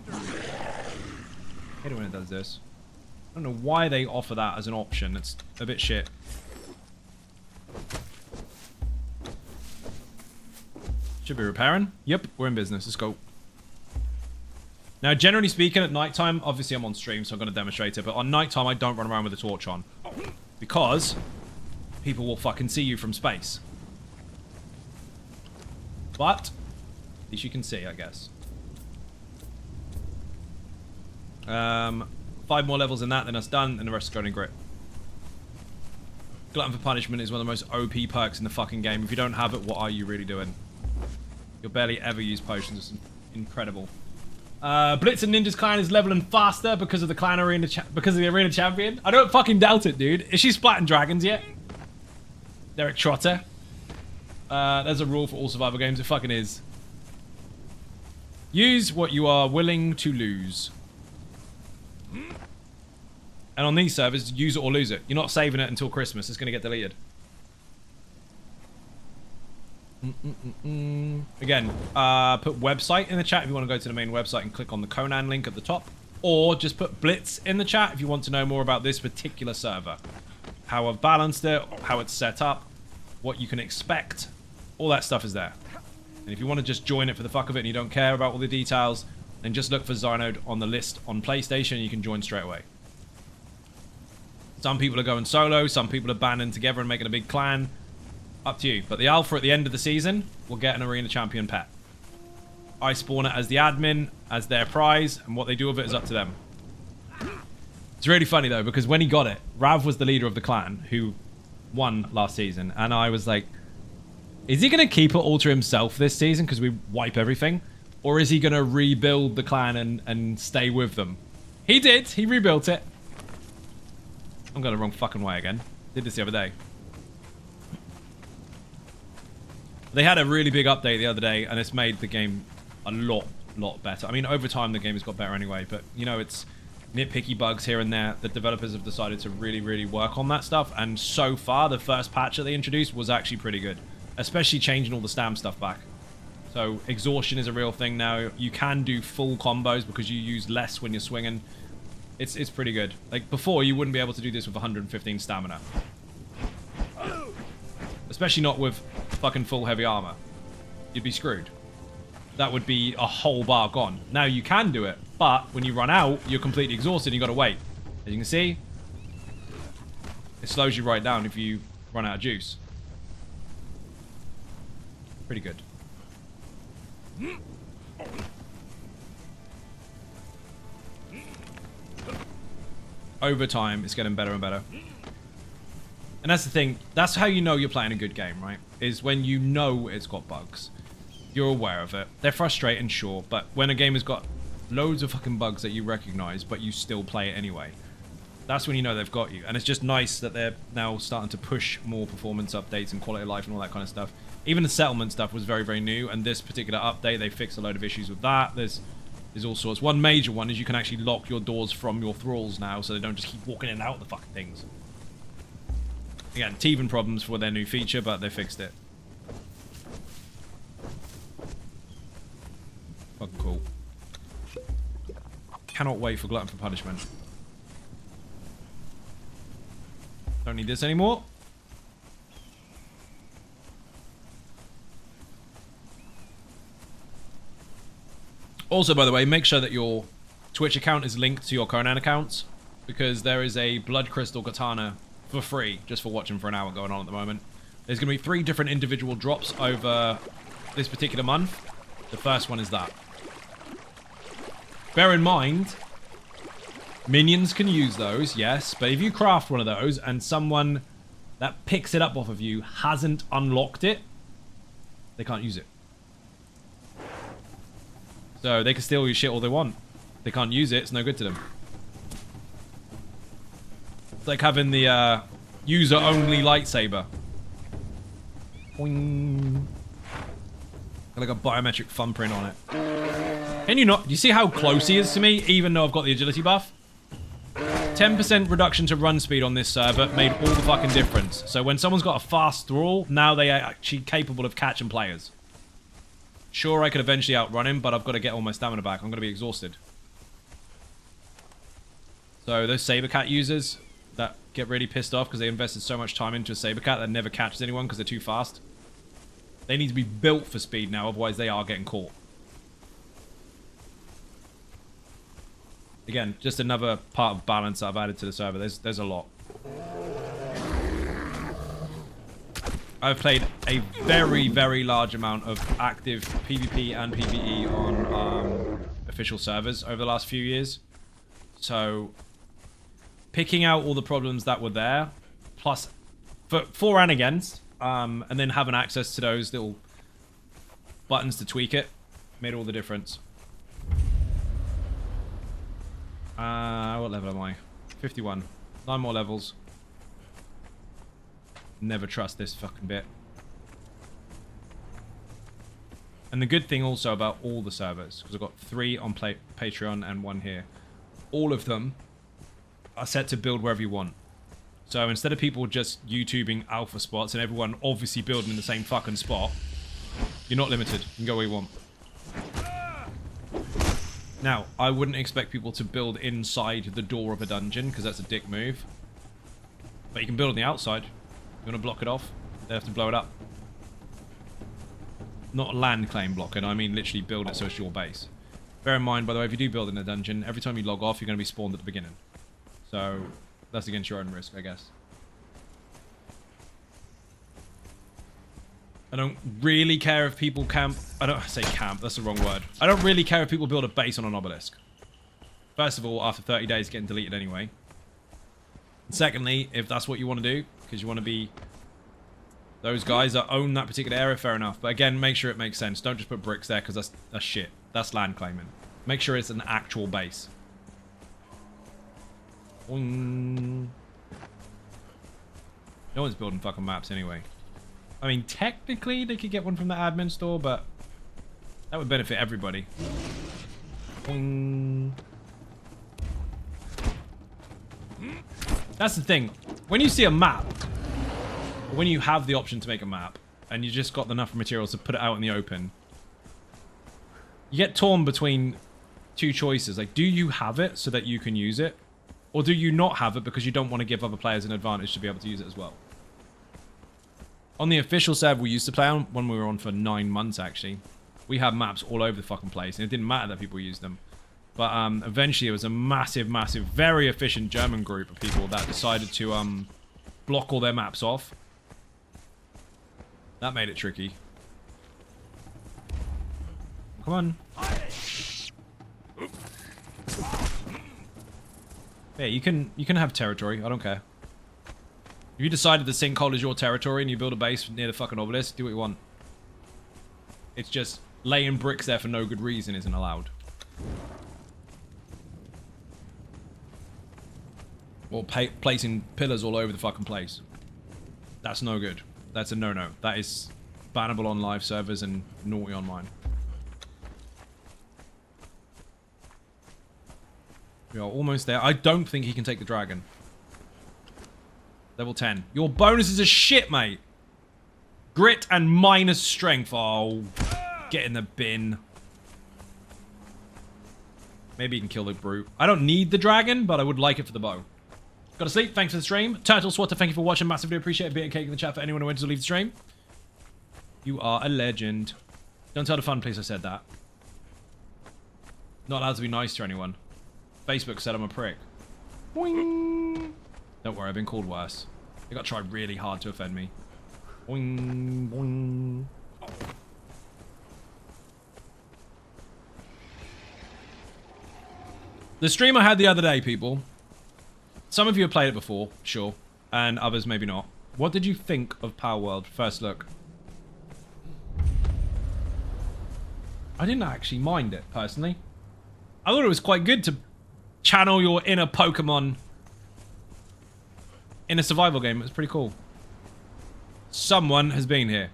I hate it when it does this. I don't know why they offer that as an option. It's a bit shit. Should be repairing. Yep, we're in business. Let's go. Now, generally speaking, at nighttime, obviously I'm on stream, so I'm going to demonstrate it, but on nighttime, I don't run around with a torch on. Because people will fucking see you from space. But at least you can see, I guess. 5 more levels in that, then that's done, and the rest is going in grit. Glutton for Punishment is one of the most OP perks in the fucking game. If you don't have it, what are you really doing? You'll barely ever use potions. It's incredible. Blitz and Ninja's clan is leveling faster because of the clan arena, because of the arena champion. I don't fucking doubt it, dude. Is she splatting dragons yet? Derek Trotter. There's a rule for all survival games. It fucking is. Use what you are willing to lose. And on these servers, use it or lose it. You're not saving it until Christmas. It's going to get deleted. Again, put website in the chat if you want to go to the main website and click on the Conan link at the top. Or just put Blitz in the chat if you want to know more about this particular server. How I've balanced it, how it's set up, what you can expect. All that stuff is there. And if you want to just join it for the fuck of it and you don't care about all the details, then just look for Xynode on the list on PlayStation and you can join straight away. Some people are going solo, some people are banding together and making a big clan. Up to you. But the alpha at the end of the season will get an arena champion pet. I spawn it as the admin, as their prize, and what they do with it is up to them. It's really funny though, because when he got it, Rav was the leader of the clan who won last season, and I was like, is he going to keep it all to himself this season because we wipe everything? Or is he going to rebuild the clan and stay with them? He did. He rebuilt it. I'm going the wrong fucking way again. Did this the other day. They had a really big update the other day, and it's made the game a lot better. I mean, over time, the game has got better anyway, but, you know, it's nitpicky bugs here and there. The developers have decided to really work on that stuff, and so far, the first patch that they introduced was actually pretty good, especially changing all the stam stuff back. So, exhaustion is a real thing now. You can do full combos because you use less when you're swinging. It's pretty good. Like, before, you wouldn't be able to do this with 115 stamina. Especially not with fucking full heavy armor. You'd be screwed. That would be a whole bar gone. Now you can do it, but when you run out, you're completely exhausted and you gotta wait. As you can see, it slows you right down if you run out of juice. Pretty good. Over time, it's getting better and better. And that's the thing, that's how you know you're playing a good game, right? Is when you know it's got bugs. You're aware of it. They're frustrating, sure, but when a game has got loads of fucking bugs that you recognize, but you still play it anyway, that's when you know they've got you. And it's just nice that they're now starting to push more performance updates and quality of life and all that kind of stuff. Even the settlement stuff was very new, and this particular update, they fixed a load of issues with that. There's all sorts. One major one is you can actually lock your doors from your thralls now, so they don't just keep walking in and out of the fucking things. Again, teething problems for their new feature, but they fixed it. Fucking cool. Cannot wait for Glutton for Punishment. Don't need this anymore. Also, by the way, make sure that your Twitch account is linked to your Conan accounts, because there is a Blood Crystal Katana for free, just for watching for an hour going on at the moment. There's going to be 3 different individual drops over this particular month. The first one is that. Bear in mind, minions can use those, yes, but if you craft one of those and someone that picks it up off of you hasn't unlocked it, they can't use it. So they can steal your shit all they want. They can't use it, it's no good to them. It's like having the user-only lightsaber. Boing. Got like a biometric thumbprint on it. Can you not? Do you see how close he is to me, even though I've got the agility buff? 10% reduction to run speed on this server made all the fucking difference. So when someone's got a fast thrall, now they are actually capable of catching players. Sure, I could eventually outrun him, but I've got to get all my stamina back. I'm going to be exhausted. So those Sabercat users that get really pissed off because they invested so much time into a Sabercat that never catches anyone because they're too fast. They need to be built for speed now, otherwise they are getting caught. Again, just another part of balance that I've added to the server. There's a lot. I've played a very large amount of active PvP and PvE on official servers over the last few years. So, picking out all the problems that were there, plus for and against, and then having access to those little buttons to tweak it, made all the difference. What level am I? 51. 9 more levels. Never trust this fucking bit. And the good thing also about all the servers, because I've got 3 on Patreon and 1 here, all of them are set to build wherever you want. So instead of people just YouTubing alpha spots and everyone obviously building in the same fucking spot, You're not limited. You can go where you want. Now, I wouldn't expect people to build inside the door of a dungeon, because that's a dick move. But you can build on the outside. You want to block it off? They have to blow it up. Not a land claim blocker, I mean literally build it so it's your base. Bear in mind, by the way, if you do build in a dungeon, every time you log off, you're going to be spawned at the beginning. So, that's against your own risk, I guess. I don't really care if people camp... I don't say camp, that's the wrong word. I don't really care if people build a base on an obelisk. First of all, after 30 days, getting deleted anyway. And secondly, if that's what you want to do, because you want to be those guys that own that particular area, fair enough. But again, make sure it makes sense. Don't just put bricks there, because that's shit. That's land claiming. Make sure it's an actual base. Boing. No one's building fucking maps anyway. I mean, technically, they could get one from the admin store, but that would benefit everybody. Boing. That's the thing. When you see a map, when you have the option to make a map, and you just got enough materials to put it out in the open, you get torn between two choices. Like, do you have it so that you can use it? Or do you not have it because you don't want to give other players an advantage to be able to use it as well? On the official server we used to play on, when we were on for 9 months actually, we had maps all over the fucking place, and it didn't matter that people used them. But eventually it was a massive, very efficient German group of people that decided to block all their maps off. That made it tricky. Come on. Yeah, you can have territory. I don't care. If you decided the sinkhole is your territory and you build a base near the fucking obelisk, do what you want. It's just laying bricks there for no good reason isn't allowed. Or placing pillars all over the fucking place. That's no good. That's a no-no. That is bannable on live servers and naughty on mine. We are almost there. I don't think he can take the dragon. Level 10. Your bonuses are shit, mate. Grit and minus strength. Oh, get in the bin. Maybe he can kill the brute. I don't need the dragon, but I would like it for the bow. Got to sleep. Thanks for the stream. Turtle Swatter, thank you for watching. Massively appreciate it. Being a cake in the chat for anyone who went to leave the stream. You are a legend. Don't tell the fun police I said that. Not allowed to be nice to anyone. Facebook said I'm a prick. Boing. Don't worry, I've been called worse. They got to try really hard to offend me. Boing, boing. The stream I had the other day, people. Some of you have played it before, sure. And others maybe not. What did you think of Power World first look? I didn't actually mind it, personally. I thought it was quite good to channel your inner Pokemon in a survival game. It was pretty cool. Someone has been here.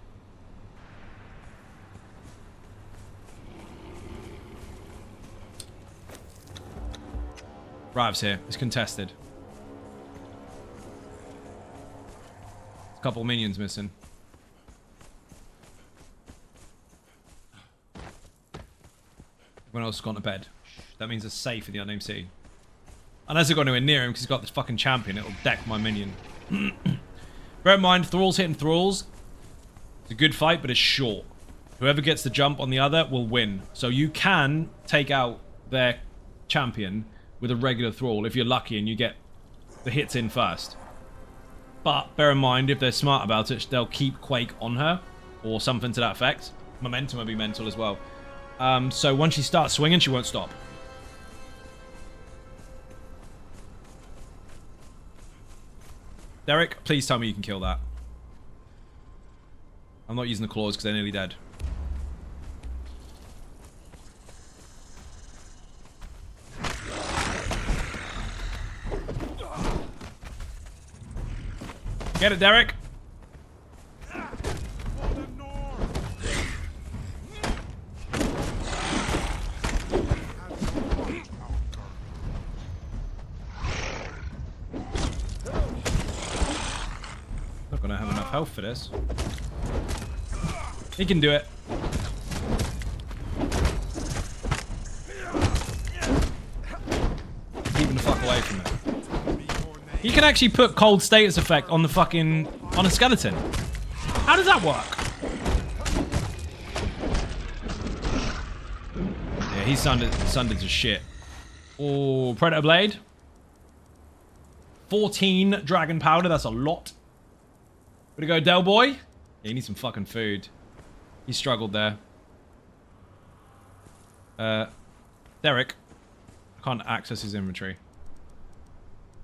Rav's here. It's contested. A couple of minions missing. Everyone else has gone to bed. That means it's safe in the unnamed city. Unless I've got anywhere near him because he's got this fucking champion. It'll deck my minion. Bear in mind, Thrall's hitting Thralls. It's a good fight, but it's short. Whoever gets the jump on the other will win. So you can take out their champion with a regular Thrall if you're lucky and you get the hits in first. But bear in mind, if they're smart about it, they'll keep Quake on her or something to that effect. Momentum will be mental as well. So once she starts swinging, she won't stop. Derek, please tell me you can kill that. I'm not using the claws because they're nearly dead. Get it, Derek. Not gonna have enough health for this. He can do it. can actually put cold status effect on the fucking... on a skeleton. How does that work? Yeah, he's sundered to shit. Oh, Predator Blade. 14 Dragon Powder. That's a lot. Way to go, Del Boy. Yeah, he needs some fucking food. He struggled there. Derek. I can't access his inventory.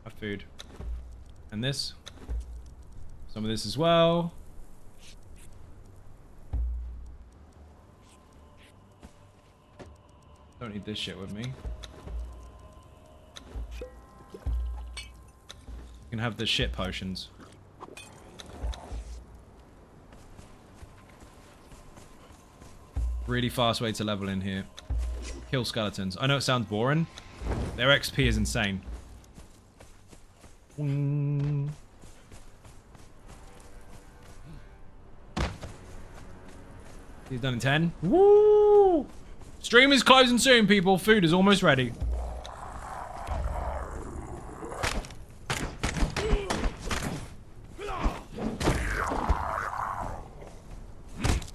Have food. And this. Some of this as well. Don't need this shit with me. You can have the shit potions. Really fast way to level in here. Kill skeletons. I know it sounds boring. Their XP is insane. He's done in 10. Woo! Stream is closing soon, people. Food is almost ready.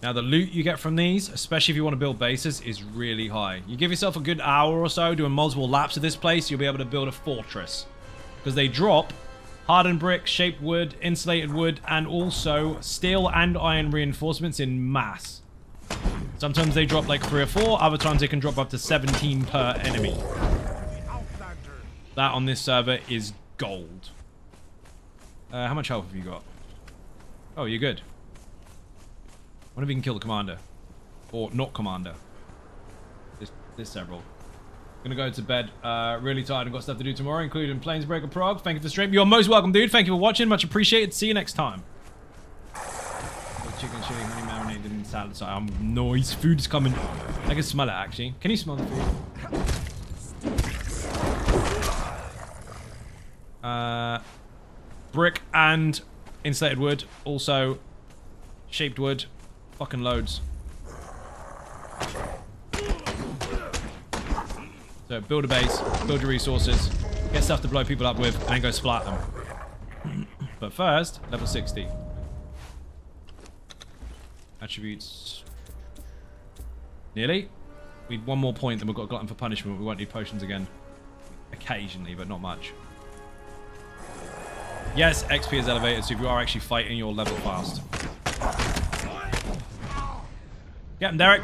Now, the loot you get from these, especially if you want to build bases, is really high. You give yourself a good hour or so doing multiple laps of this place, you'll be able to build a fortress. Because they drop hardened brick, shaped wood, insulated wood, and also steel and iron reinforcements in mass. Sometimes they drop like 3 or 4, other times they can drop up to 17 per enemy. That on this server is gold. How much health have you got? Oh, you're good. I wonder if you can kill the commander. Or not commander. There's several. Gonna go to bed. Really tired and got stuff to do tomorrow, including Planesbreaker Prague. Thank you for the stream. You're most welcome, dude. Thank you for watching. Much appreciated. See you next time. Chicken chili, honey marinated in salad. So nice. Food's coming. I can smell it, actually. Can you smell the food? Brick and insulated wood. Also, shaped wood. Fucking loads. So build a base, build your resources, get stuff to blow people up with, and then go splat them. But first, level 60. Attributes. Nearly. We need 1 more point, then we've got glutton for punishment. We won't need potions again. Occasionally, but not much. Yes, XP is elevated, so if you are actually fighting, you'll level fast. Get him, Derek.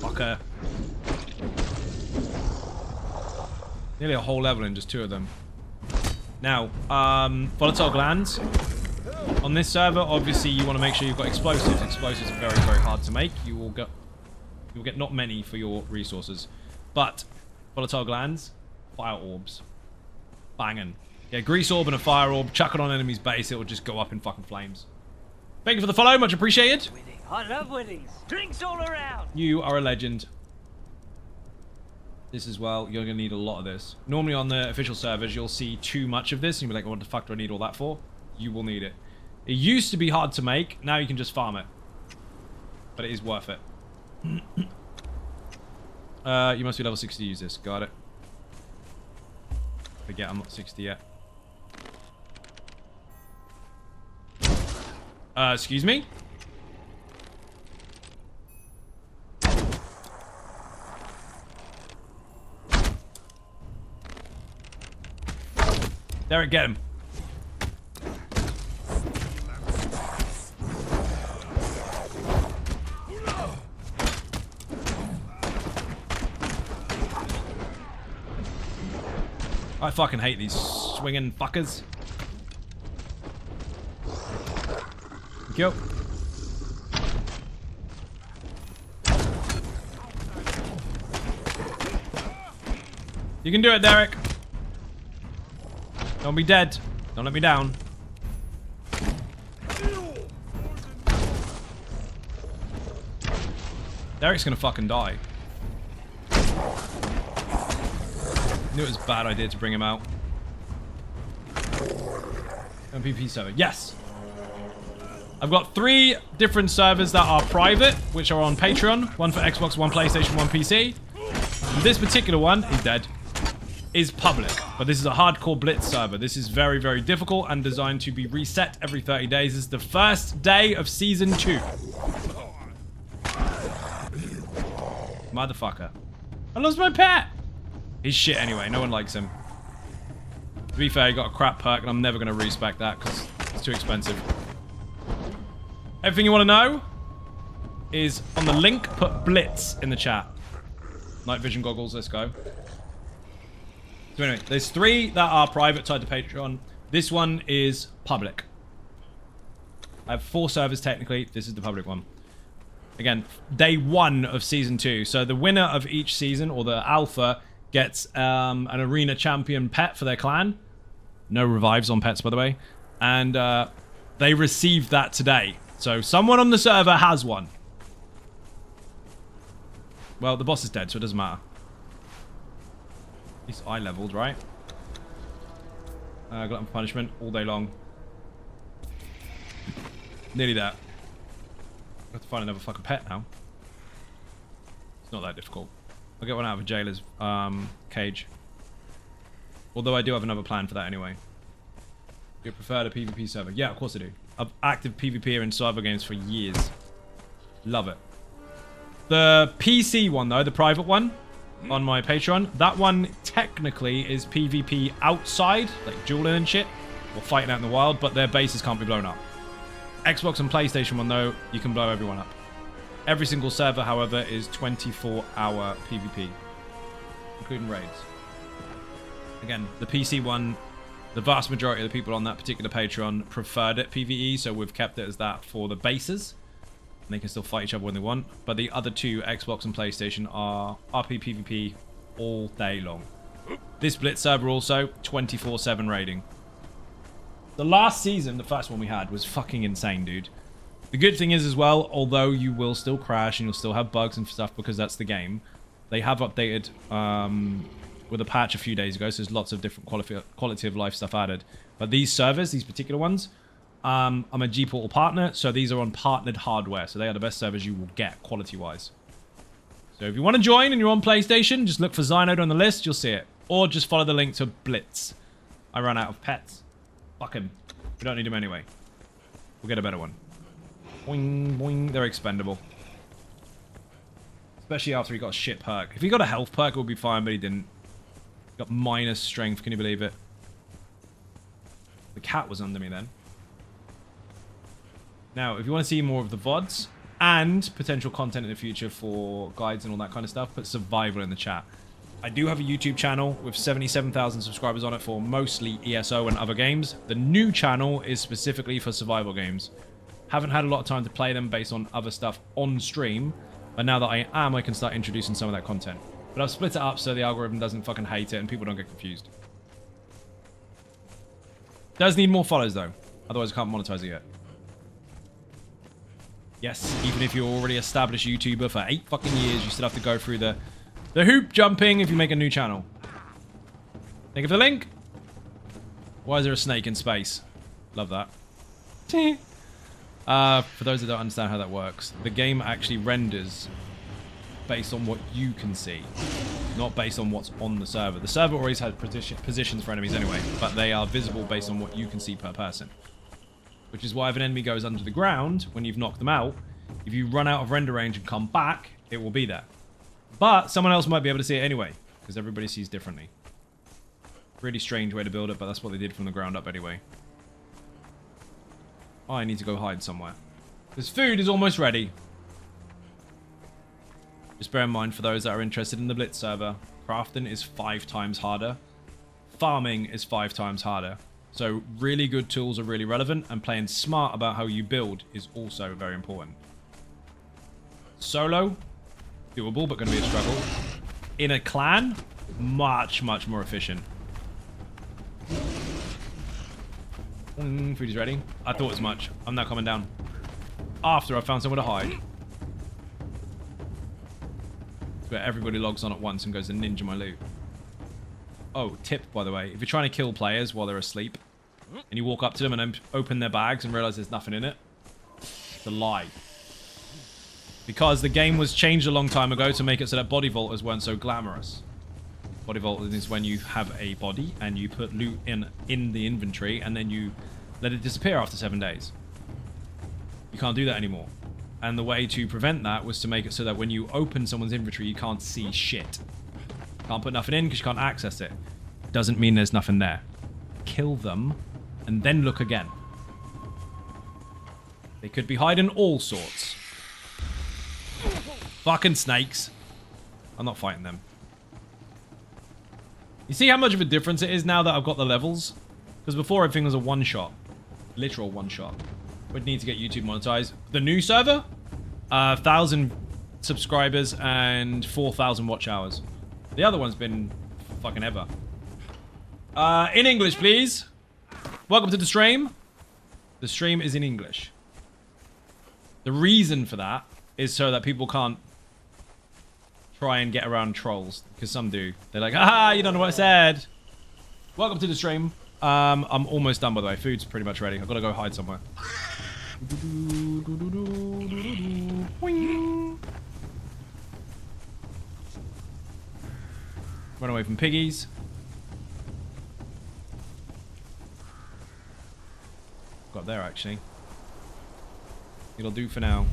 Fucker. Nearly a whole level in just 2 of them. Now, volatile glands. On this server, obviously, you want to make sure you've got explosives. Explosives are very, very hard to make. You will get not many for your resources. But, volatile glands, fire orbs. Banging. Yeah, grease orb and a fire orb. Chuck it on enemy's base. It will just go up in fucking flames. Thank you for the follow. Much appreciated. I love weddings. Drinks all around. You are a legend. This as well. You're going to need a lot of this. Normally on the official servers, you'll see too much of this. And you'll be like, what the fuck do I need all that for? You will need it. It used to be hard to make. Now you can just farm it. But it is worth it. You must be level 60 to use this. Got it. Forget I'm not 60 yet. Excuse me? Derek, get him. I fucking hate these swinging fuckers. Thank you. You can do it, Derek. Don't be dead. Don't let me down. Derek's gonna fucking die. Knew it was a bad idea to bring him out. MPP server. Yes! I've got 3 different servers that are private, which are on Patreon. One for Xbox, one PlayStation, one PC. And this particular one is dead. is public, but this is a hardcore Blitz server. This is very, very difficult and designed to be reset every 30 days. This is the first day of Season 2. Motherfucker. I lost my pet! He's shit anyway. No one likes him. To be fair, he got a crap perk, and I'm never going to respec that because it's too expensive. Everything you want to know is on the link, put Blitz in the chat. Night vision goggles, let's go. So anyway, there's 3 that are private tied to Patreon. This one is public. I have 4 servers technically. This is the public one. Again, day 1 of Season 2. So the winner of each season, or the alpha, gets an arena champion pet for their clan. No revives on pets, by the way. And they received that today. So someone on the server has one. Well, the boss is dead, so it doesn't matter. At least I leveled, right? Glutton for punishment all day long. Nearly there. I have to find another fucking pet now. It's not that difficult. I'll get one out of a jailer's cage. Although I do have another plan for that anyway. Do you prefer the PvP server? Yeah, of course I do. I've active PvP in server games for years. Love it. The PC one though, the private one on my Patreon, that one technically is PvP outside, like dueling and shit, or fighting out in the wild, but their bases can't be blown up. Xbox and PlayStation one though, you can blow everyone up. Every single server, however, is 24-hour PvP, including raids. Again, the PC one, the vast majority of the people on that particular Patreon preferred it PvE, so we've kept it as that for the bases. And they can still fight each other when they want. But the other 2, Xbox and PlayStation, are RP PvP all day long. This Blitz server also, 24/7 raiding. The last season, the first one we had, was fucking insane, dude. The good thing is as well, although you will still crash and you'll still have bugs and stuff because that's the game, they have updated with a patch a few days ago, so there's lots of different quality of life stuff added. But these servers, these particular ones, I'm a G-Portal partner, so these are on partnered hardware, so they are the best servers you will get quality-wise. So if you want to join and you're on PlayStation, just look for Xynode on the list, you'll see it. Or just follow the link to Blitz. I ran out of pets. Fuck him. We don't need him anyway. We'll get a better one. Boing, boing. They're expendable. Especially after he got a shit perk. If he got a health perk, it would be fine, but he didn't. He got minus strength. Can you believe it? The cat was under me then. Now, if you want to see more of the VODs and potential content in the future for guides and all that kind of stuff, put survival in the chat. I do have a YouTube channel with 77,000 subscribers on it for mostly ESO and other games. The new channel is specifically for survival games. Haven't had a lot of time to play them based on other stuff on stream, but now that I am, I can start introducing some of that content. But I've split it up so the algorithm doesn't fucking hate it and people don't get confused. Does need more follows though, otherwise I can't monetize it yet. Yes, even if you're already established YouTuber for 8 fucking years, you still have to go through the hoop jumping if you make a new channel. Think of the link? Why is there a snake in space? Love that. For those that don't understand how that works, the game actually renders based on what you can see, not based on what's on the server. The server always has positions for enemies anyway, but they are visible based on what you can see per person. Which is why if an enemy goes under the ground, when you've knocked them out, if you run out of render range and come back, it will be there. But someone else might be able to see it anyway, because everybody sees differently. Really strange way to build it, but that's what they did from the ground up anyway. Oh, I need to go hide somewhere. This food is almost ready. Just bear in mind for those that are interested in the Blitz server, crafting is 5 times harder. Farming is 5 times harder. So really good tools are really relevant, and playing smart about how you build is also very important. Solo, doable, but going to be a struggle. In a clan, much, much more efficient. Food is ready. I thought as much. I'm not coming down. After I found somewhere to hide. It's where everybody logs on at once and goes to ninja my loot. Oh, tip, by the way. If you're trying to kill players while they're asleep, and you walk up to them and then open their bags and realize there's nothing in it, it's a lie. Because the game was changed a long time ago to make it so that body vaulters weren't so glamorous. Body vault is when you have a body and you put loot in the inventory and then you let it disappear after 7 days. You can't do that anymore. And the way to prevent that was to make it so that when you open someone's inventory, you can't see shit. Can't put nothing in because you can't access it. Doesn't mean there's nothing there. Kill them and then look again. They could be hiding all sorts. Fucking snakes. I'm not fighting them. You see how much of a difference it is now that I've got the levels? Because before everything was a one-shot. Literal one-shot. Would need to get YouTube monetized. The new server? 1,000 subscribers and 4,000 watch hours. The other one's been fucking ever. In English, please. Welcome to the stream. The stream is in English. The reason for that is so that people can't try and get around trolls. Because some do. They're like, haha, you don't know what I said. Welcome to the stream. I'm almost done, by the way. Food's pretty much ready. I've got to go hide somewhere. Run away from piggies. Got there, actually. It'll do for now.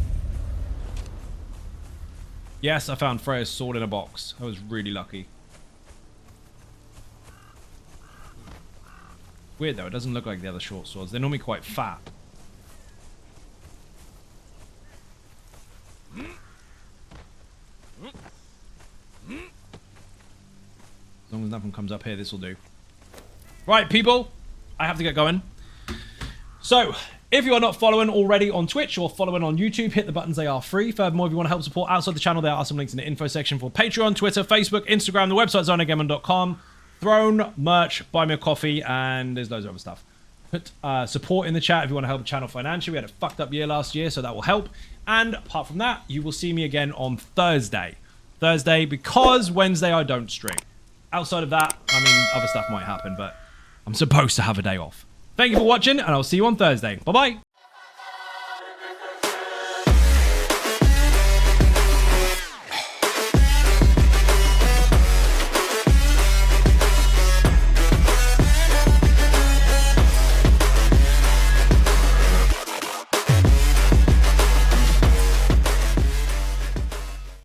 Yes, I found Freya's sword in a box. I was really lucky. Weird, though. It doesn't look like the other short swords. They're normally quite fat. As long as nothing comes up here, this will do. Right, people. I have to get going. So, if you are not following already on Twitch or following on YouTube, hit the buttons. They are free. Furthermore, if you want to help support outside the channel, there are some links in the info section for Patreon, Twitter, Facebook, Instagram, the website zoneagainman.com, Throne, merch, buy me a coffee, and there's loads of other stuff. Put support in the chat if you want to help the channel financially. We had a fucked up year last year, so that will help. And apart from that, you will see me again on Thursday. Thursday, because Wednesday I don't stream. Outside of that, I mean, other stuff might happen, but I'm supposed to have a day off. Thank you for watching, and I'll see you on Thursday. Bye-bye.